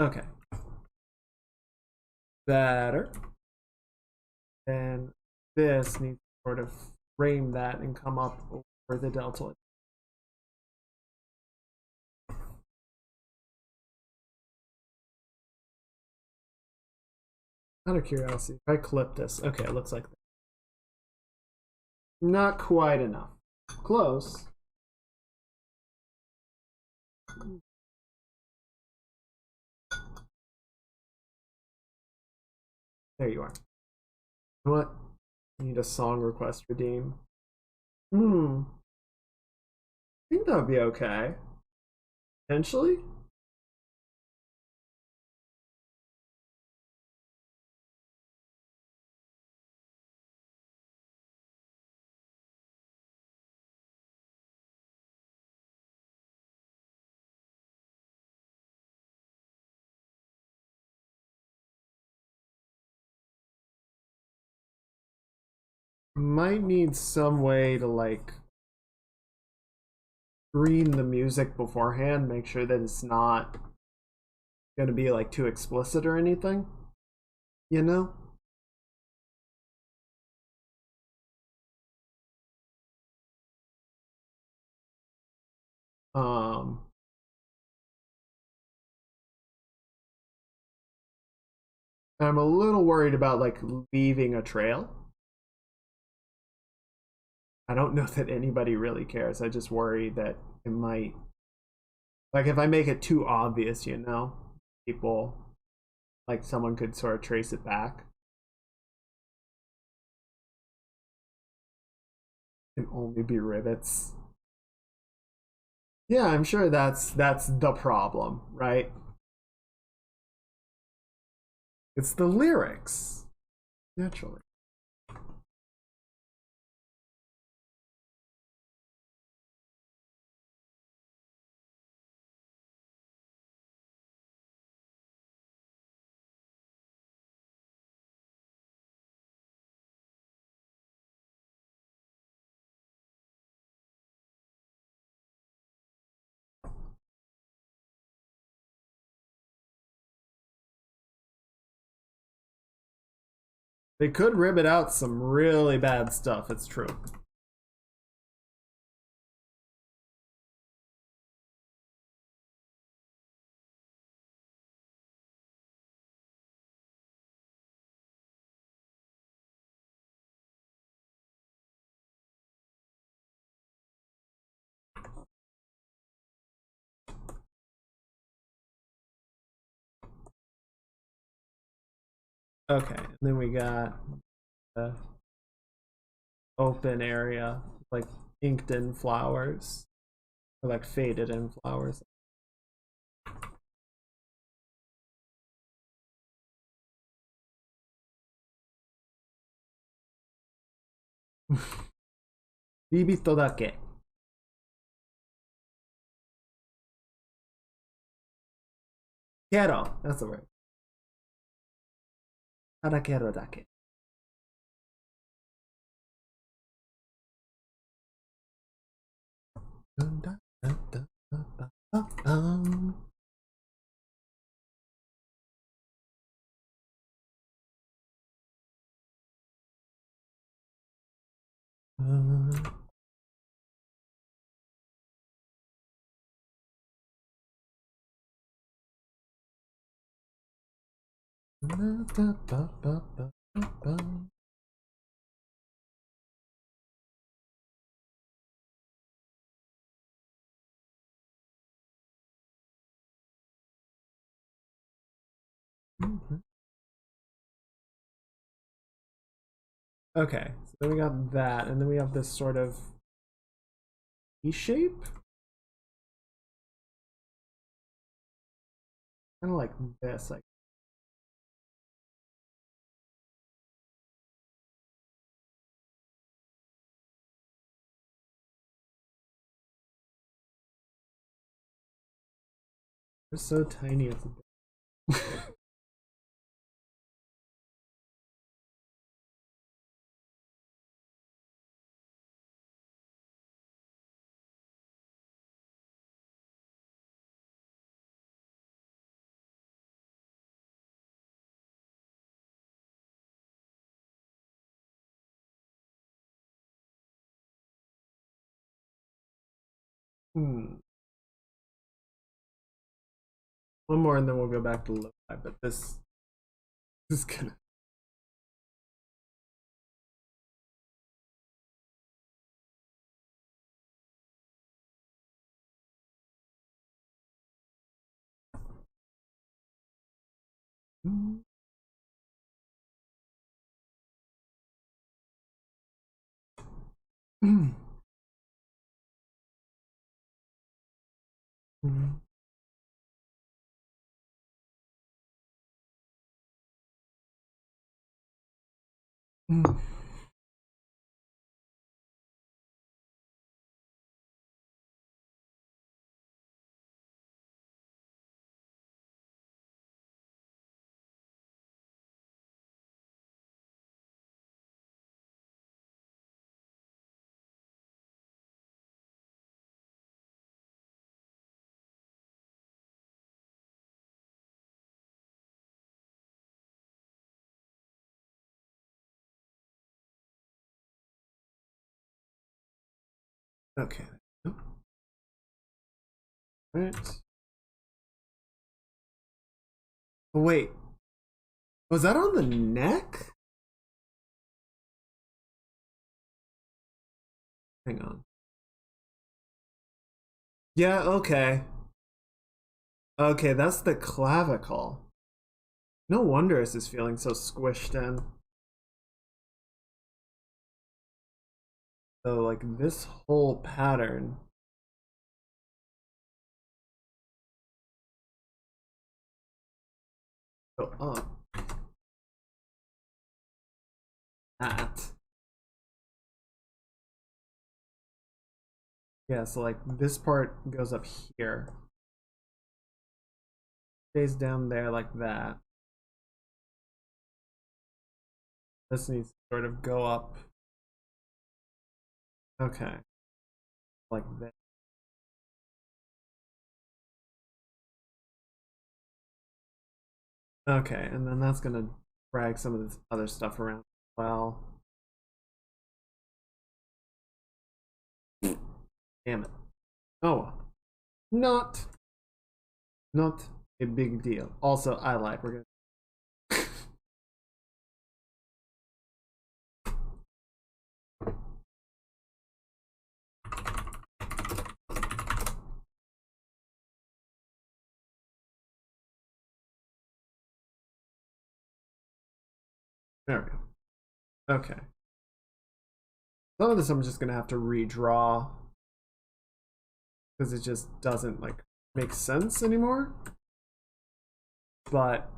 Okay, better. And this needs to sort of frame that and come up over the deltoid. Out of curiosity, if I clip this, okay, it looks like that. Not quite enough. Close. There you are. You know what? I need a song request redeem. I think that would be okay. Potentially? Might need some way to like screen the music beforehand, make sure that it's not gonna be like too explicit or anything. You know? Um I'm a little worried about like leaving a trail. I don't know that anybody really cares. I just worry that it might, like, if I make it too obvious, people, like, someone could sort of trace it back. It can only be rivets. Yeah, I'm sure that's the problem, right? It's the lyrics, naturally. They could ribbit out some really bad stuff. It's true. Okay, and then we got the open area, like inked in flowers, or like faded in flowers. Bibito da che. Quiero. That's the word. Para quiero da che. Okay, so then we got that, and then we have this sort of E shape, kind of like this. Like it's so tiny. It's a hmm. One more, and then we'll go back to lo-fi. But this is gonna. Okay. All right. Oh, wait, was that on the neck? Hang on. Yeah. Okay. Okay, that's the clavicle. No wonder this is feeling so squished in. So like this whole pattern. Go up. That. Yeah, so like this part goes up here. Stays down there like that. This needs to sort of go up. Okay. Like this. Okay, and then that's gonna drag some of this other stuff around as well. Damn it. Oh, not not a big deal. Also, I lied. We're gonna. There we go. Okay. Some of this I'm just gonna have to redraw because it just doesn't like make sense anymore. But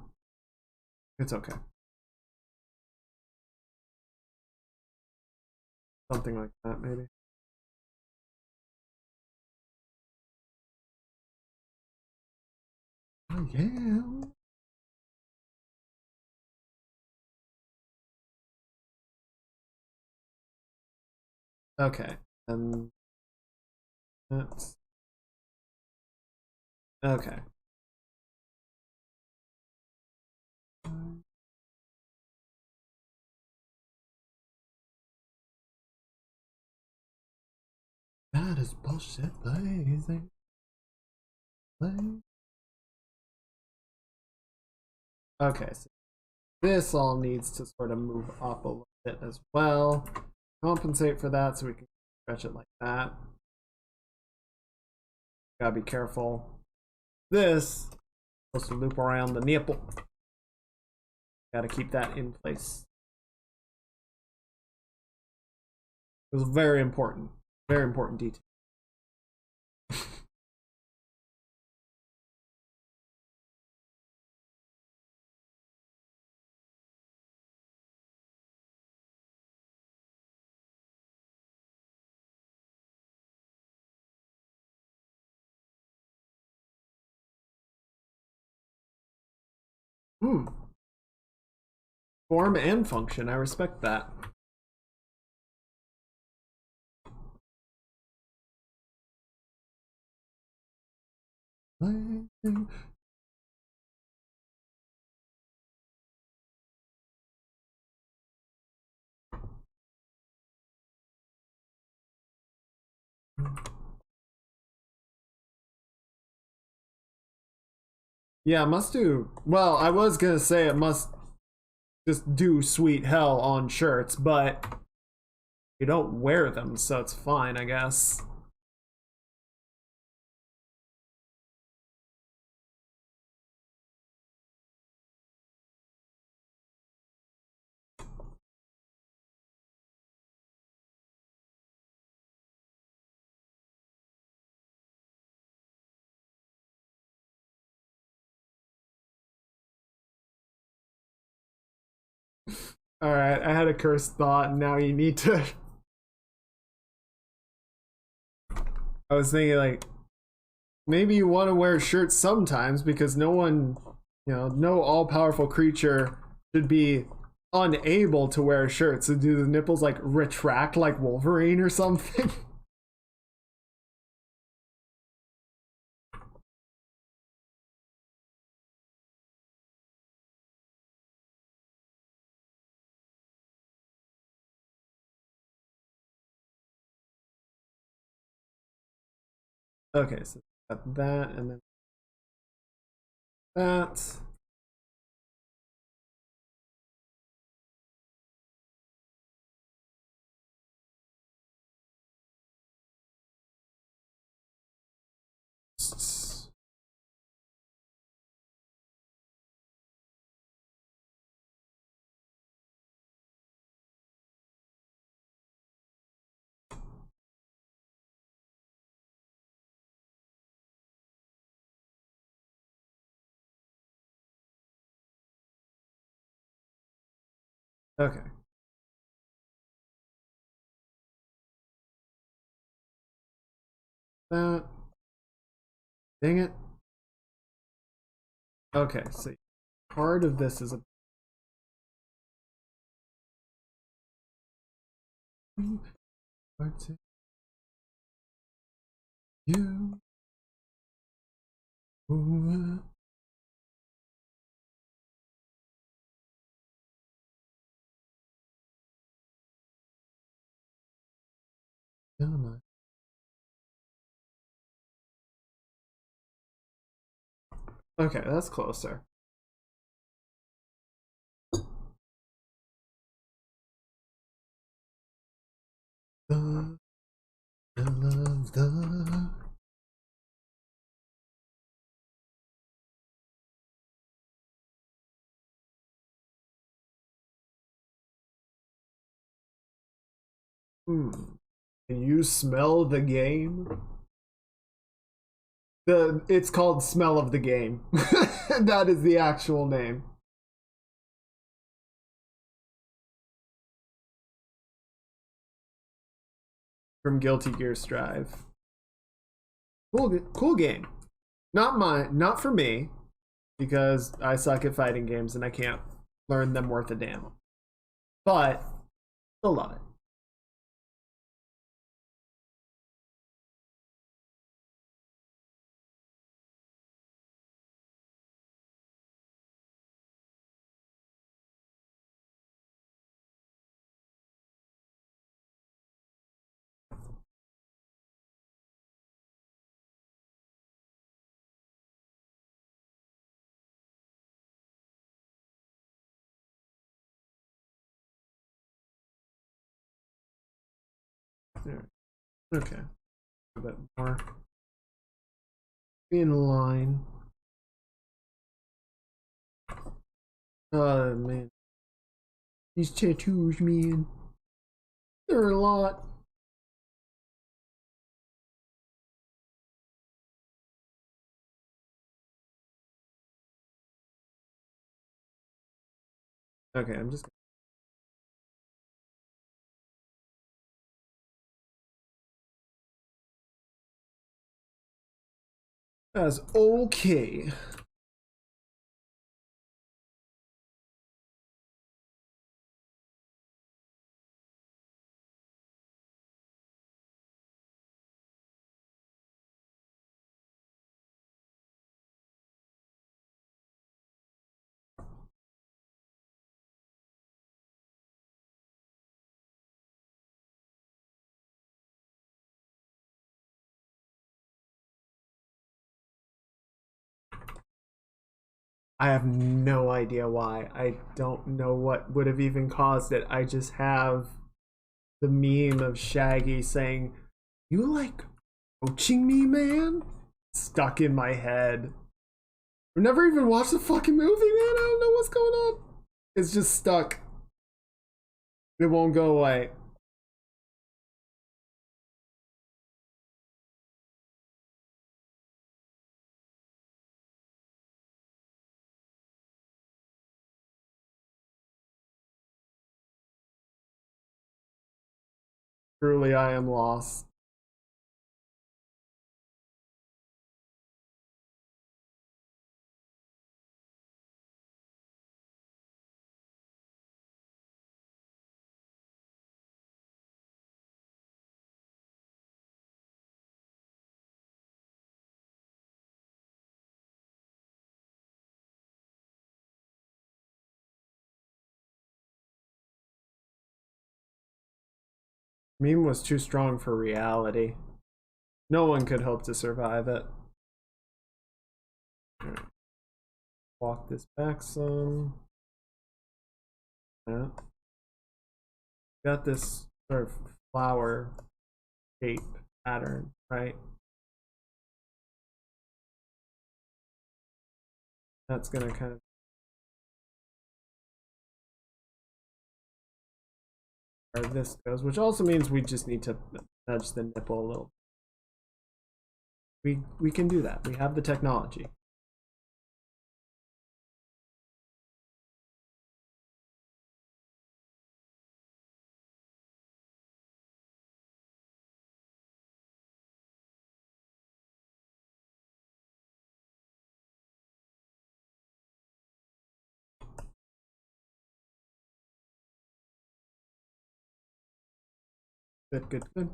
it's okay. Something like that, maybe. Oh yeah. Okay. And that's okay. That is bullshit blazing. Okay, so this all needs to sort of move up a little bit as well. Compensate for that so we can stretch it like that. Gotta be careful. This is supposed to loop around the nipple. Gotta keep that in place. It was very important detail. Form and function, I respect that. Yeah, it must do. Well, I was gonna say it must just do sweet hell on shirts, but you don't wear them, so it's fine, I guess. Alright, I had a cursed thought, and now you need to. I was thinking, like, maybe you want to wear shirts sometimes because no one, no all powerful creature should be unable to wear shirts. So do the nipples like retract like Wolverine or something? Okay, so got that and then that. Okay. That. Dang it. Okay, so part of this is a part to you. Ooh. Come on. Okay, that's closer. The love the. Can you smell the game? It's called Smell of the Game. That is the actual name. From Guilty Gear Strive. Cool game. Not for me, because I suck at fighting games and I can't learn them worth a damn. But still love it. There. Okay. A bit more. Be in line. Oh man. These tattoos, man. They're a lot. Okay, I'm just. That's okay. I have no idea why. I don't know what would have even caused it. I just have the meme of Shaggy saying, "You like coaching me, man?" stuck in my head. I've never even watched the fucking movie, man. I don't know what's going on. It's just stuck. It won't go away. Truly, I am lost. Meme was too strong for reality. No one could hope to survive it. Right. Walk this back some. Yeah. Got this sort of flower shape pattern, right? That's gonna kind of where this goes, which also means we just need to nudge the nipple a little. We can do that. We have the technology. Good, good, good.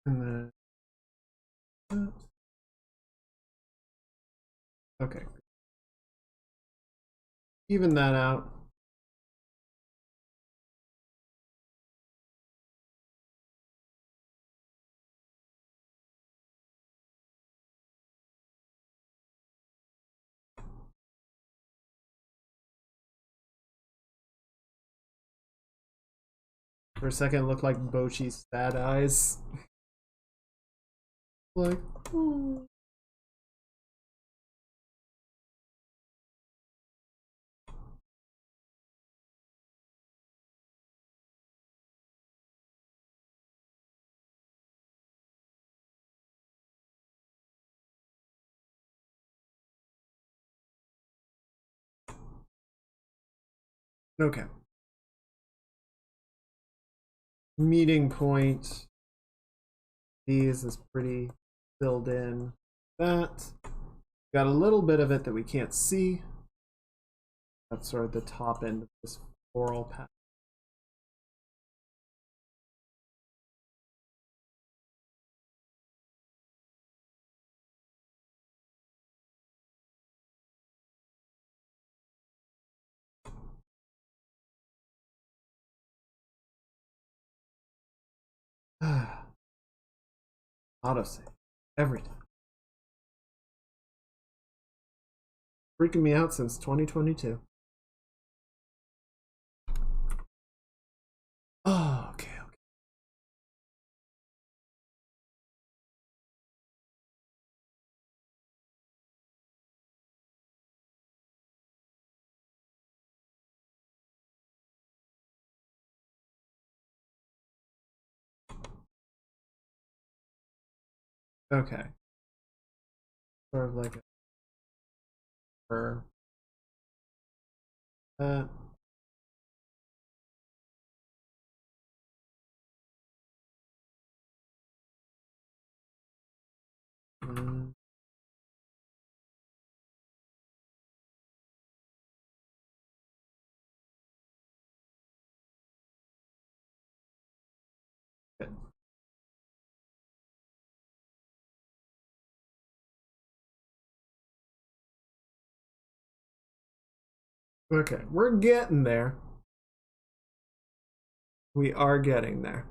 And then, okay, even that out. For a second, it looked like Bochi's sad eyes. Like, oh. Okay. Meeting point. These is pretty filled in. That. Got a little bit of it that we can't see. That's sort of the top end of this floral pattern. Autosave. Every time. Freaking me out since 2022. Oh, okay. Okay. Sort of like a for that. Mm. Good. Okay, we're getting there. We are getting there.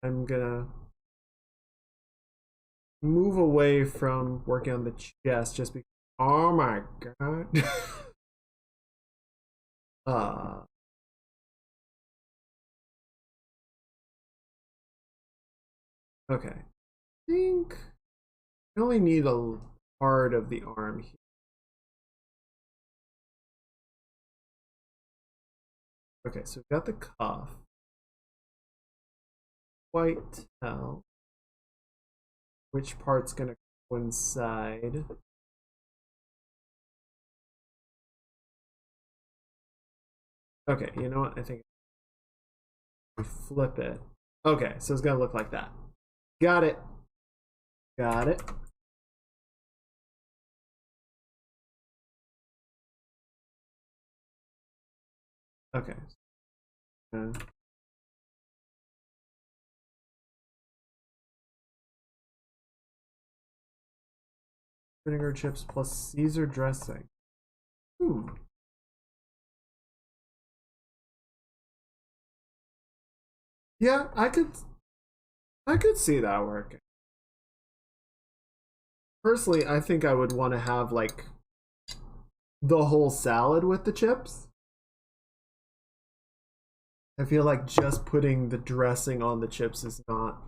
I'm gonna move away from working on the chest just because. Oh my god. uh. Okay. I think I only need a part of the arm here. Okay, so we've got the cuff. Quite tell which part's gonna coincide. Okay, you know what? I think we flip it. Okay, so it's gonna look like that. Got it. Got it. Okay. Vinegar chips plus Caesar dressing. Hmm. Yeah, I could see that working. Personally, I think I would want to have like the whole salad with the chips. I feel like just putting the dressing on the chips is not,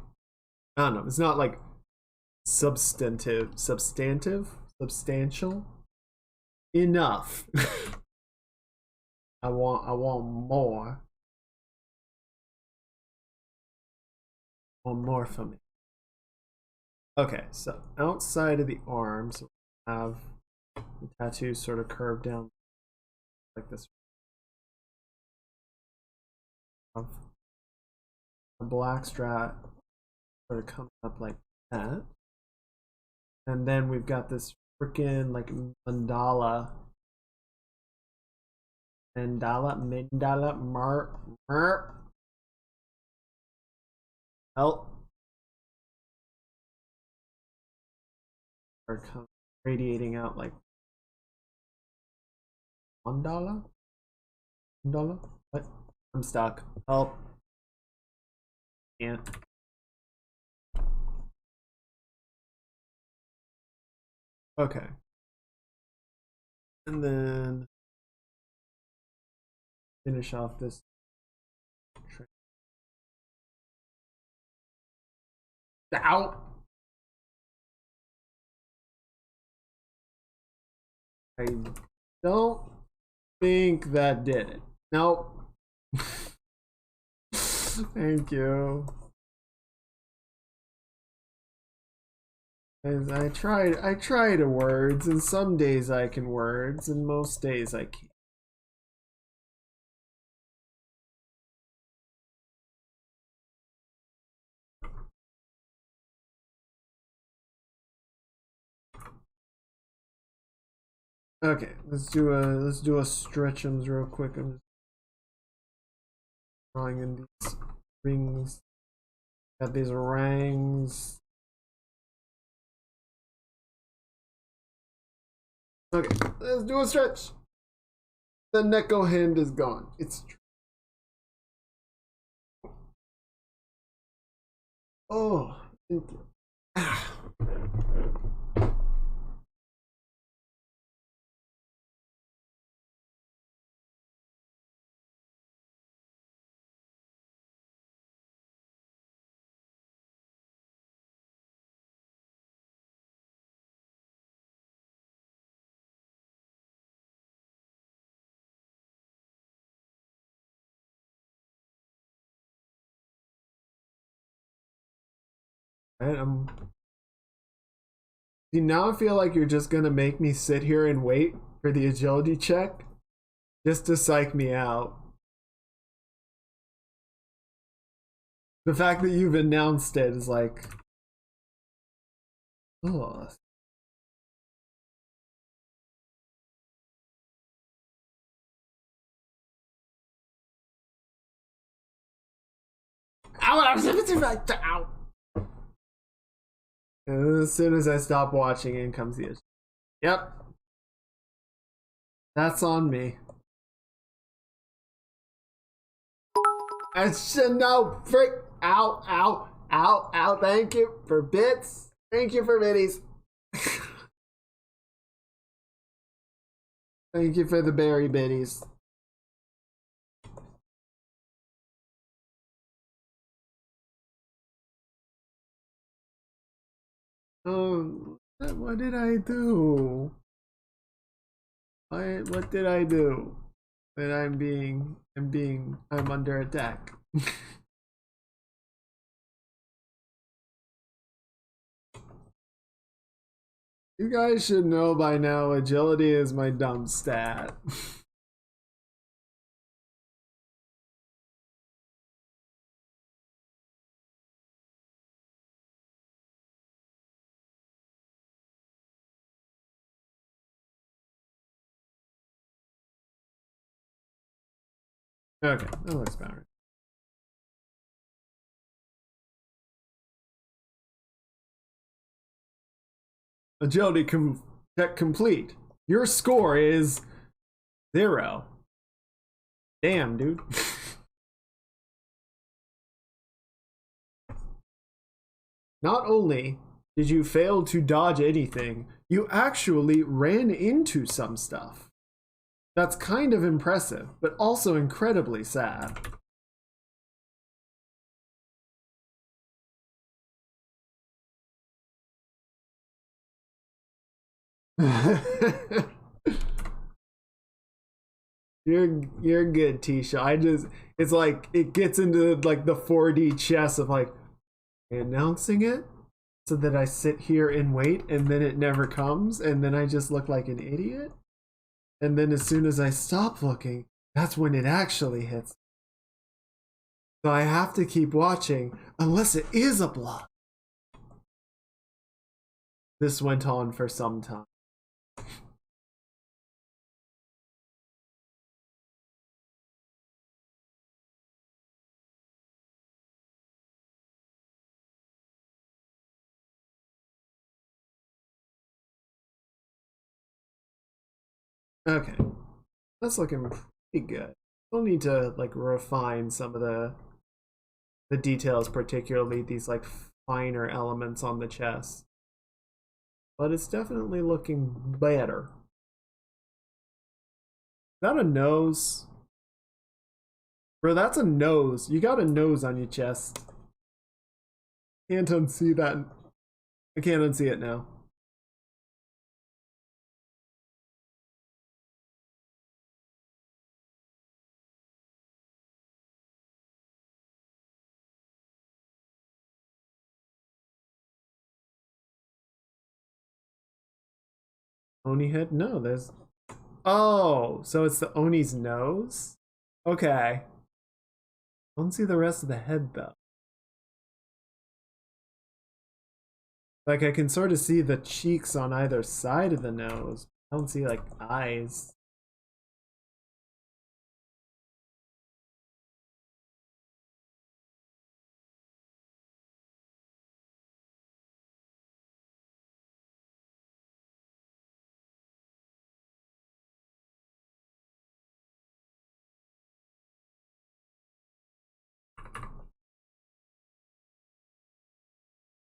I don't know, it's not like substantial enough. I want more. Want more from me. Okay, so outside of the arms, we have the tattoo sort of curved down like this. A black strap sort of coming up like that. And then we've got this freaking like mandala. Help. Are radiating out like $1? $1? What? I'm stuck. Help. Can't. Okay. And then finish off this. Out. I don't think that did it. Nope. Thank you. I try to words, and some days I can words, and most days I can't. Okay, let's do a stretchums real quick. I'm just drawing in these rings. Got these rings. Okay, let's do a stretch. The Neko hand is gone. It's Oh, thank you. Ah. Right, see, now I feel like you're just gonna make me sit here and wait for the agility check just to psych me out. The fact that you've announced it is like, oh. Ow! And as soon as I stop watching, in comes the issue. Yep, that's on me. I should know. Freak! Ow! Ow! Ow! Ow! Thank you for bits. Thank you for biddies. Thank you for the berry biddies. What did I do? What did I do? That I'm under attack. You guys should know by now, agility is my dumb stat. Okay, that looks about right. Agility check complete. Your score is 0. Damn, dude. Not only did you fail to dodge anything, you actually ran into some stuff. That's kind of impressive, but also incredibly sad. You're good, Tisha. It's like it gets into like the 4D chess of like announcing it so that I sit here and wait and then it never comes and then I just look like an idiot. And then as soon as I stop looking, that's when it actually hits. So I have to keep watching unless it is a block. This went on for some time. Okay, that's looking pretty good. We'll need to like refine some of the details, particularly these like finer elements on the chest. But it's definitely looking better. Is that a nose? Bro, that's a nose. You got a nose on your chest. Can't unsee that. I can't unsee it now. Oni head? No, there's. Oh, so it's the Oni's nose? Okay. I don't see the rest of the head though. Like I can sort of see the cheeks on either side of the nose. I don't see like eyes.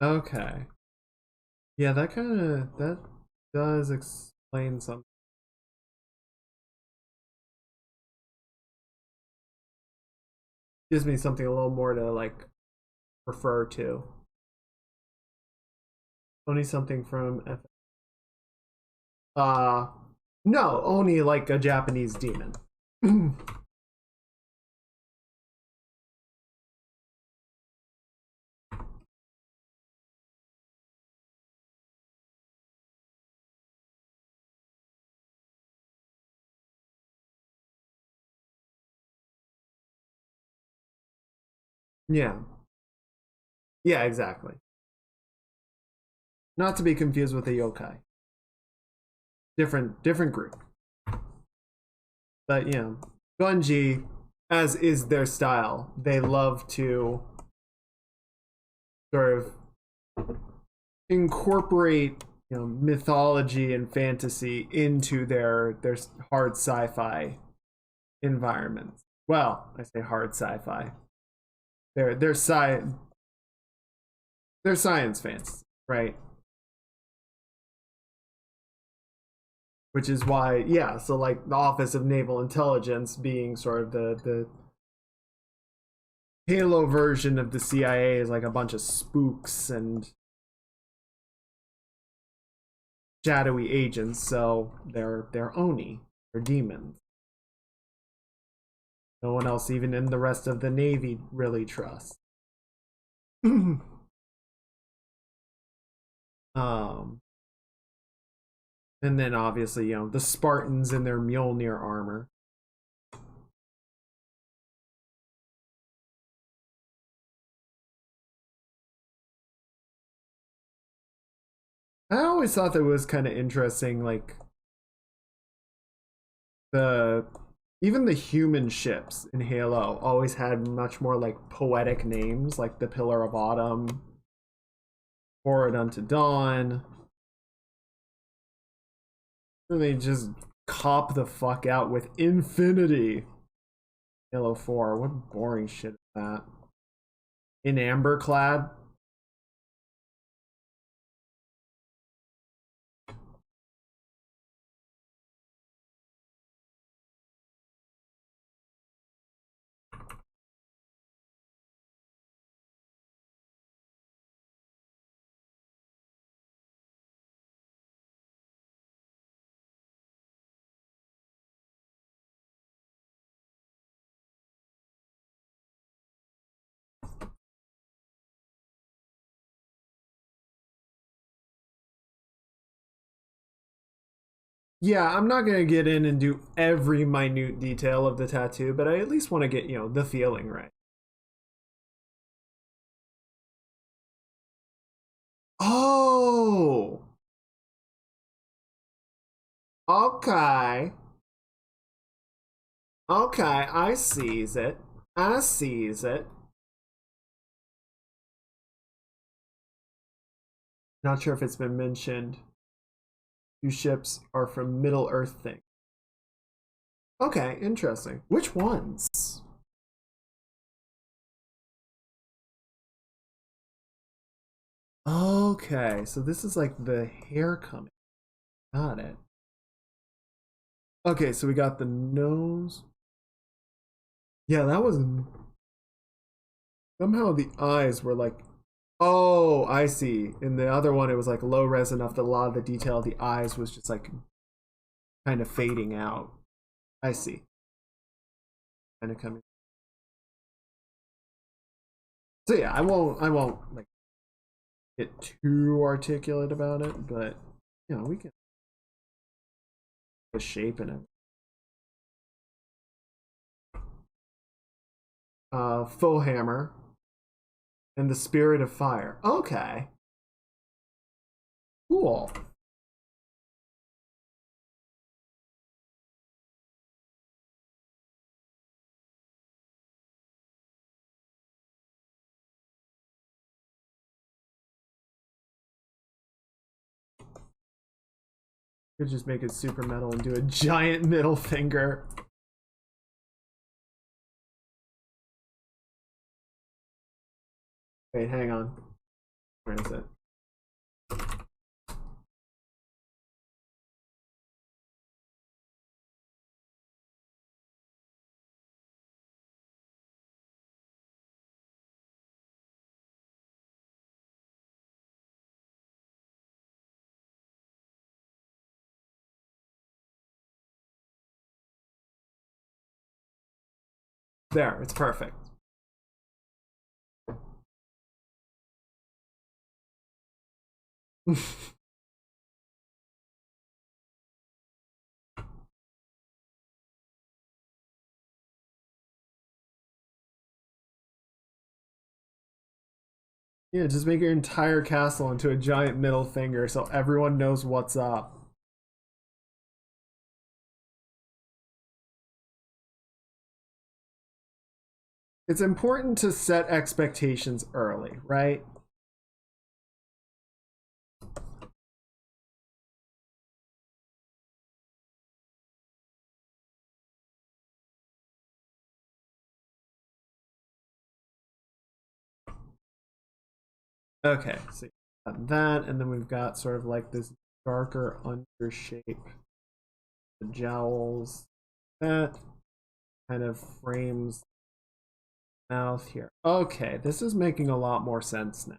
Okay. Yeah, that does explain something. Gives me something a little more to like refer to. Only something from uh no, only like a Japanese demon. Yeah. Yeah, exactly. Not to be confused with a yokai. Different group. But yeah, Gunji, as is their style, they love to sort of incorporate mythology and fantasy into their hard sci-fi environments. Well, I say hard sci-fi. They're sci they're science fans, right? Which is why, yeah. So like the Office of Naval Intelligence being sort of the Halo version of the CIA is like a bunch of spooks and shadowy agents. So they're Oni, they're demons. No one else, even in the rest of the Navy, really trusts. um, and then obviously, the Spartans in their Mjolnir armor. I always thought that was kind of interesting, like the even the human ships in Halo always had much more like poetic names, like the Pillar of Autumn, Forward Unto Dawn. And they just cop the fuck out with Infinity. Halo 4, what boring shit is that? In Amber Clad? Yeah, I'm not gonna get in and do every minute detail of the tattoo, but I at least want to get, the feeling right. Oh, okay. Okay, I sees it. I sees it. Not sure if it's been mentioned. Two ships are from Middle Earth thing. Okay, interesting. Which ones? Okay, so this is like the hair coming. Got it. Okay, so we got the nose. Yeah, that was somehow the eyes were like, oh, I see. In the other one, it was like low res enough that a lot of the detail of the eyes was just like kind of fading out. I see. Kind of coming. So yeah, I won't like get too articulate about it, but we can the shape in it. Faux hammer and the spirit of fire. Okay, cool. Could just make it super metal and do a giant middle finger. Wait, hang on. Where is it? There, it's perfect. Yeah, just make your entire castle into a giant middle finger so everyone knows what's up. It's important to set expectations early, right? Okay, so that, and then we've got sort of like this darker under shape. The jowls. That kind of frames mouth here. Okay, this is making a lot more sense now.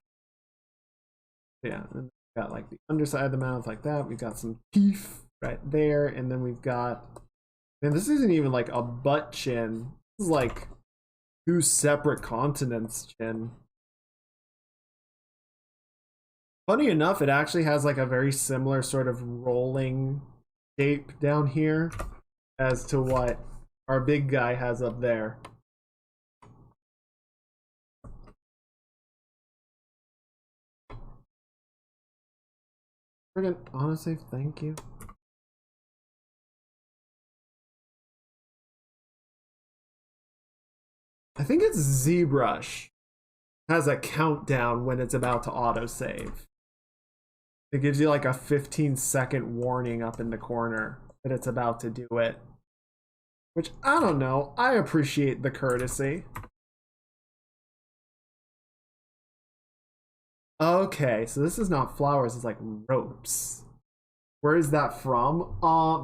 Yeah, and we've got like the underside of the mouth like that. We've got some teeth right there, and then we've got, and this isn't even like a butt chin. This is like two separate continents chin. Funny enough, it actually has like a very similar sort of rolling shape down here as to what our big guy has up there. Friggin' honestly, thank you. I think it's ZBrush has a countdown when it's about to autosave. It gives you like a 15-second warning up in the corner that it's about to do it. Which, I don't know, I appreciate the courtesy. Okay, so this is not flowers, it's like ropes. Where is that from?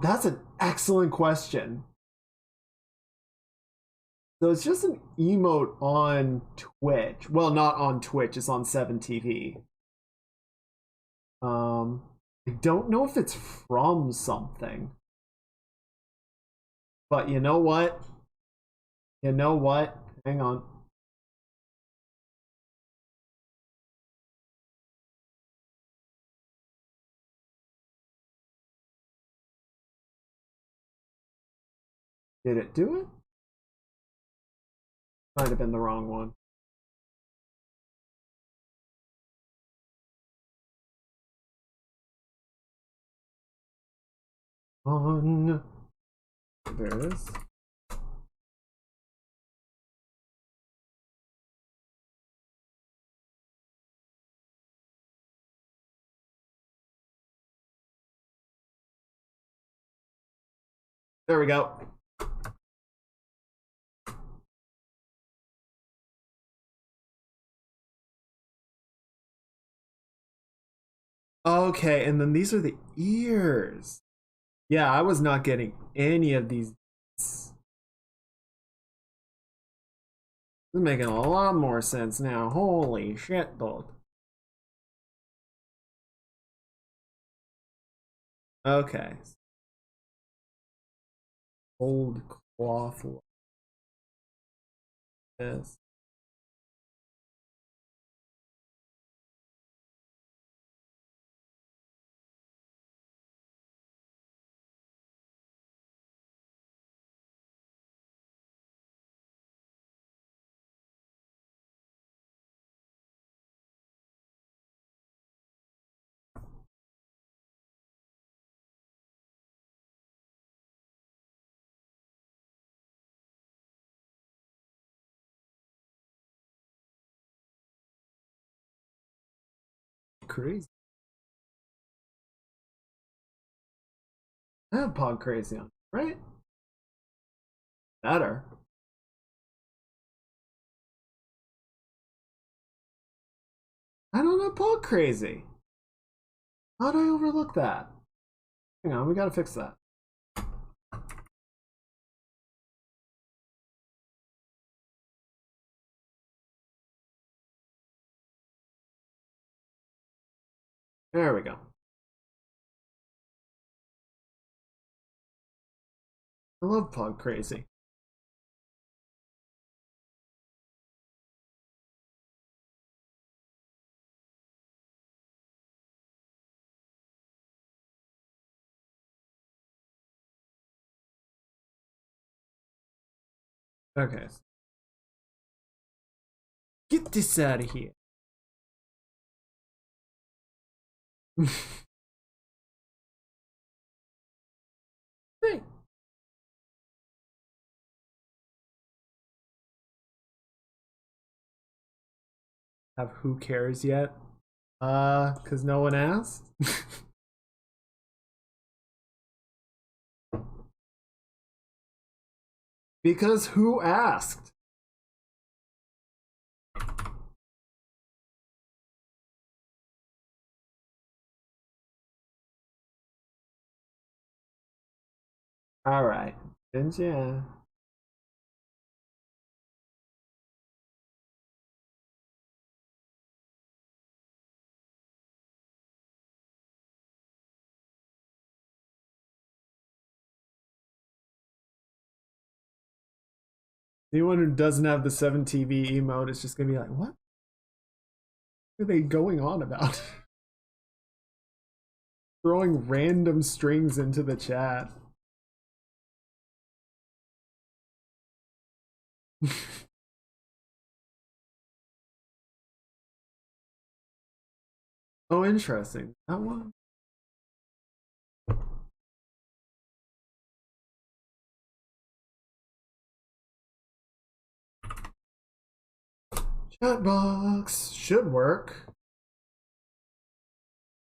That's an excellent question. So it's just an emote on Twitch. Well, not on Twitch, it's on 7TV. I don't know if it's from something. But you know what? You know what? Hang on. Did it do it? Might have been the wrong one. On. There it is. There we go. Okay, and then these are the ears. Yeah, I was not getting any of these. This is making a lot more sense now. Holy shit, dude. Okay. Old cloth. This. Crazy. I have Pod Crazy on, right? Better. I don't know, Pod Crazy. How'd I overlook that? Hang on, we gotta fix that. There we go. I love Pod Crazy. Okay. Get this out of here. Great. Have who cares yet? Cause no one asked? Because who asked? Alright. Didn't you? Anyone who doesn't have the 7TV emote is just gonna be like, what are they going on about? Throwing random strings into the chat. Oh, interesting. That one? Chat box should work.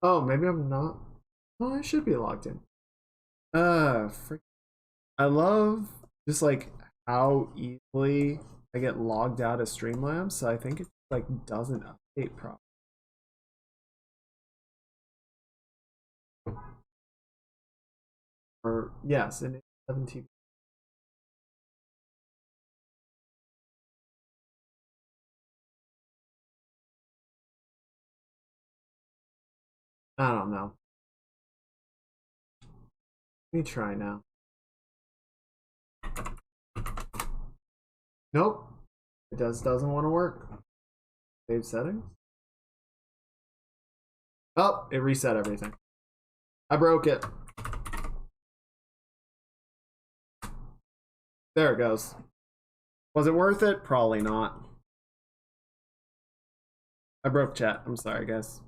Oh, maybe I'm not. Oh, I should be logged in. Frick. I love just like how easily I get logged out of Streamlabs, so I think it like doesn't update properly. Or yes, in 17. I don't know. Let me try now. Nope. It doesn't want to work. Save settings. Oh, it reset everything. I broke it. There it goes. Was it worth it? Probably not. I broke chat. I'm sorry, guys.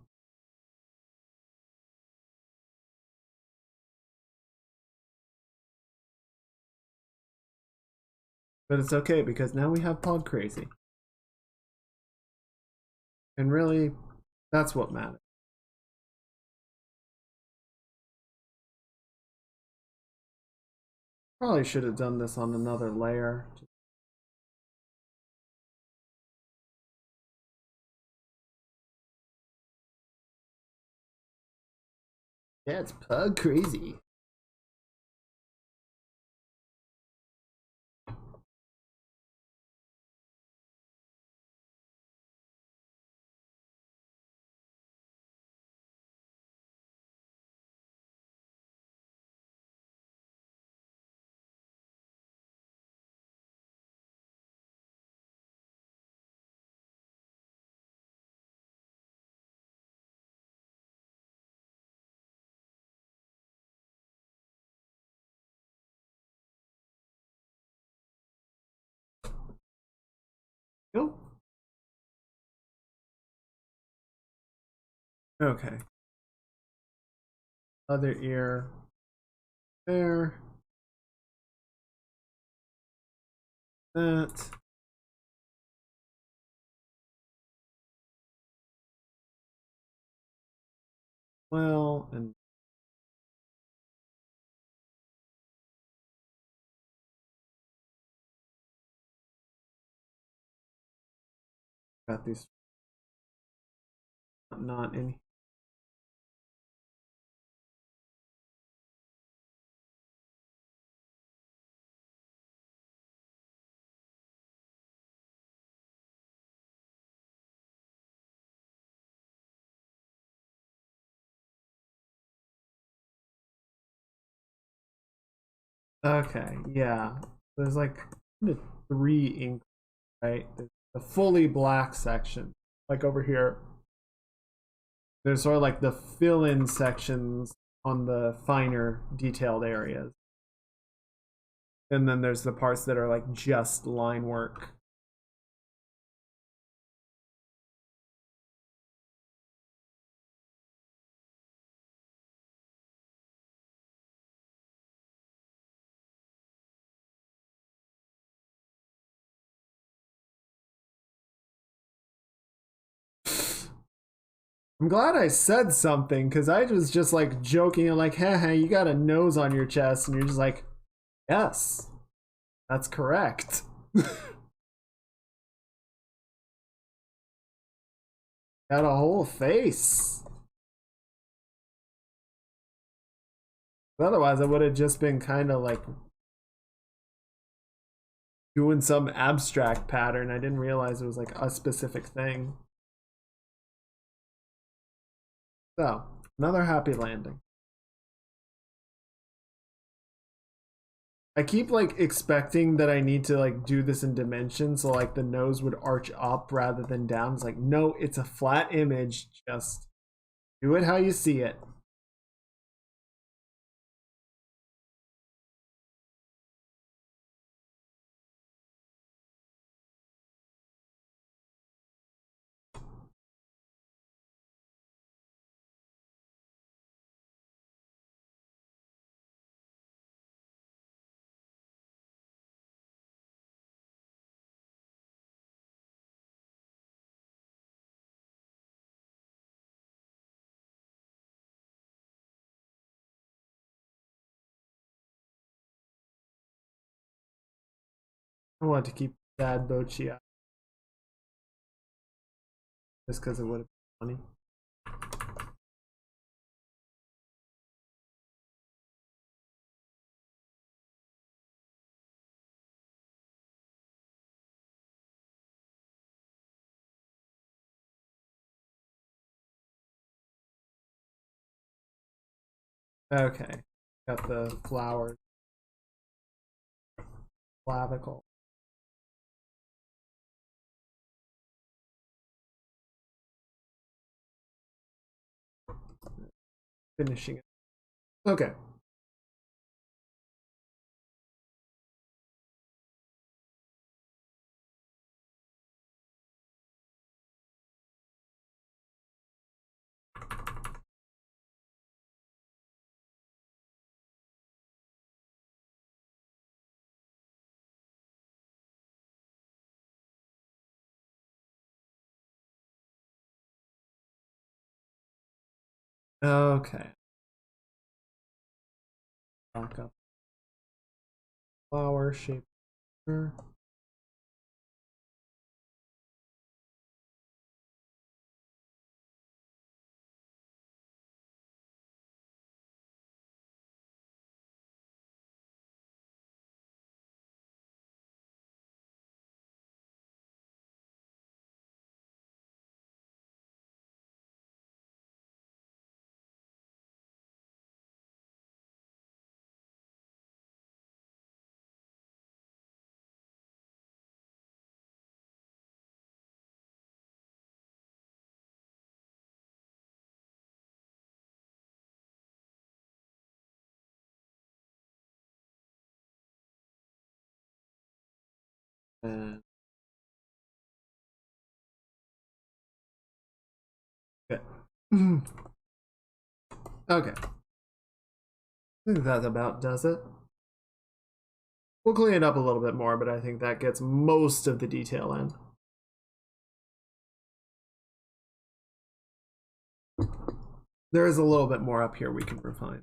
But it's okay because now we have Pod Crazy. And really, that's what matters. Probably should have done this on another layer. Yeah, it's Pod Crazy. Nope. Okay. Other ear. There. That. Well, and got these not in. Okay, yeah. There's like 3 ink, right? There's the fully black section, like over here. There's sort of like the fill-in sections on the finer detailed areas. And then there's the parts that are like just line work. I'm glad I said something because I was just like joking and like, hey, you got a nose on your chest, and you're just like, yes, that's correct. Got a whole face. Otherwise, I would have just been kind of like doing some abstract pattern. I didn't realize it was like a specific thing. So, another happy landing. I keep like expecting that I need to like do this in dimension, so like the nose would arch up rather than down. It's like, no, it's a flat image. Just do it how you see it. I want to keep Dad Bochi out just because it would have been funny. Okay, got the flowers, clavicle. Finishing it. Okay. Okay. Back up. Flower shape. And okay. Okay. I think that about does it. We'll clean it up a little bit more, but I think that gets most of the detail in. There is a little bit more up here we can refine.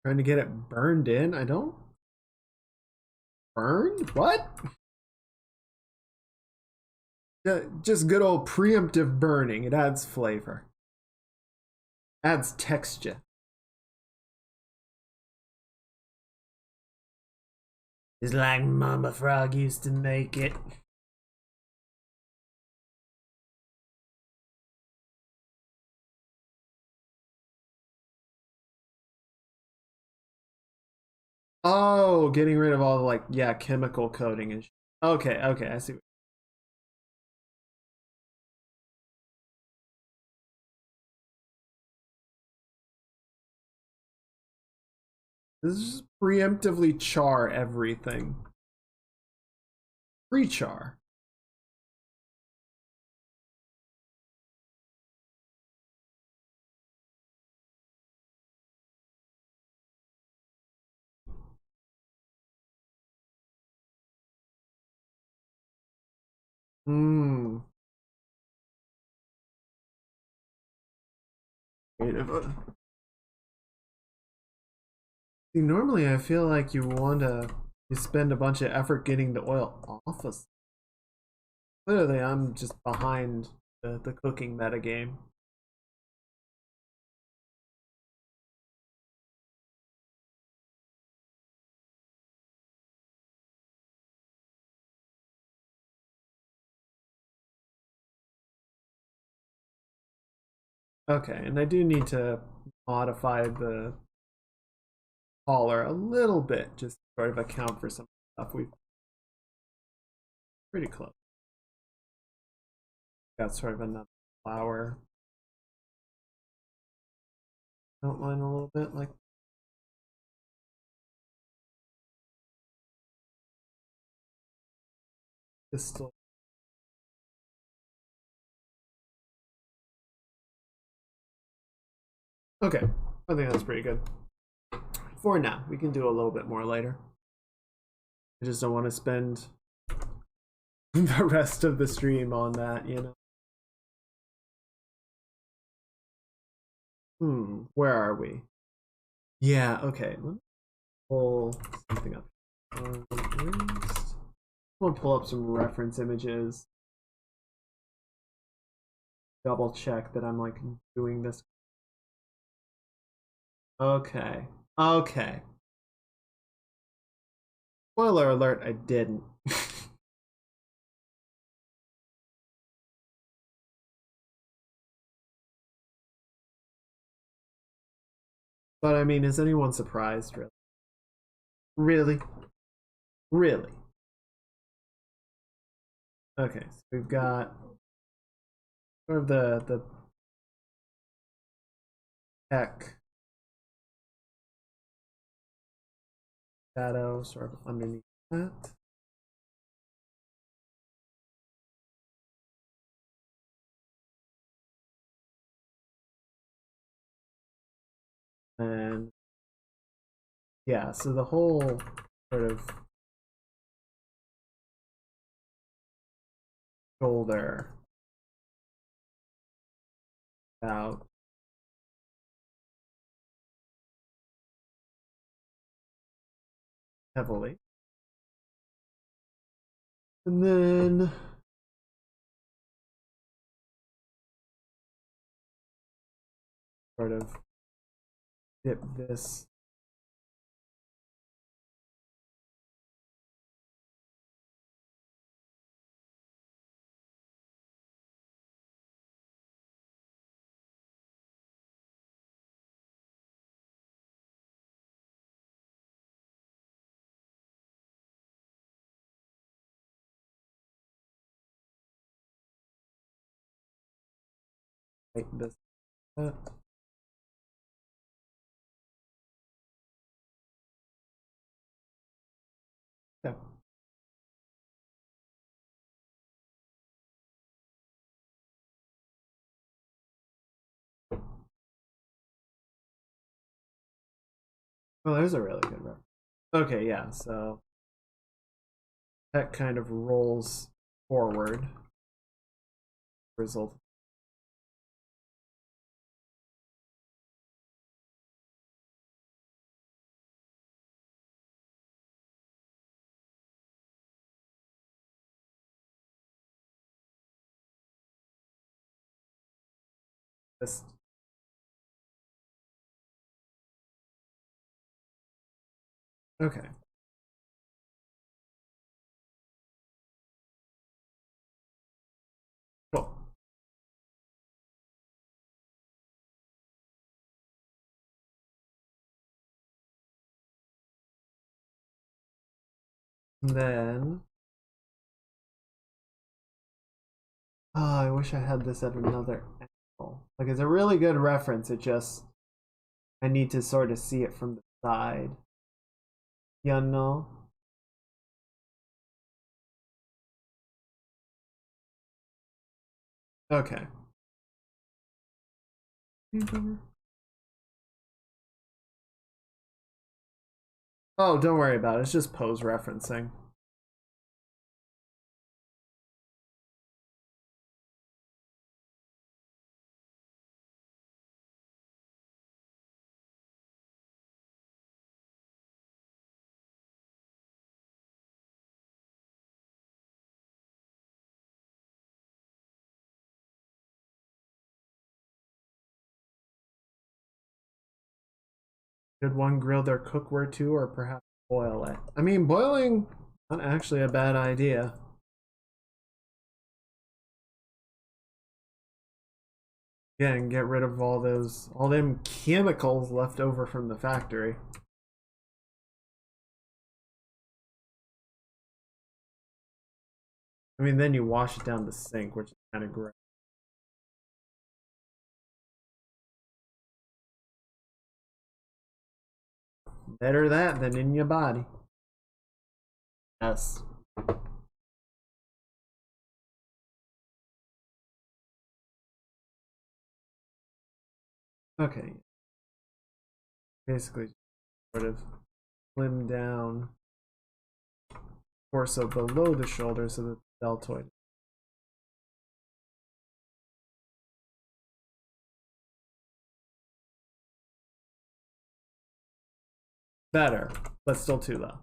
Trying to get it burned in? I don't Burned? What? Just good old preemptive burning. It adds flavor. Adds texture. It's like Mama Frog used to make it. Oh, getting rid of all the like, yeah, chemical coating and okay, okay, I see. This is just preemptively char everything. Pre-char. Hmm. See, normally I feel like you spend a bunch of effort getting the oil off of. Clearly, I'm just behind the cooking metagame. Okay, and I do need to modify the collar a little bit, just to sort of account for some stuff we've pretty close. Got sort of another flower outline a little bit like this still. Okay, I think that's pretty good. For now, we can do a little bit more later. I just don't want to spend the rest of the stream on that, you know? Where are we? Yeah, okay. Let me pull something up. First, I want to pull up some reference images. Double check that I'm like doing this. Okay. Okay. Spoiler alert, I didn't. But I mean, is anyone surprised, really? Really? Really? Okay, so we've got sort of the tech shadow sort of underneath that. And yeah, so the whole sort of shoulder out heavily. And then sort of dip this like this. Yeah. Oh, there's a really good reference. Okay, yeah, so that kind of rolls forward. Result. Just okay. Cool. And then oh, I wish I had this at another angle. Like it's a really good reference. It just I need to sort of see it from the side. You know? Okay. Oh, don't worry about it. It's just pose referencing. Should one grill their cookware too, or perhaps boil it? I mean, boiling not actually a bad idea. Yeah, and get rid of all them chemicals left over from the factory. I mean, then you wash it down the sink, which is kind of gross. Better that than in your body. Yes. Okay. Basically, sort of slim down torso below the shoulder so that the deltoid. Better, but still too low.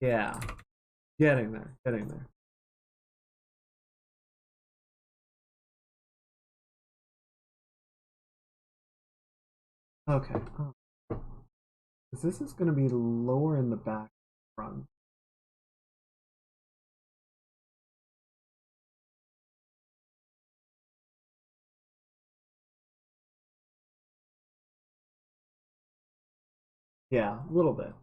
Yeah. Getting there. Getting there. Okay. Oh. This is going to be lower in the back front. Yeah, a little bit.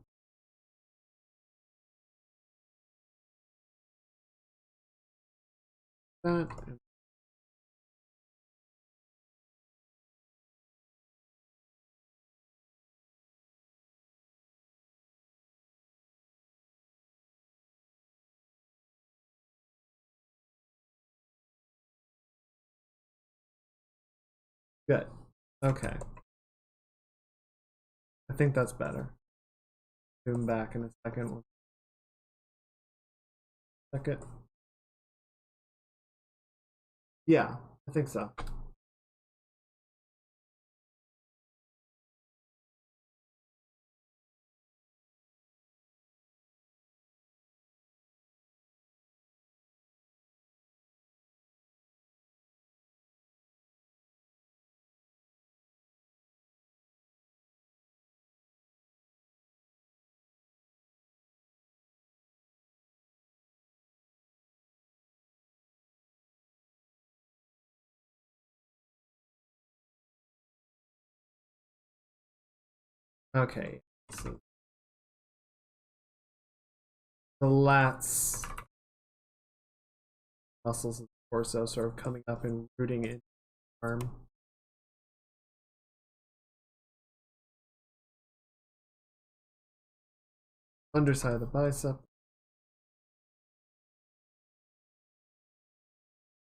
That. Good. Okay. I think that's better. Zoom back in a second. One second. Yeah, I think so. Okay. So the lats muscles of the torso sort of coming up and rooting in the arm. Underside of the bicep.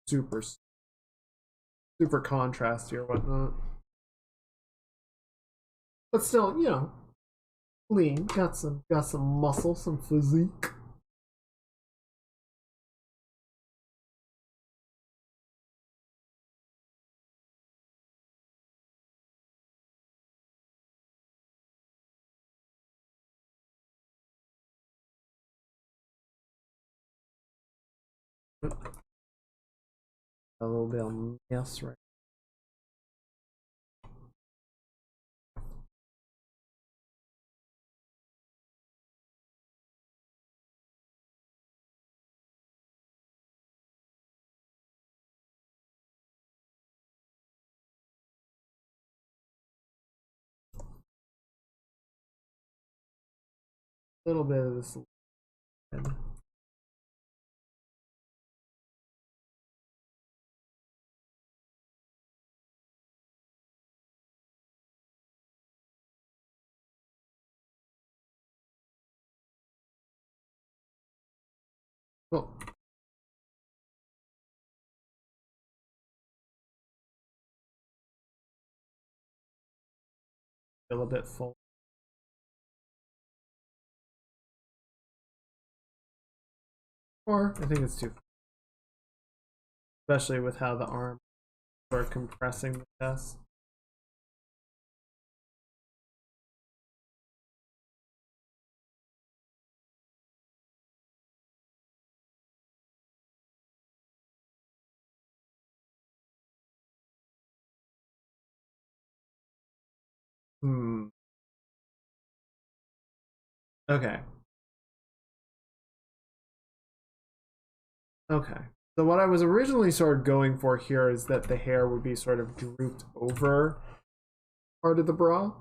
Super, super contrasty or whatnot. But still, lean. Got some muscle, some physique. A little bit on yes, right. A little bit of this. Cool. Feel a bit full. Or I think it's too, especially with how the arms are compressing the chest. Hmm. Okay. Okay. So what I was originally sort of going for here is that the hair would be sort of drooped over part of the bra.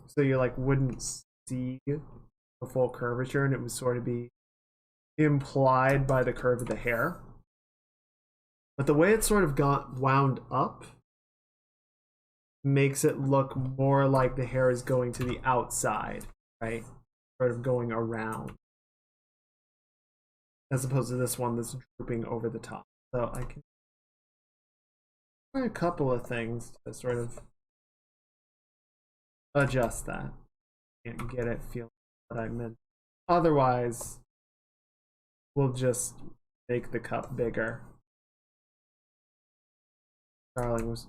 So you like wouldn't see the full curvature and it would sort of be implied by the curve of the hair. But the way it sort of got wound up makes it look more like the hair is going to the outside, right? Sort of going around. As opposed to this one that's drooping over the top. So I can try a couple of things to sort of adjust that and get it feeling what I meant. Otherwise, we'll just make the cup bigger. Darling was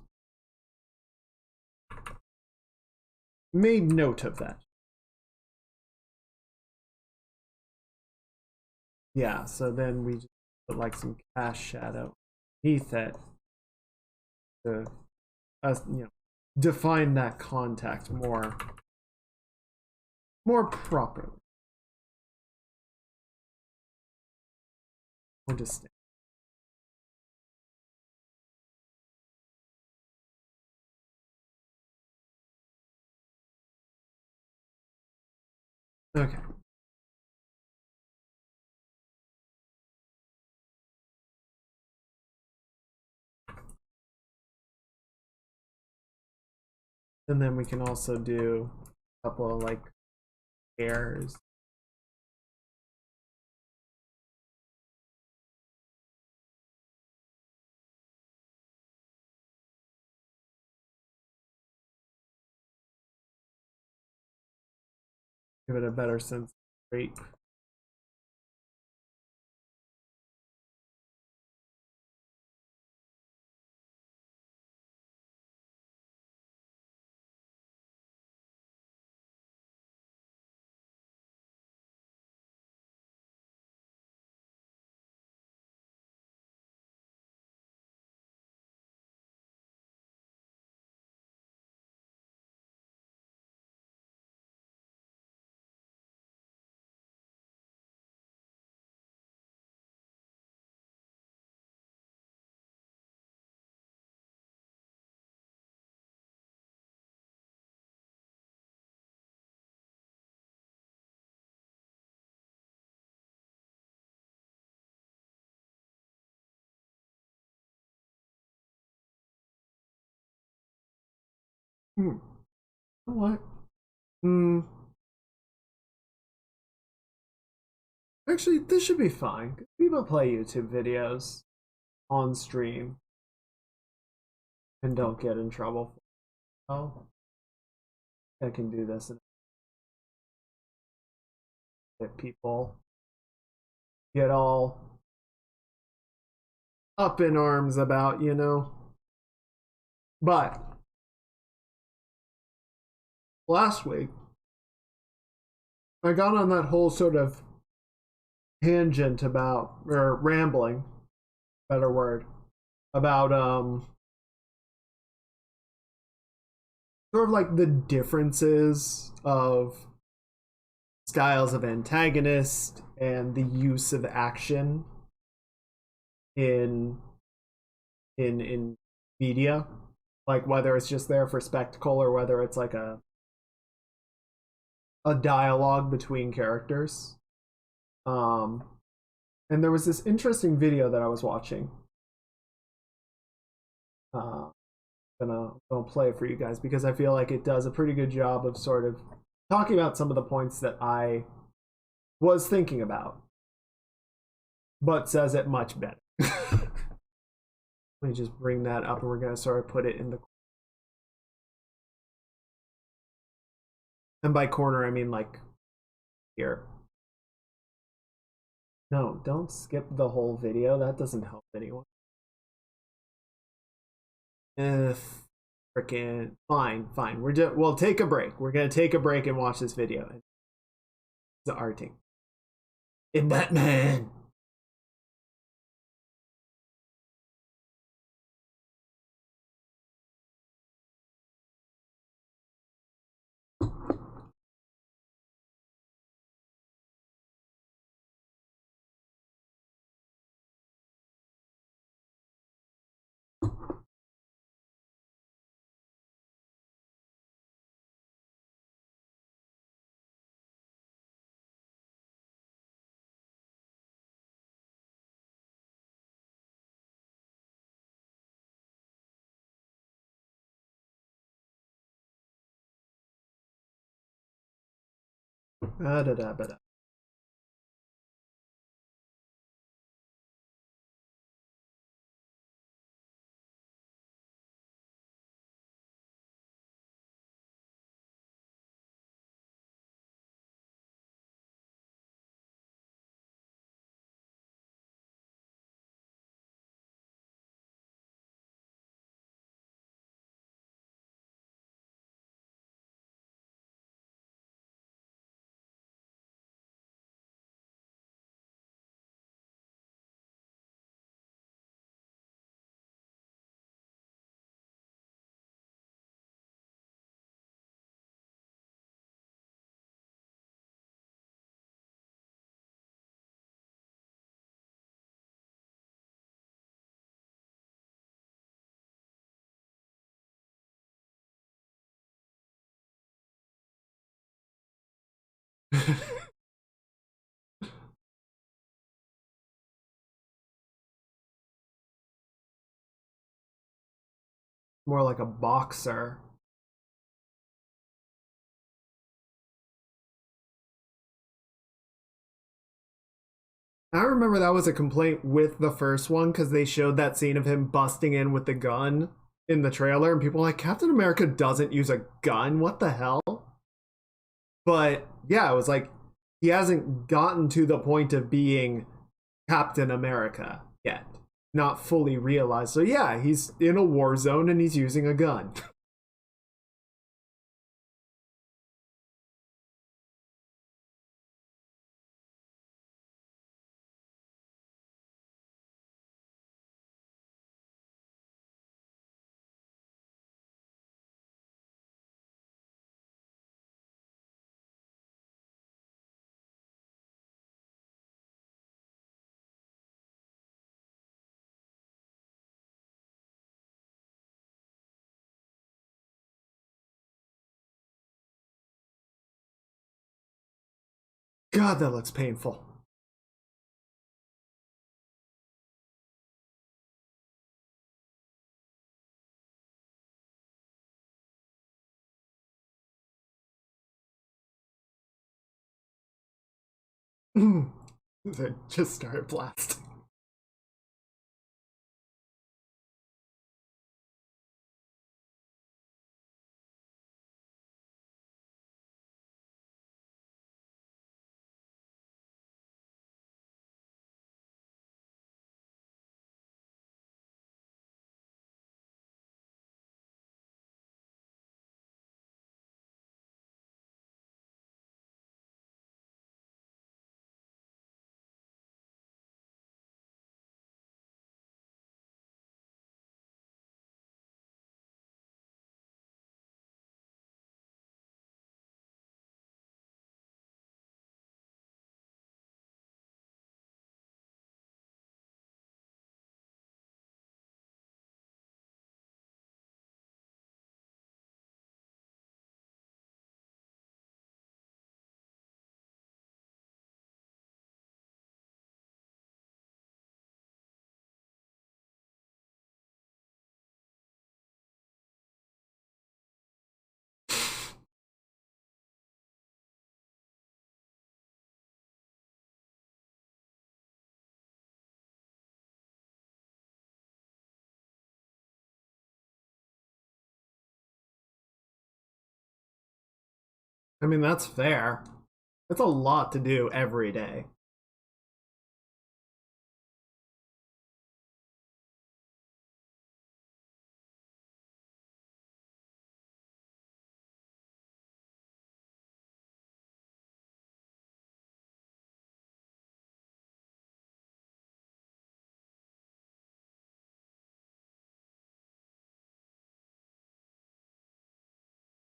made note of that. Yeah, so then we just put like some cast shadow beneath it to define that contact more properly. More distinct. Okay. And then we can also do a couple of like hairs. Give it a better sense of shape. Hmm. You know what? Hmm. Actually, this should be fine. People play YouTube videos on stream and don't get in trouble. Oh, I can do this and if people get all up in arms about, But last week, I got on that whole sort of tangent about, or rambling, better word, about sort of like the differences of styles of antagonist and the use of action in in media, like whether it's just there for spectacle or whether it's like a dialogue between characters. um and there was this interesting video that I was watching. Gonna play it for you guys because I feel like it does a pretty good job of sort of talking about some of the points that I was thinking about, but says it much better. Let me just bring that up and we're gonna sort of put it in the, and by corner I mean like here. No, don't skip the whole video. That doesn't help anyone. If freaking fine. We'll take a break. We're gonna take a break and watch this video. The arting. In Batman. Da, da, da, da. More like a boxer. I remember that was a complaint with the first one because they showed that scene of him busting in with the gun in the trailer, and people were like, Captain America doesn't use a gun. What the hell? But yeah, it was like he hasn't gotten to the point of being Captain America yet. Not fully realized. So yeah, he's in a war zone and he's using a gun. God, that looks painful. It just started blasting. I mean, that's fair. That's a lot to do every day.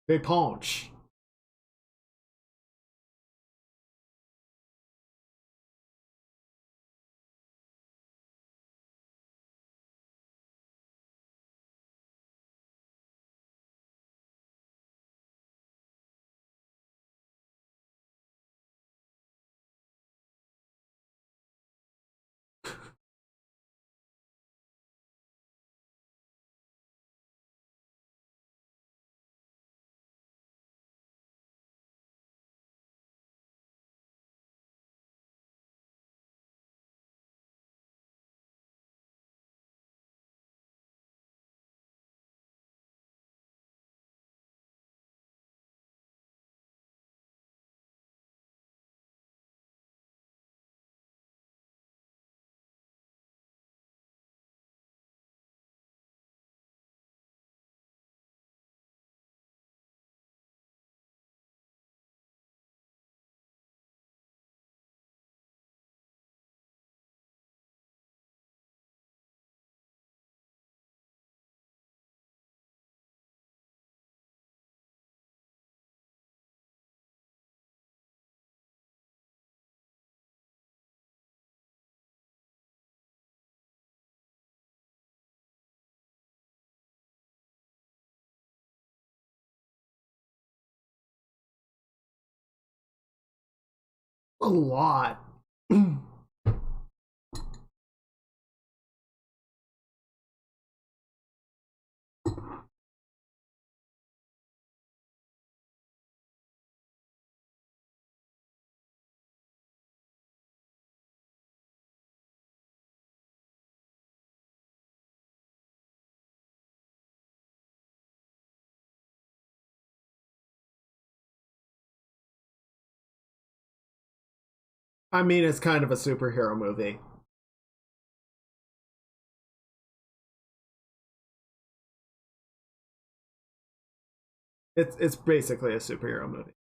They punch. A lot. I mean, it's kind of a superhero movie. It's basically a superhero movie.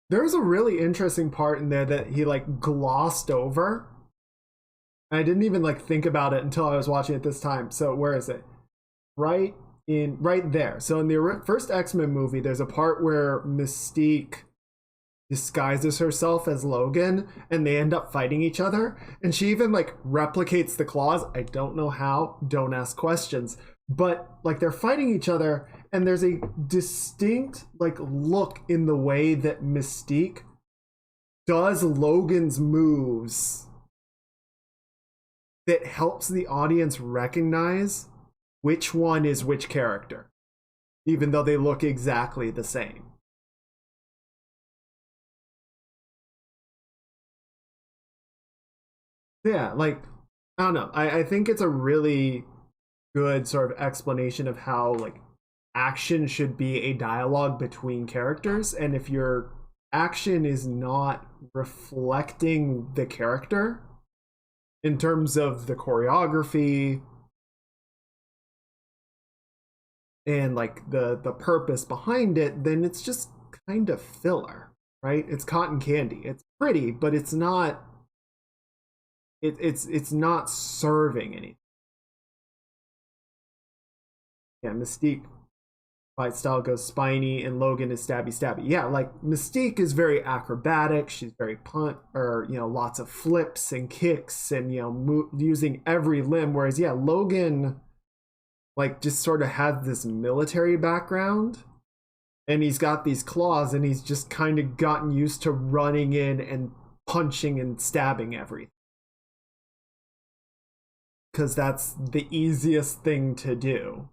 There's a really interesting part in there that he like glossed over. And I didn't even like think about it until I was watching it this time. So where is it? Right there. So in the first X-Men movie, there's a part where Mystique disguises herself as Logan and they end up fighting each other, and she even like replicates the claws. I don't know how, don't ask questions, but like they're fighting each other, and there's a distinct like look in the way that Mystique does Logan's moves that helps the audience recognize which one is which character, even though they look exactly the same. Yeah, like I don't know. I think it's a really good sort of explanation of how like action should be a dialogue between characters, and if you're action is not reflecting the character in terms of the choreography and like the purpose behind it, then it's just kind of filler, right? It's cotton candy. It's pretty, but it's not it's not serving anything. Yeah, Mystique fight style goes spiny and Logan is stabby stabby. Yeah, like Mystique is very acrobatic. She's very lots of flips and kicks and using every limb. Whereas yeah, Logan like just sort of has this military background and he's got these claws and he's just kind of gotten used to running in and punching and stabbing everything. Because that's the easiest thing to do.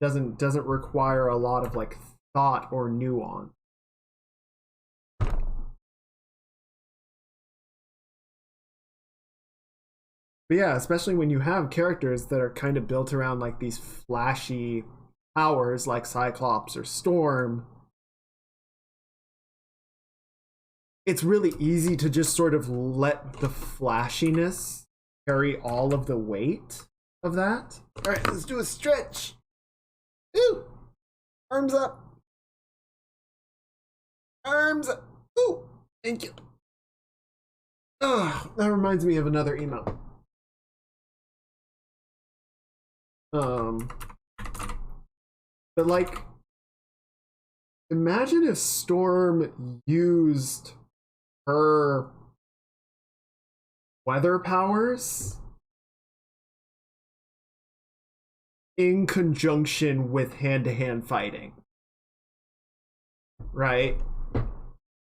Doesn't require a lot of like thought or nuance. But yeah, especially when you have characters that are kind of built around like these flashy powers like Cyclops or Storm, it's really easy to just sort of let the flashiness carry all of the weight of that. All right, let's do a stretch. Ooh, arms up. Arms up. Ooh, thank you. Oh, that reminds me of another email. But like, imagine if Storm used her weather powers in conjunction with hand-to-hand fighting, right?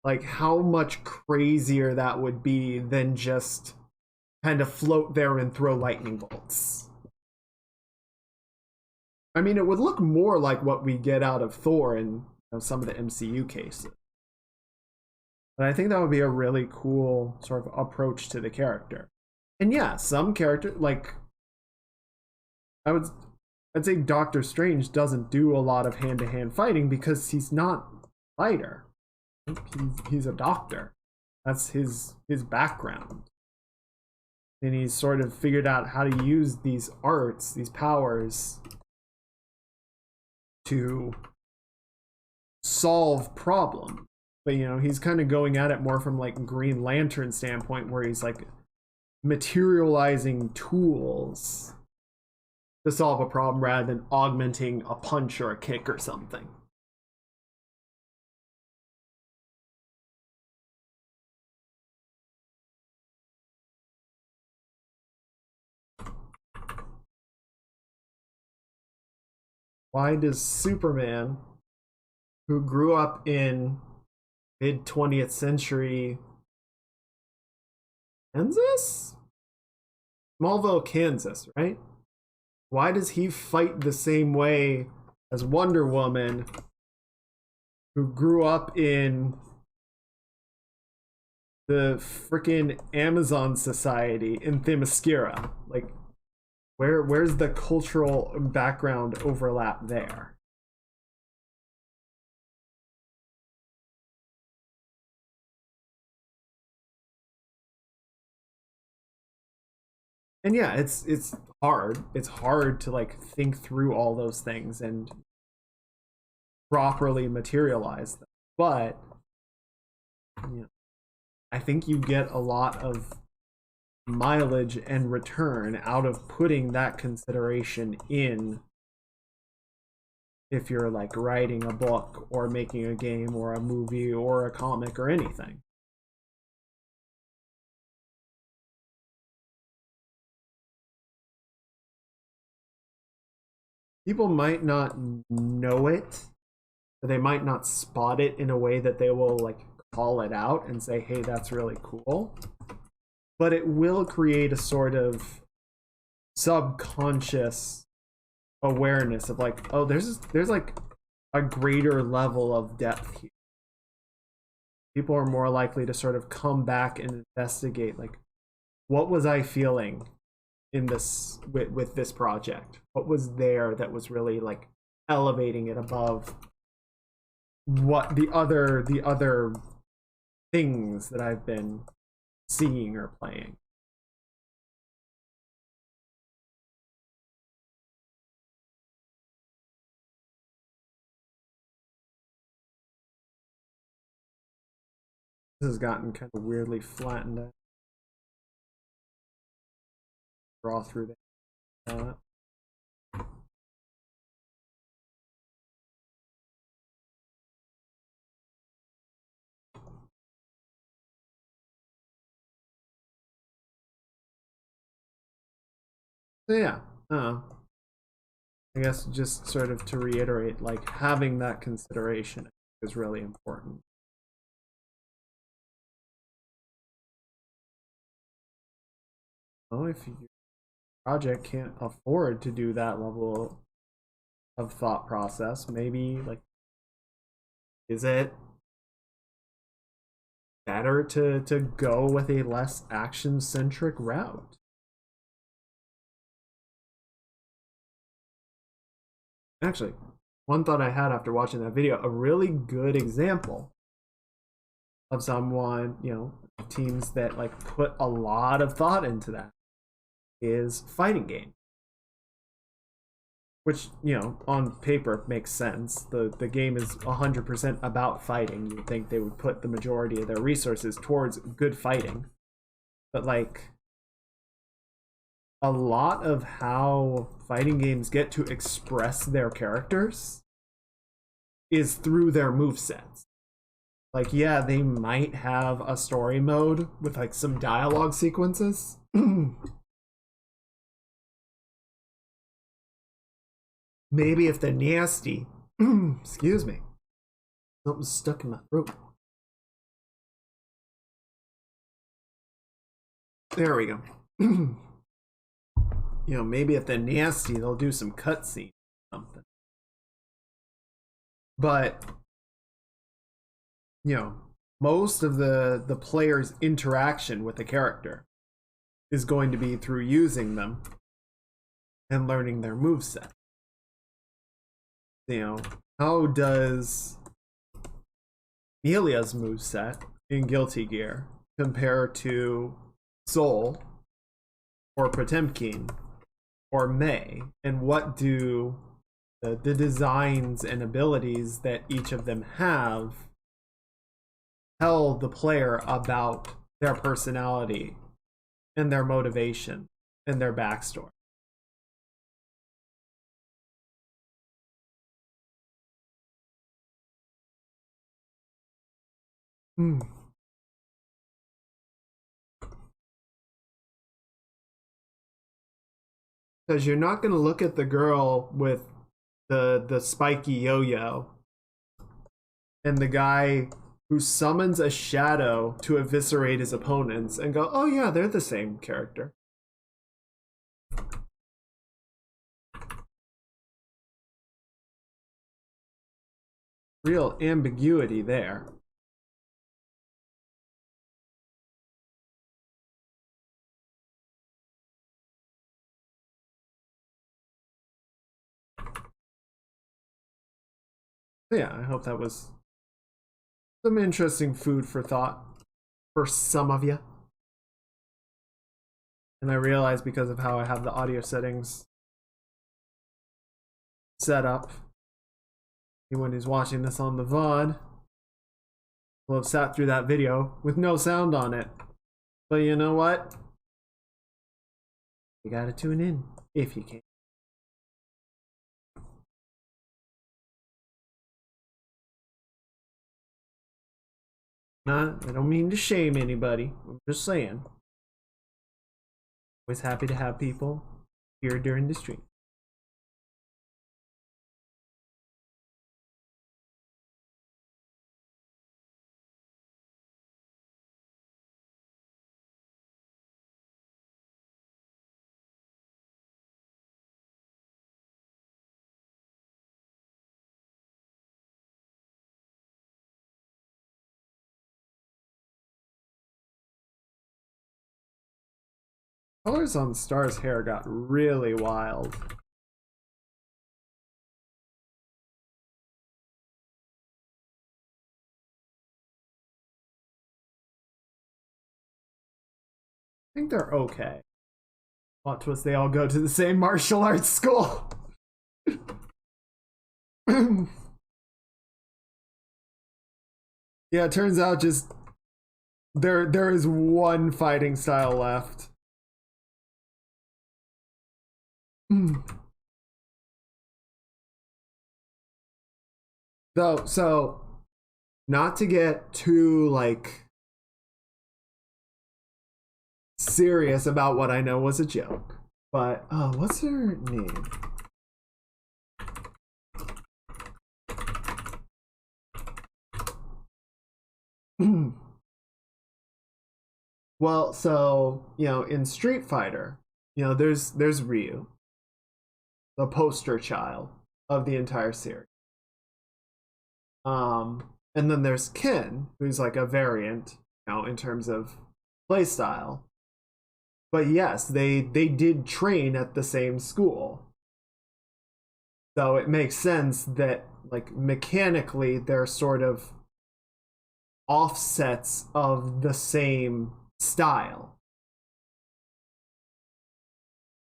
Like how much crazier that would be than just kind of float there and throw lightning bolts. I mean, it would look more like what we get out of Thor in some of the MCU cases. But I think that would be a really cool sort of approach to the character. And yeah, some character, like, I'd say Doctor Strange doesn't do a lot of hand-to-hand fighting because he's not a fighter. He's a doctor. That's his background. And he's sort of figured out how to use these arts, these powers, to solve problems. But he's kind of going at it more from like Green Lantern standpoint, where he's like materializing tools to solve a problem rather than augmenting a punch or a kick or something. Why does Superman, who grew up in mid-20th century Kansas? Smallville, Kansas, right? Why does he fight the same way as Wonder Woman, who grew up in the frickin' Amazon society in Themyscira? Like, where's the cultural background overlap there? And yeah, it's hard. It's hard to like think through all those things and properly materialize them. But I think you get a lot of mileage and return out of putting that consideration in if you're like writing a book or making a game or a movie or a comic or anything. People might not know it, but they might not spot it in a way that they will like call it out and say, hey, that's really cool. But it will create a sort of subconscious awareness of like, oh, there's like a greater level of depth here. People are more likely to sort of come back and investigate, like, what was I feeling in this with this project? What was there that was really like elevating it above what the other things that I've been seeing or playing. This has gotten kind of weirdly flattened out. Draw through that. So yeah, I guess just sort of to reiterate, like having that consideration is really important. Oh, if your project can't afford to do that level of thought process, maybe like, is it better to go with a less action centric route? Actually, one thought I had after watching that video, a really good example of someone, teams that like put a lot of thought into that is fighting game. Which, on paper makes sense. The game is 100% about fighting. You would think they would put the majority of their resources towards good fighting. But like, a lot of how fighting games get to express their characters is through their movesets. Like, yeah, they might have a story mode with like some dialogue sequences. Maybe if they're nasty. Excuse me. Something's stuck in my throat. There we go. Maybe if they're nasty, they'll do some cutscene or something. But most of the player's interaction with the character is going to be through using them and learning their moveset. How does Melia's moveset in Guilty Gear compare to Soul or Potemkin or May? And what do the designs and abilities that each of them have tell the player about their personality and their motivation and their backstory? Because you're not going to look at the girl with the spiky yo-yo and the guy who summons a shadow to eviscerate his opponents and go, oh yeah, they're the same character. Real ambiguity there. Yeah, I hope that was some interesting food for thought for some of you. And I realize because of how I have the audio settings set up, anyone who's watching this on the VOD will have sat through that video with no sound on it. But you know what? You gotta tune in if you can. I don't mean to shame anybody. I'm just saying. Always happy to have people here during the stream. Colors on Star's hair got really wild. think they're okay. Plot twist, they all go to the same martial arts school. Yeah, it turns out just there is one fighting style left. Though, so not to get too like serious about what I know was a joke, but what's her name? Well, so in Street Fighter, there's Ryu, the poster child of the entire series. And then there's Ken, who's like a variant, in terms of playstyle. But yes, they did train at the same school. So it makes sense that like mechanically they're sort of offsets of the same style.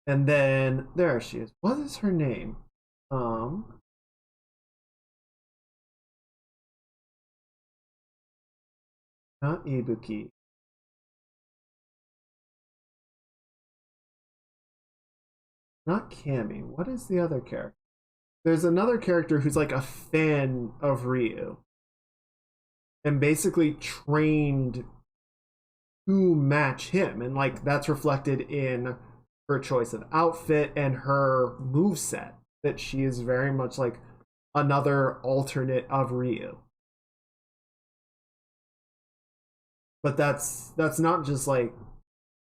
And then there she is. What is her name? Not Ibuki. Not Cammy. What is the other character? There's another character who's like a fan of Ryu and basically trained to match him, and like that's reflected in her choice of outfit and her move set, that she is very much like another alternate of Ryu. But that's not just like,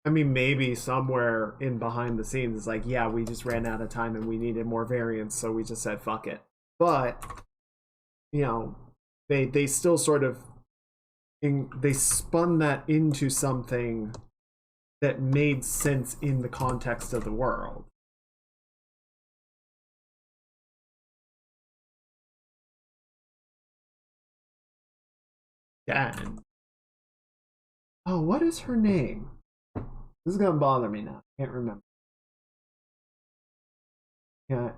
I mean, maybe somewhere in behind the scenes it's like, yeah, we just ran out of time and we needed more variants, so we just said fuck it. But they still sort of they spun that into something that made sense in the context of the world. And oh, what is her name? This is gonna bother me now. Can't remember. Yeah,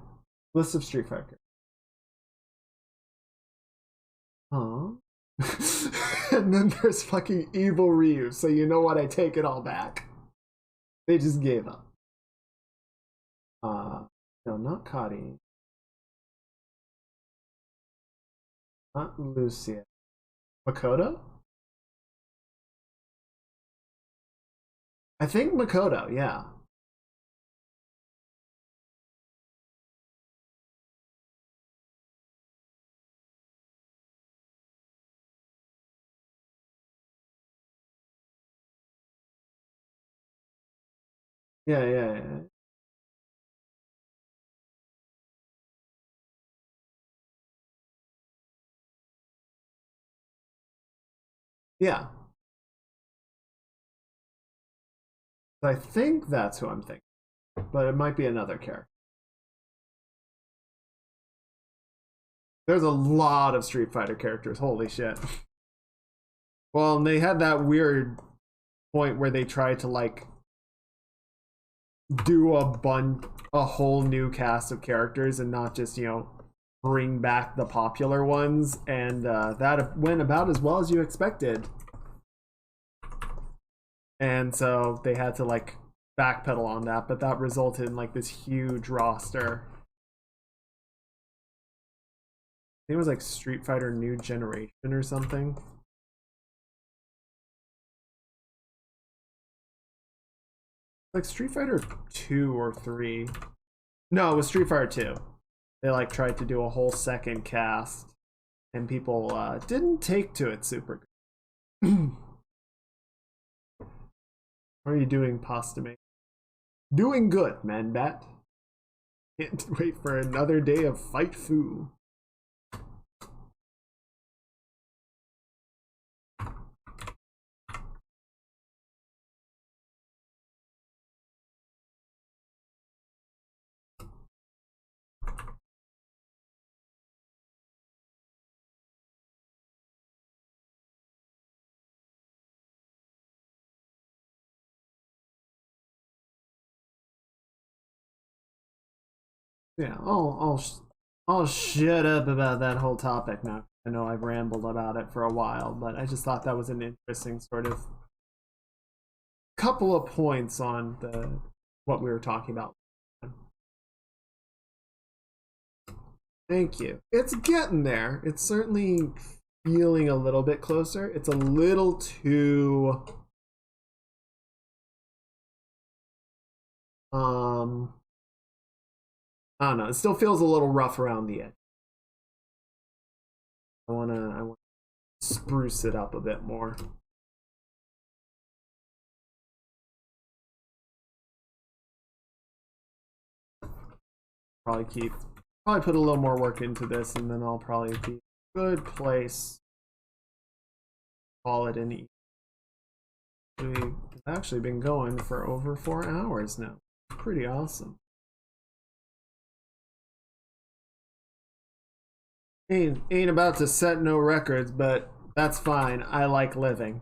list of Street Fighter. Huh? And then there's fucking evil Ryu. So you know what? I take it all back. They just gave up. No, not Kari. Not Lucia. Makoto? I think Makoto, yeah. Yeah. Yeah. I think that's who I'm thinking. But it might be another character. There's a lot of Street Fighter characters. Holy shit. Well, and they had that weird point where they tried to like do a whole new cast of characters and not just bring back the popular ones, and that went about as well as you expected. And so they had to like backpedal on that, but that resulted in like this huge roster. It was like Street Fighter New Generation or something. Like Street Fighter 2 or 3. No, it was Street Fighter 2. They like tried to do a whole second cast, and people didn't take to it super good. How are you doing, Pasta Mate? Doing good, man bat. Can't wait for another day of Fight Fu. Yeah, I'll shut up about that whole topic now. I know I've rambled about it for a while, but I just thought that was an interesting sort of couple of points on the what we were talking about. Thank you. It's getting there. It's certainly feeling a little bit closer. It's a little too I don't know. It still feels a little rough around the edge. I want to spruce it up a bit more. Probably put a little more work into this, and then I'll probably be a good place. Call it an E. We've actually been going for over 4 hours now. Pretty awesome. Ain't about to set no records, but that's fine. I like living.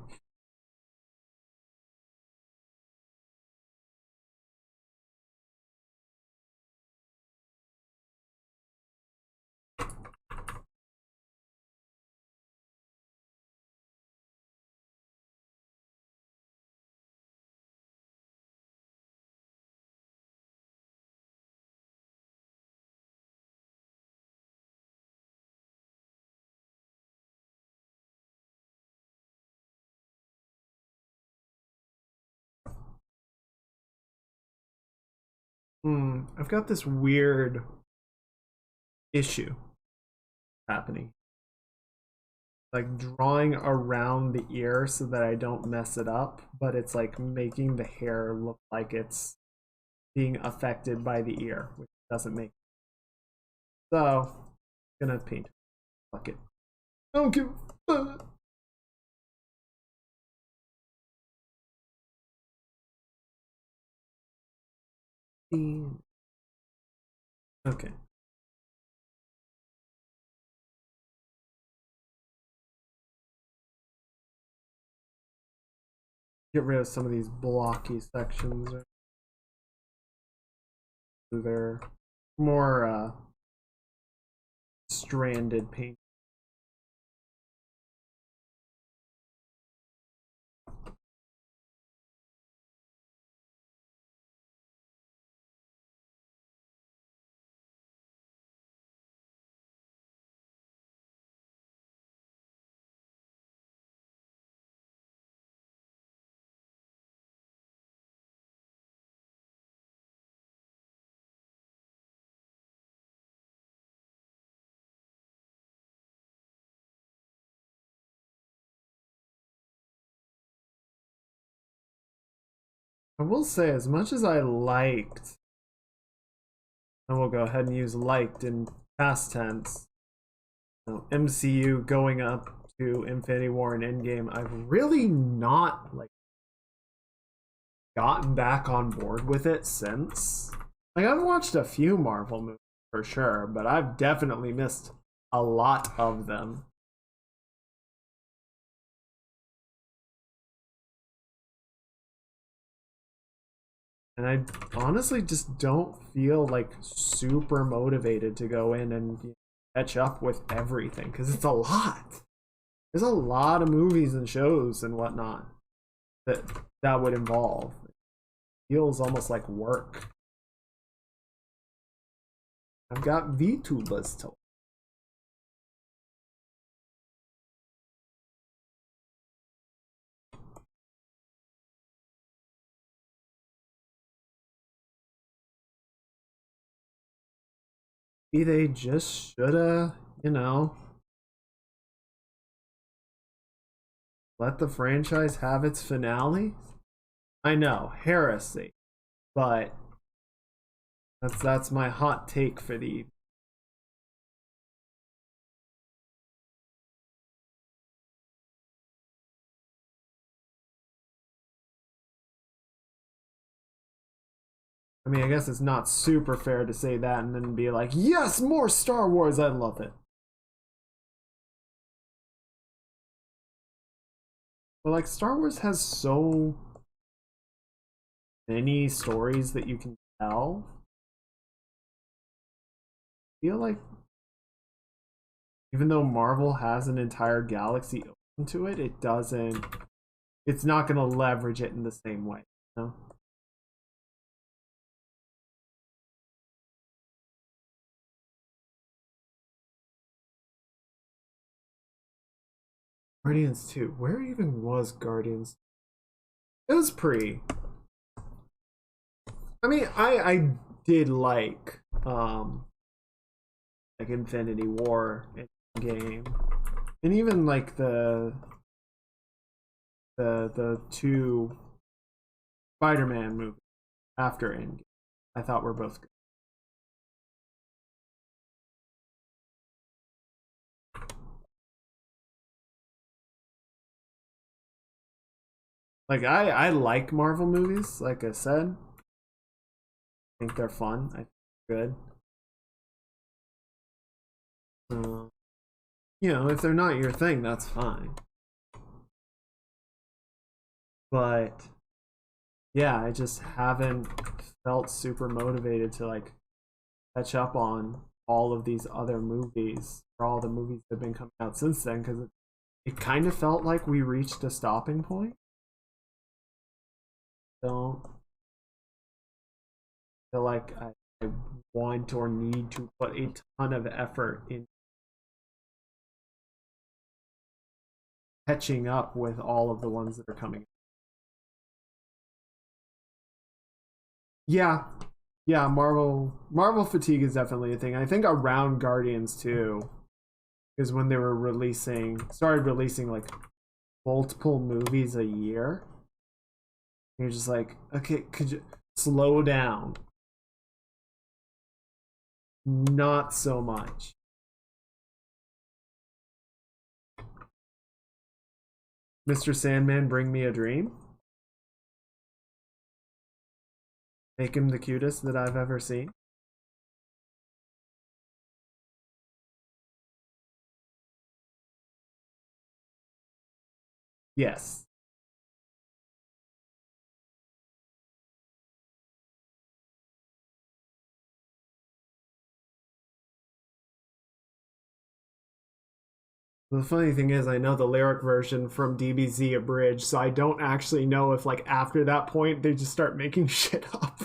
I've got this weird issue happening. Like drawing around the ear so that I don't mess it up, but it's like making the hair look like it's being affected by the ear, which doesn't make sense. So I'm gonna paint. Fuck it. I don't give a fuck. Okay. Get rid of some of these blocky sections. They're more stranded paint. I will say, as much as I liked, and we'll go ahead and use liked in past tense, MCU going up to Infinity War and Endgame, I've really not like gotten back on board with it since. Like I've watched a few Marvel movies for sure, but I've definitely missed a lot of them. And I honestly just don't feel like super motivated to go in and catch up with everything because it's a lot. There's a lot of movies and shows and whatnot that would involve. It feels almost like work. I've got VTubers to. Maybe they just shoulda, let the franchise have its finale. I know, heresy, but that's my hot take for the. I mean, I guess it's not super fair to say that and then be like, yes, more Star Wars, I love it. But like, Star Wars has so many stories that you can tell. feel like even though Marvel has an entire galaxy open to it, it doesn't. It's not going to leverage it in the same way. You know? Guardians 2. Where even was Guardians? It was pre. I mean, I did like Infinity War game, and even like the two Spider-Man movies after Endgame. I thought were both good. Like I like Marvel movies. Like I said, I think they're fun. I think they're good. Uh, you know, if they're not your thing, that's fine. But yeah, I just haven't felt super motivated to like catch up on all of these other movies or all the movies that have been coming out since then because it kind of felt like we reached a stopping point. Don't feel like I want or need to put a ton of effort in catching up with all of the ones that are coming. Yeah, yeah, Marvel fatigue is definitely a thing. I think around Guardians too is when they were started releasing like multiple movies a year. You're just like, okay, could you slow down? Not so much. Mr. Sandman, bring me a dream. Make him the cutest that I've ever seen. Yes. The funny thing is, I know the lyric version from DBZ Abridged, so I don't actually know if, like, after that point, they just start making shit up.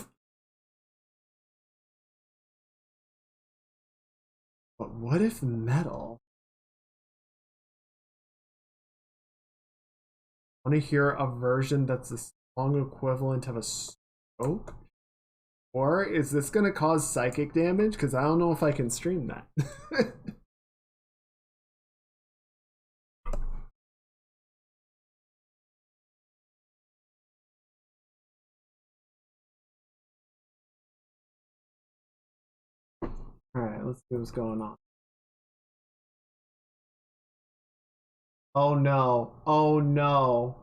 But what if metal? Want to hear a version that's the song equivalent of a stroke? Or is this going to cause psychic damage? Because I don't know if I can stream that. Alright, let's see what's going on. Oh no. Oh no.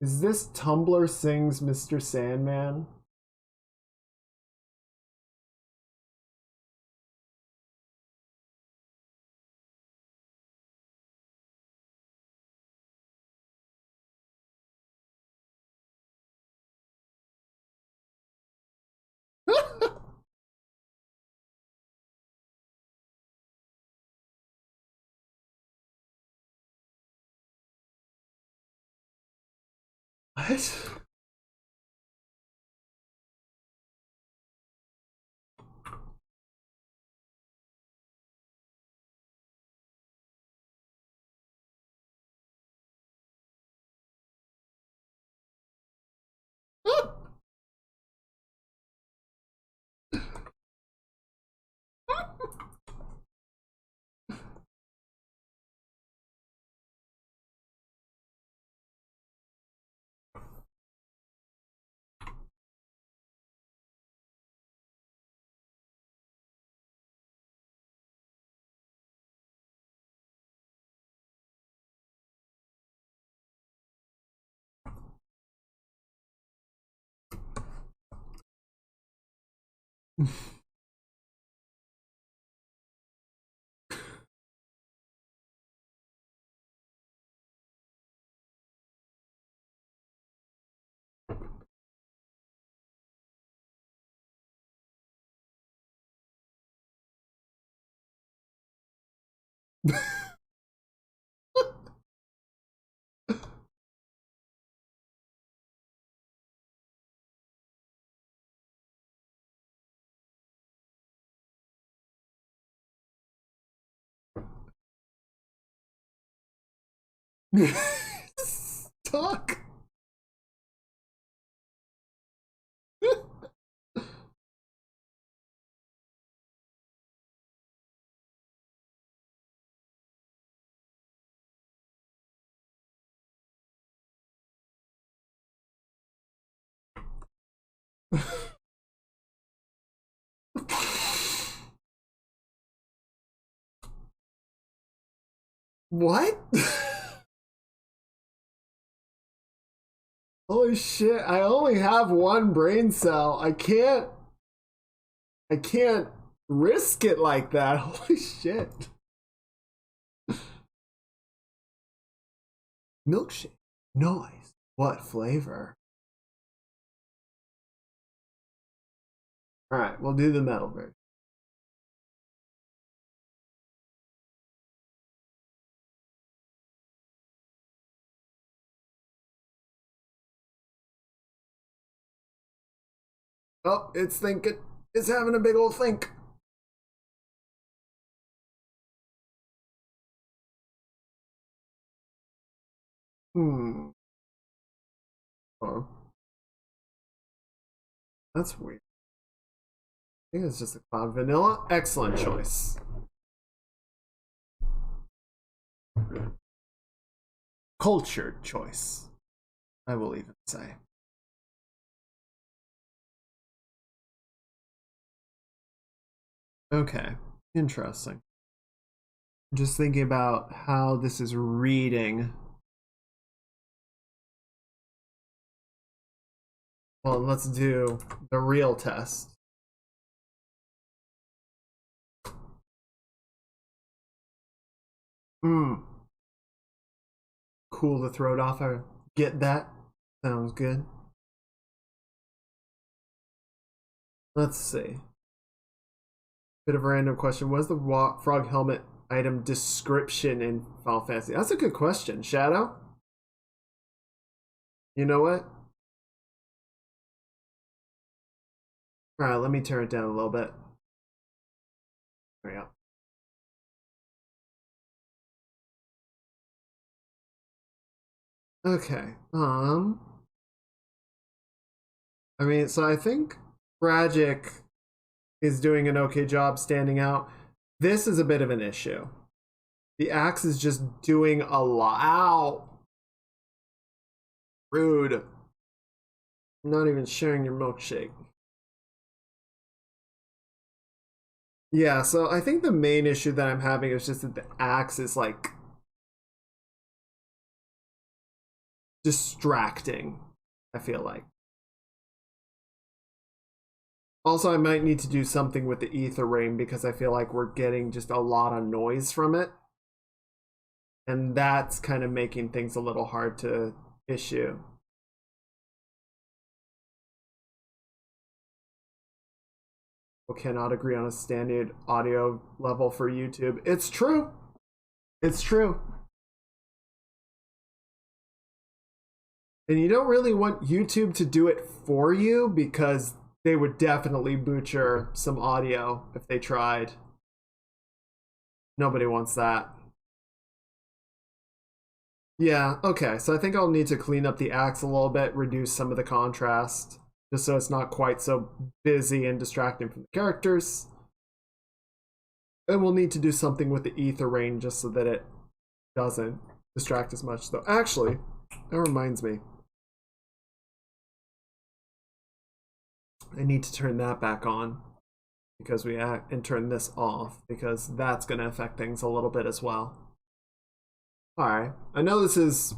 Is this Tumblr Sings Mr. Sandman? What? Talk. What? Holy shit, I only have one brain cell. I can't risk it like that. Holy shit. Milkshake. Nice. What flavor? Alright, we'll do the metal version. Oh, it's thinking. It's having a big old think. Hmm. Oh, that's weird. I think it's just a cloud vanilla. Excellent choice. Cultured choice, I will even say. Okay, interesting. Just thinking about how this is reading. Well, let's do the real test. Hmm. Cool to throw it off. I get that. Sounds good. Let's see. Bit of a random question. What is the frog helmet item description in Final Fantasy? That's a good question. Shadow? You know what? Alright, let me turn it down a little bit. There we go. Okay. I mean, so I think Tragic is doing an okay job standing out. This is a bit of an issue. The axe is just doing a lot. Ow! Rude. I'm not even sharing your milkshake. Yeah, so I think the main issue that I'm having is just that the axe is like distracting, I feel like. Also, I might need to do something with the ether ring because I feel like we're getting just a lot of noise from it. And that's kind of making things a little hard to issue. We cannot agree on a standard audio level for YouTube. It's true. It's true. And you don't really want YouTube to do it for you because they would definitely butcher some audio if they tried. Nobody wants that. Yeah, okay, so I think I'll need to clean up the axe a little bit, reduce some of the contrast, just so it's not quite so busy and distracting from the characters. And we'll need to do something with the ether rain just so that it doesn't distract as much. Though, actually, that reminds me. I need to turn that back on because and turn this off because that's going to affect things a little bit as well. All right, I know this is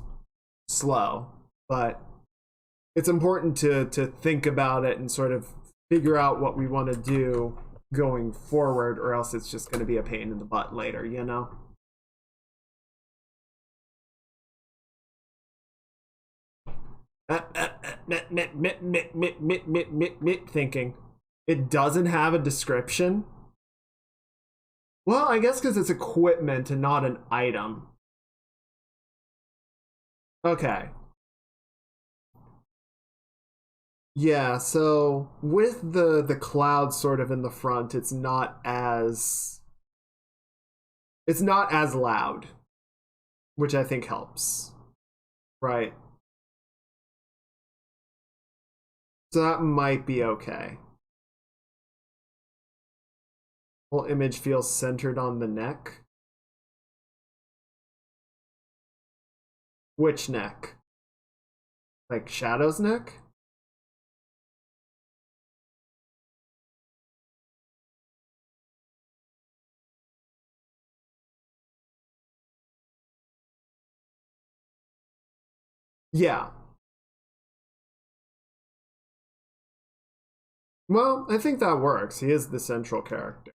slow, but it's important to think about it and sort of figure out what we want to do going forward, or else it's just going to be a pain in the butt later, you know? Thinking. It doesn't have a description. Well, I guess because it's equipment and not an item. Okay. Yeah, so with the cloud sort of in the front, it's not as loud, which I think helps. Right. So that might be okay. Whole image feels centered on the neck. Which neck? Like Shadow's neck? Yeah. Well, I think that works. He is the central character.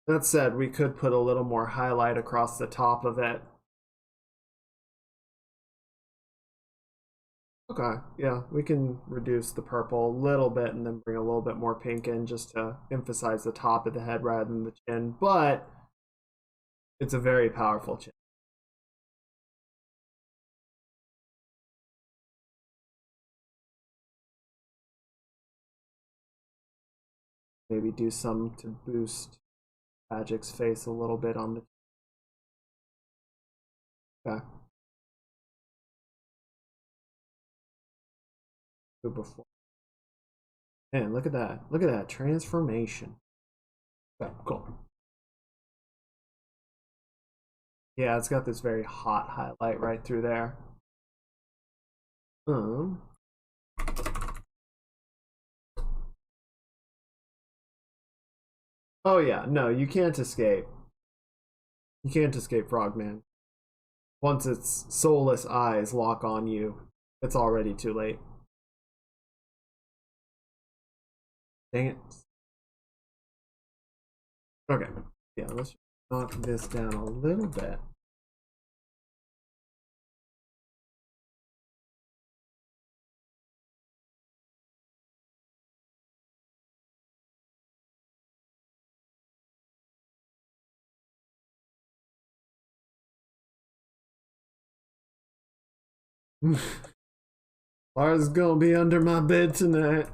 That said, we could put a little more highlight across the top of it. Okay, yeah, we can reduce the purple a little bit and then bring a little bit more pink in just to emphasize the top of the head rather than the chin, but it's a very powerful chin. Maybe do some to boost Magic's face a little bit on the. Okay. Before. Man, look at that. Look at that transformation. Okay, cool. Yeah, it's got this very hot highlight right through there. Um. Oh yeah, no, you can't escape. You can't escape Frogman. Once its soulless eyes lock on you, it's already too late. Dang it. Okay. Yeah, let's knock this down a little bit. Lara's gonna be under my bed tonight.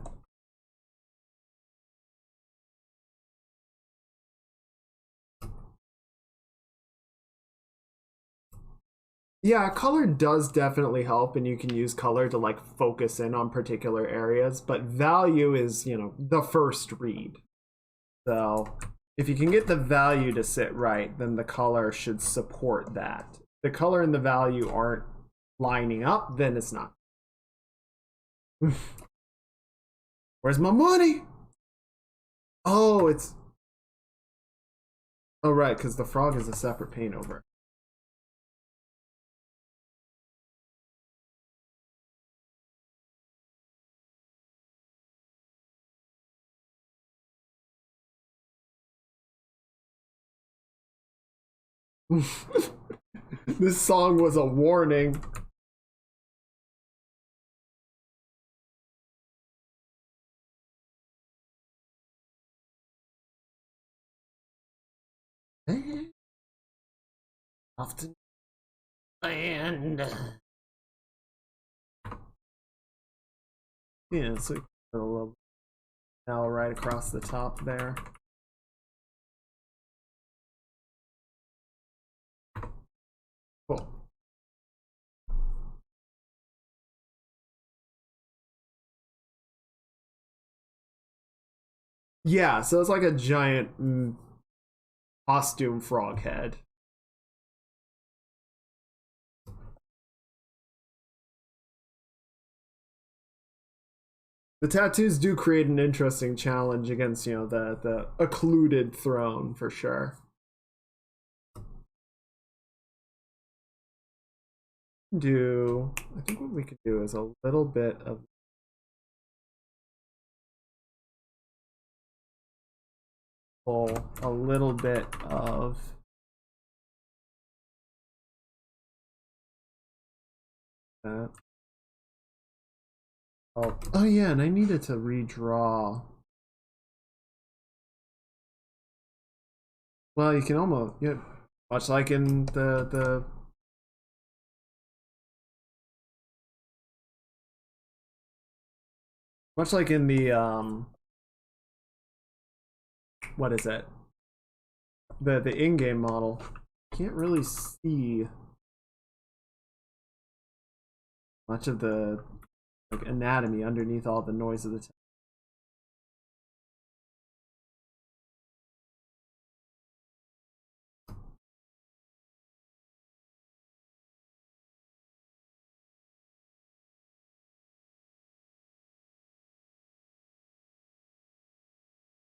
Yeah, color does definitely help, and you can use color to like focus in on particular areas, but value is, the first read. So if you can get the value to sit right, then the color should support that. If the color and the value aren't lining up, then it's not. Where's my money? Oh, it's. Oh, right, because the frog is a separate paint over. This song was a warning. Often land. Yeah, so a little L right across the top there. Cool. Yeah, so it's like a giant costume frog head. The tattoos do create an interesting challenge against, the occluded throne for sure. I think what we could do is a little bit of a little bit of that. Oh yeah, and I needed to redraw Well, you can almost, yeah, much like in the much like in the what is it? The in-game model. Can't really see much of the like anatomy underneath all the noise of the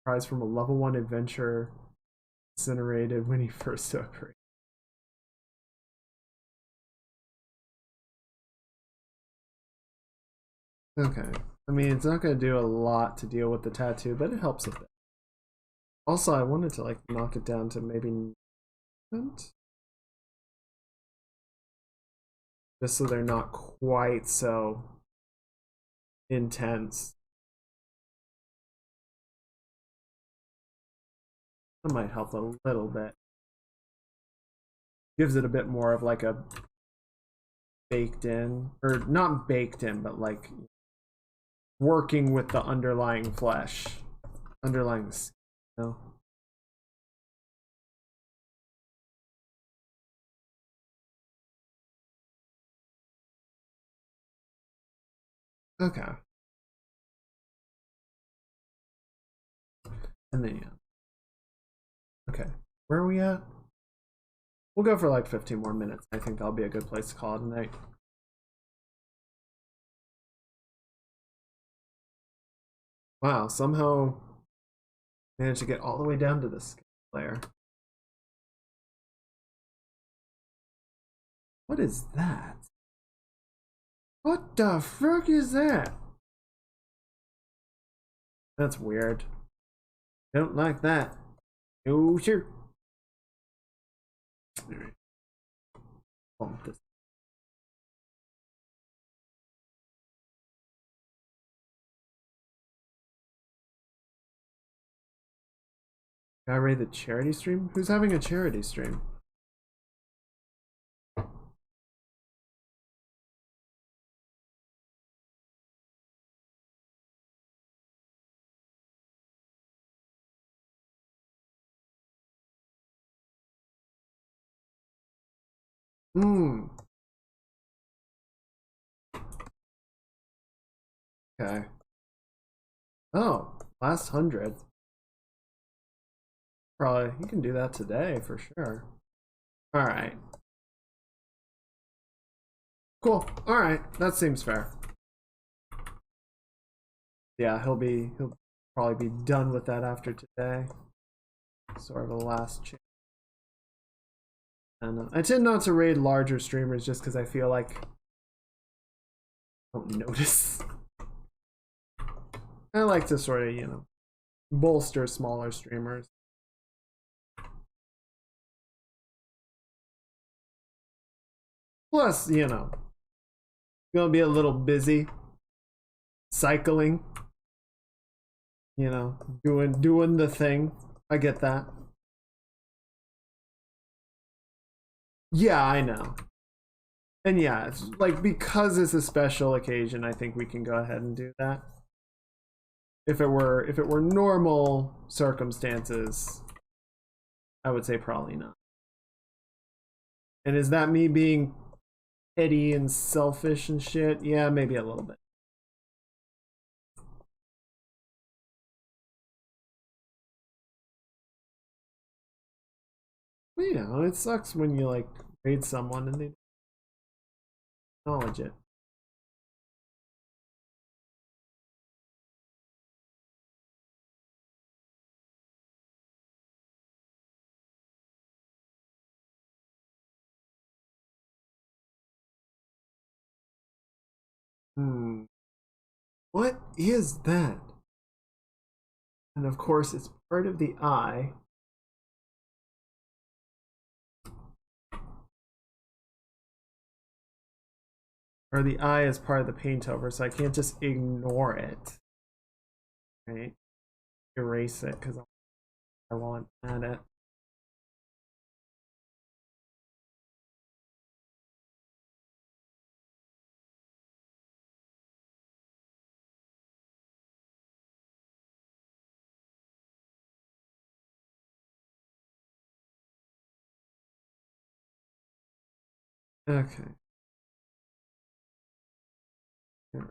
prize from a level 1 adventure incinerated when he first operated. Okay. I mean, it's not going to do a lot to deal with the tattoo, but it helps a bit. Also, I wanted to like knock it down to maybe just so they're not quite so intense. That might help a little bit. Gives it a bit more of like a baked in, or not baked in, but like working with the underlying flesh, underlying skin, you know? Okay. And then yeah. Okay. Where are we at? We'll go for like 15 more minutes. I think that'll be a good place to call it a night. Wow, somehow managed to get all the way down to the scale layer. What is that? What the frick is that? That's weird. Don't like that. Oh, sure. Alright. Bump this. Can I raid the charity stream? Who's having a charity stream? Hmm. Okay. Oh, last 100. Probably you can do that today for sure. All right. Cool. All right. That seems fair. Yeah, he'll probably be done with that after today. Sort of a last chance. And I tend not to raid larger streamers just because I feel like I don't notice. I like to sort of, you know, bolster smaller streamers. Plus, you know, gonna be a little busy cycling, you know, doing the thing. I get that. Yeah, I know. And yeah, it's like because it's a special occasion, I think we can go ahead and do that. If it were normal circumstances, I would say probably not. And is that me being petty and selfish and shit? Yeah, maybe a little bit. But, you know, it sucks when you like raid someone and they acknowledge it. Hmm. What is that? And of course, it's part of the eye. Or the eye is part of the paint over, so I can't just ignore it. Right? Erase it because I won't add it. Okay. Here.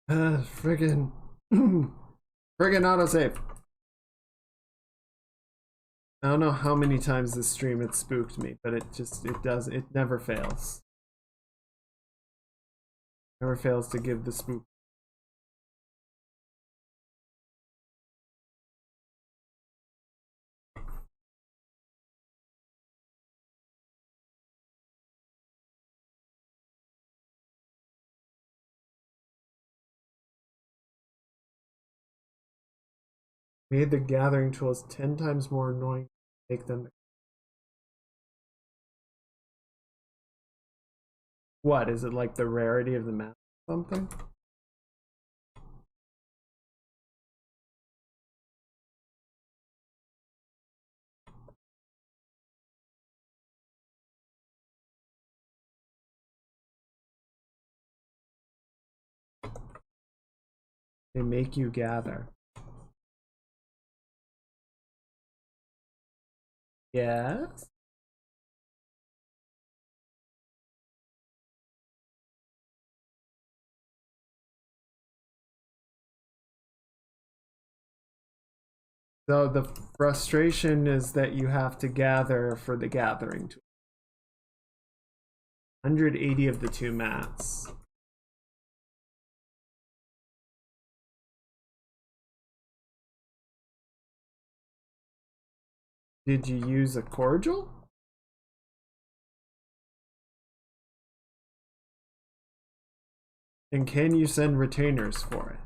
Friggin' friggin' autosave. I don't know how many times this stream it spooked me, but it never fails. Never fails to give the spook. Made the gathering tools 10 times more annoying to make them. What, is it like the rarity of the map or something? They make you gather. Yes? So the frustration is that you have to gather for the gathering tool. 180 of the 2 mats. Did you use a cordial? And can you send retainers for it?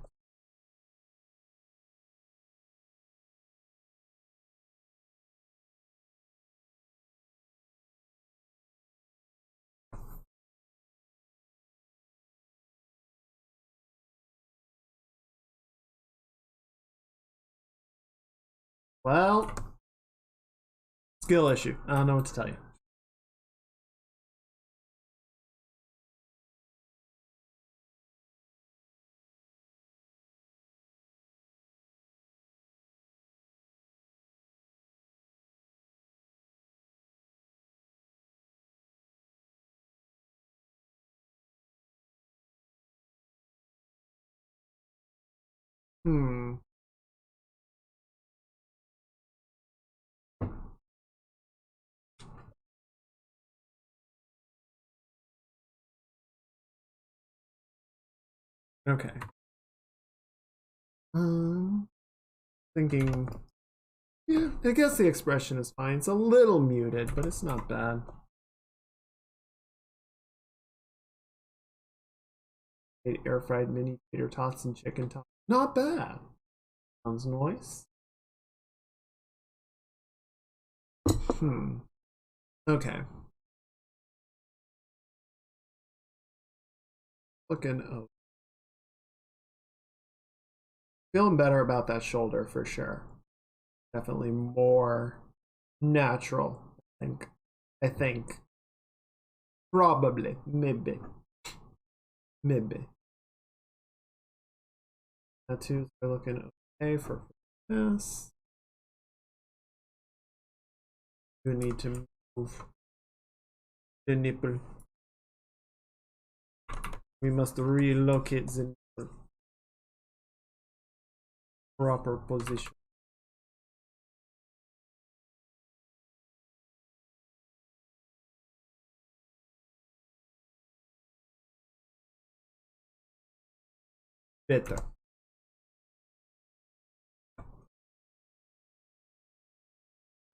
Well, skill issue. I don't know what to tell you. Hmm. Okay. Thinking. Yeah, I guess the expression is fine. It's a little muted, but it's not bad. Air fried mini tater tots and chicken tots. Not bad. Sounds nice. Okay. Looking. Feeling better about that shoulder for sure. Definitely more natural, I think. Probably. Maybe. Tattoos are looking okay for this. You need to move the nipple. We must relocate the nipple. Proper position. Better.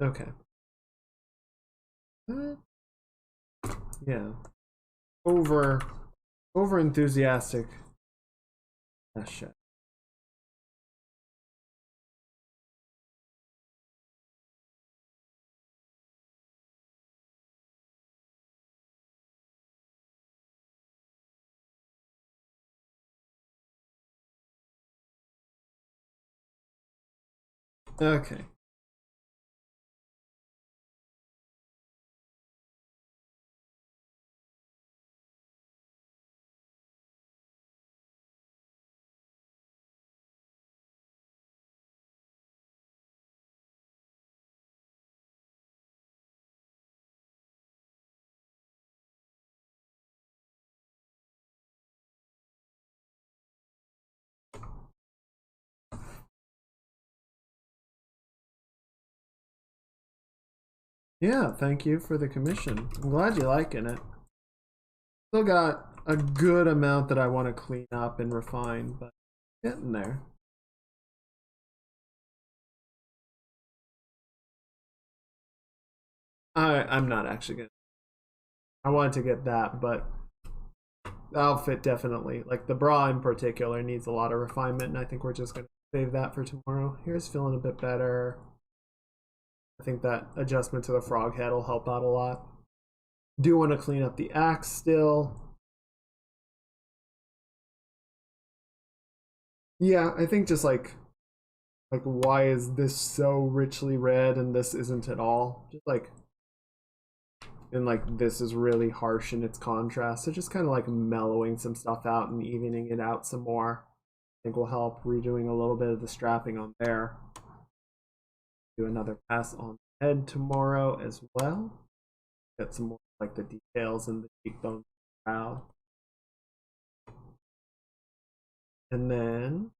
Okay. Yeah. Over enthusiastic shit. Okay. Yeah, thank you for the commission. I'm glad you're liking it. Still got a good amount that I want to clean up and refine, but getting there. I'm not actually gonna. I wanted to get that, but the outfit definitely, like the bra in particular, needs a lot of refinement, and I think we're just gonna save that for tomorrow. Here's feeling a bit better. I think that adjustment to the frog head will help out a lot. Do want to clean up the axe still. Yeah, I think just like why is this so richly red and this isn't at all? Just like and like this is really harsh in its contrast. So just kind of like mellowing some stuff out and evening it out some more. I think will help. Redoing a little bit of the strapping on there. Do another pass on the head tomorrow as well. Get some more like the details and the cheekbone brow. And then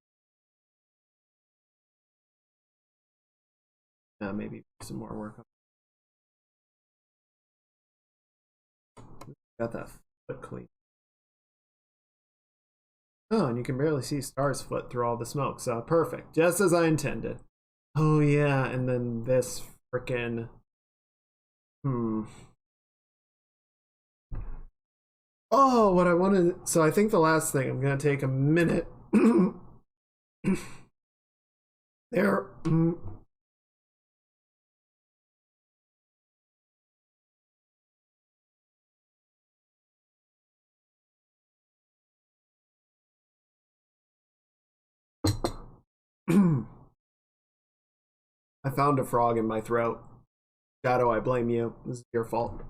maybe some more work on. Got that foot clean. Oh, and you can barely see Star's foot through all the smoke, so perfect. Just as I intended. Oh yeah, and then this frickin' Oh, what I wanted. So I think the last thing, I'm gonna take a minute. There. I found a frog in my throat. Shadow, I blame you. This is your fault.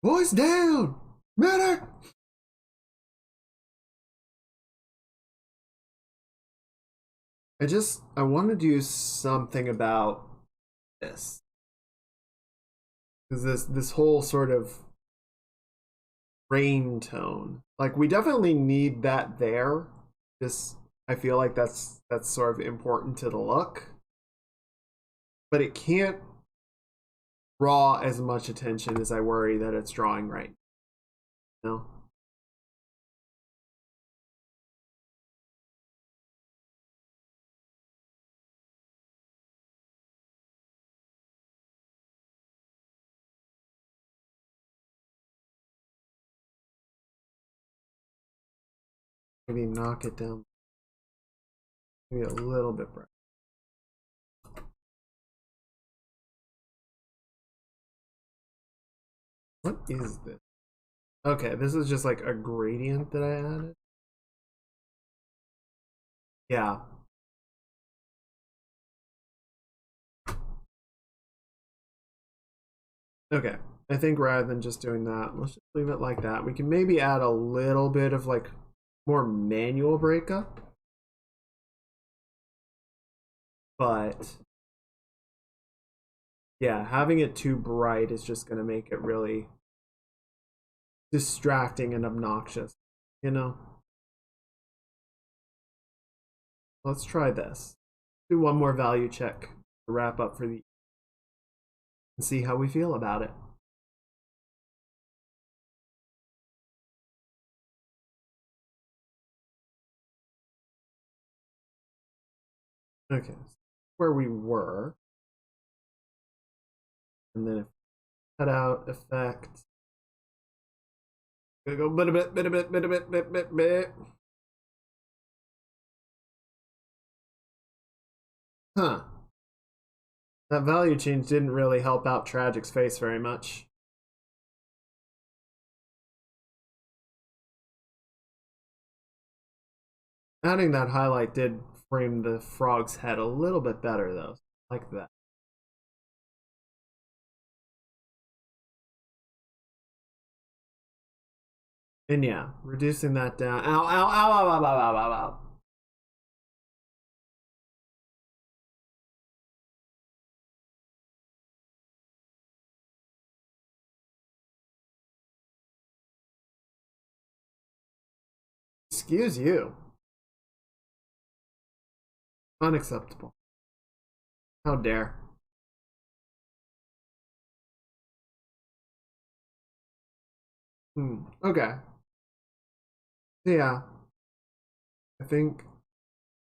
Voice down! Medic! I want to do something about this. Because this whole sort of rain tone. Like we definitely need that there. Just I feel like that's sort of important to the look. But it can't draw as much attention as I worry that it's drawing right now. Maybe knock it down. Maybe a little bit bright. What is this? Okay, this is just like a gradient that I added. Yeah. Okay. I think rather than just doing that, let's just leave it like that. We can maybe add a little bit of like more manual breakup. But yeah, having it too bright is just going to make it really distracting and obnoxious, you know? Let's try this. Do one more value check to wrap up for the and see how we feel about it. Okay, where we were. And then if cut out effect, Gonna go bit. Huh. That value change didn't really help out Tragic's face very much. Adding that highlight did frame the frog's head a little bit better, though. Like that. And yeah, reducing that down. Ow, ow, ow, ow, ow, ow, ow, ow. Excuse you. Unacceptable. How dare. Okay. Yeah. I think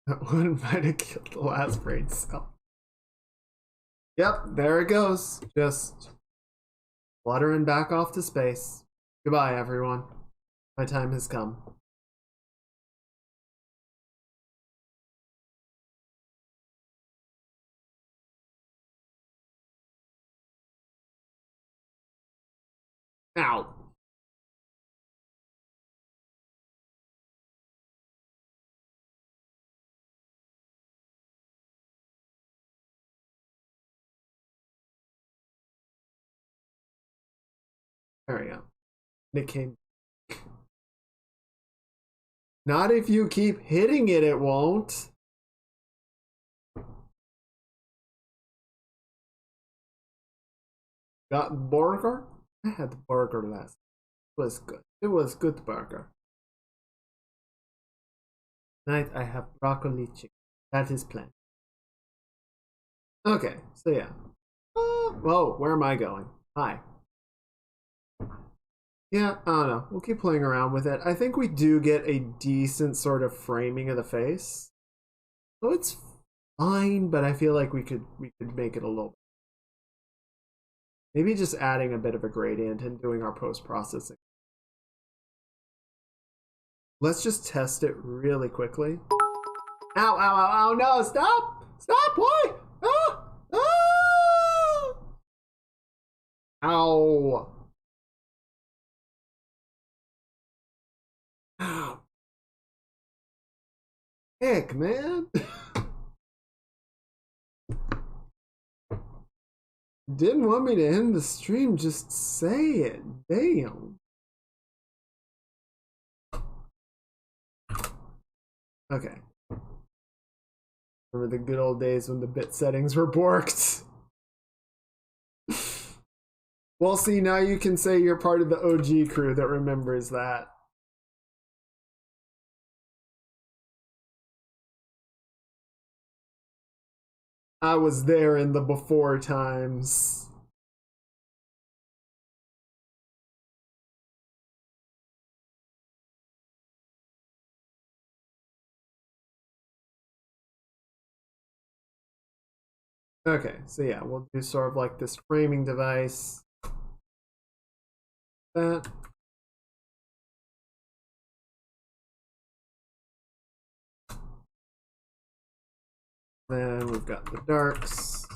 that one might have killed the last brain cell. Yep, there it goes. Just fluttering back off to space. Goodbye, everyone. My time has come. Ow. There we go. It came. Not if you keep hitting it, it won't. Got burger? I had burger last. It was good. It was good burger. Tonight I have broccoli chicken. That is planned. Okay, so yeah. Whoa, where am I going? Hi. Yeah, I don't know. We'll keep playing around with it. I think we do get a decent sort of framing of the face. So it's fine, but I feel like we could make it a little. Maybe just adding a bit of a gradient and doing our post-processing. Let's just test it really quickly. Ow, ow, ow, ow, no, stop! Stop, why? Ah! Ah! Ow. Ow. Heck, man. Didn't want me to end the stream, just say it. Damn. Okay. Remember the good old days when the bit settings were borked. Well, see, now you can say you're part of the OG crew that remembers that. I was there in the before times. Okay, so yeah, we'll do sort of like this framing device. That. Then we've got the darks.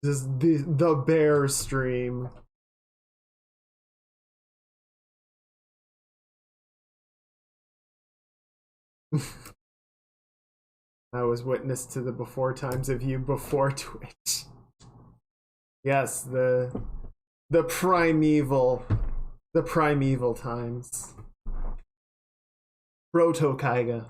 This is the bear stream. I was witness to the before times of you before Twitch. Yes, the primeval times. Proto Kaiga.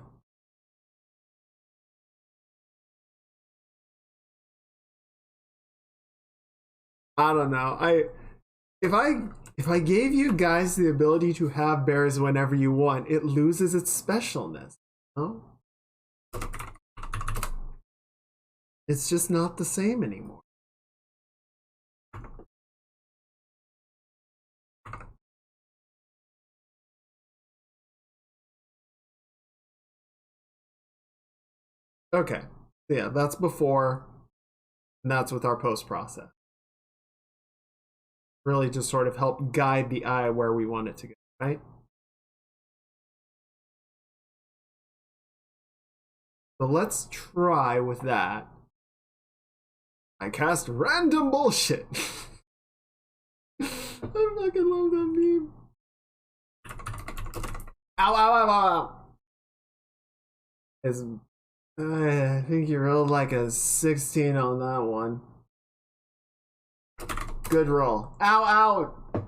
I don't know. If I gave you guys the ability to have bears whenever you want, it loses its specialness. No? It's just not the same anymore. Okay. Yeah, that's before, and that's with our post process. Really just sort of help guide the eye where we want it to go, right? So let's try with that. I cast random bullshit. I fucking love that meme. Ow, ow, ow, ow, ow. I think you rolled like a 16 on that one. Good roll. Ow, ow.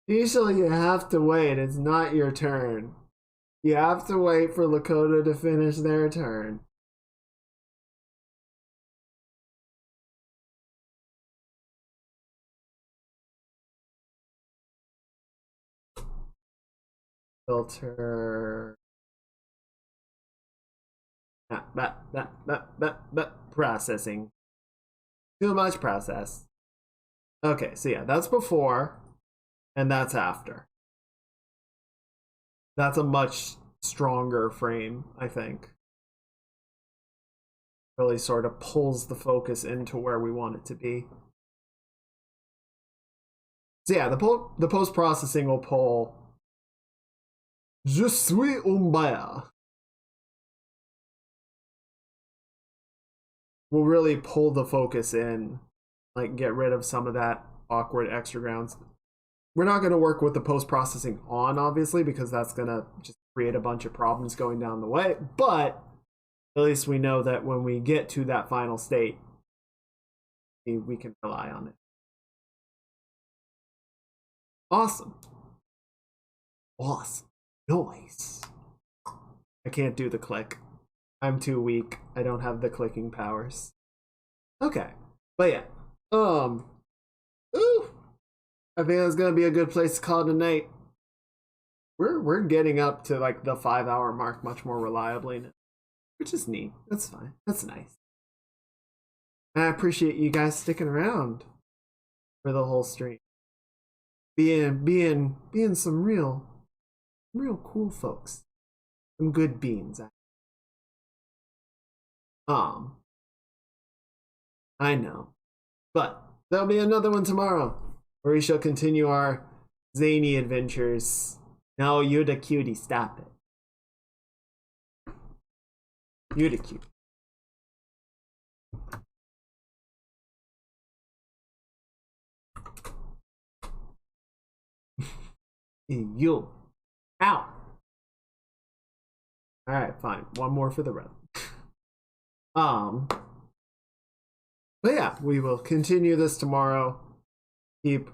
Usually you have to wait. It's not your turn. You have to wait for Lakota to finish their turn. Filter. Processing. Too much process. Okay, so yeah, that's before, and that's after. That's a much stronger frame, I think. Really sort of pulls the focus into where we want it to be. So yeah, the post processing will pull Je suis Umbaya. Will really pull the focus in, like get rid of some of that awkward extra grounds. We're not going to work with the post processing on, obviously, because that's going to just create a bunch of problems going down the way. But at least we know that when we get to that final state, we can rely on it. Awesome. Awesome. Nice. I can't do the click. I'm too weak. I don't have the clicking powers. Okay. But yeah. Ooh. I think that's gonna be a good place to call it a night. We're getting up to like the 5-hour mark much more reliably now, which is neat. That's fine. That's nice. And I appreciate you guys sticking around for the whole stream. Being some real cool folks. Some good beans. I know. But there'll be another one tomorrow where we shall continue our zany adventures. No, you're the cutie, stop it. You're the cutie. You. Ow. Alright, fine. One more for the road. But yeah, we will continue this tomorrow. Keep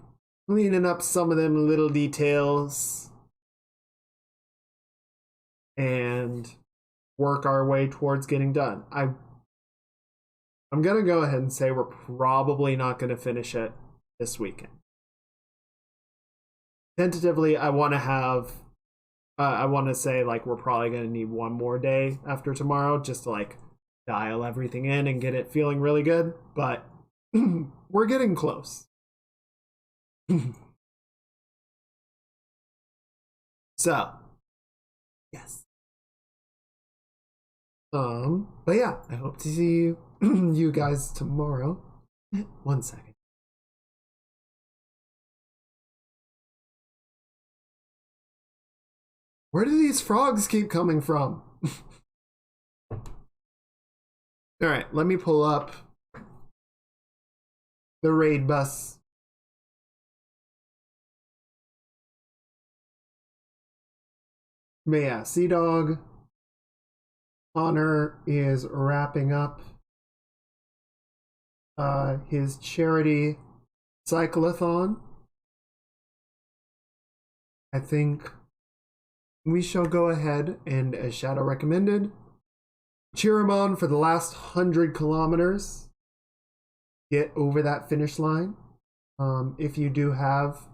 cleaning up some of them little details. And work our way towards getting done. I'm gonna go ahead and say we're probably not gonna finish it this weekend. Tentatively, I want to say like we're probably gonna need one more day after tomorrow just to like dial everything in and get it feeling really good. But we're getting close. So, yes. But yeah, I hope to see you, you guys tomorrow. 1 second. Where do these frogs keep coming from? All right, let me pull up the raid bus. But yeah, Sea Dog Honor is wrapping up his charity cyclothon. I think we shall go ahead and, as Shadow recommended, cheer him on for the last 100 kilometers. Get over that finish line. If you do have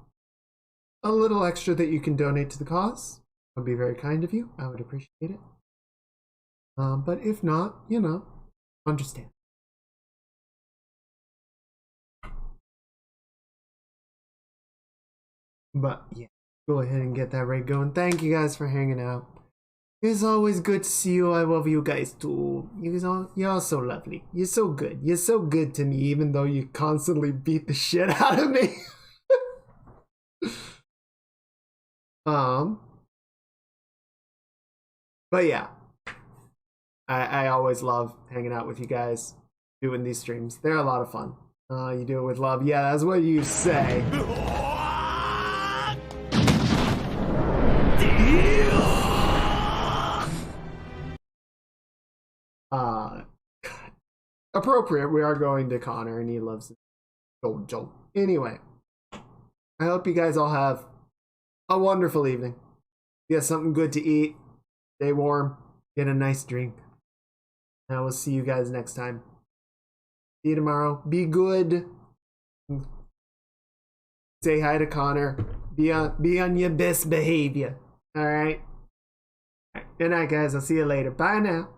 a little extra that you can donate to the cause, that would be very kind of you. I would appreciate it. But if not, you know, understand. But yeah, go ahead and get that raid going. Thank you guys for hanging out. It's always good to see you. I love you guys too. You're all so lovely. You're so good. You're so good to me, even though you constantly beat the shit out of me. But yeah, I always love hanging out with you guys, doing these streams. They're a lot of fun. You do it with love. Yeah, that's what you say. Appropriate. We are going to Connor, and he loves it. Joe. Anyway, I hope you guys all have a wonderful evening. Get something good to eat. Stay warm. Get a nice drink. And I will see you guys next time. See you tomorrow. Be good. Say hi to Connor. Be on your best behavior. All right. Good night, guys. I'll see you later. Bye now.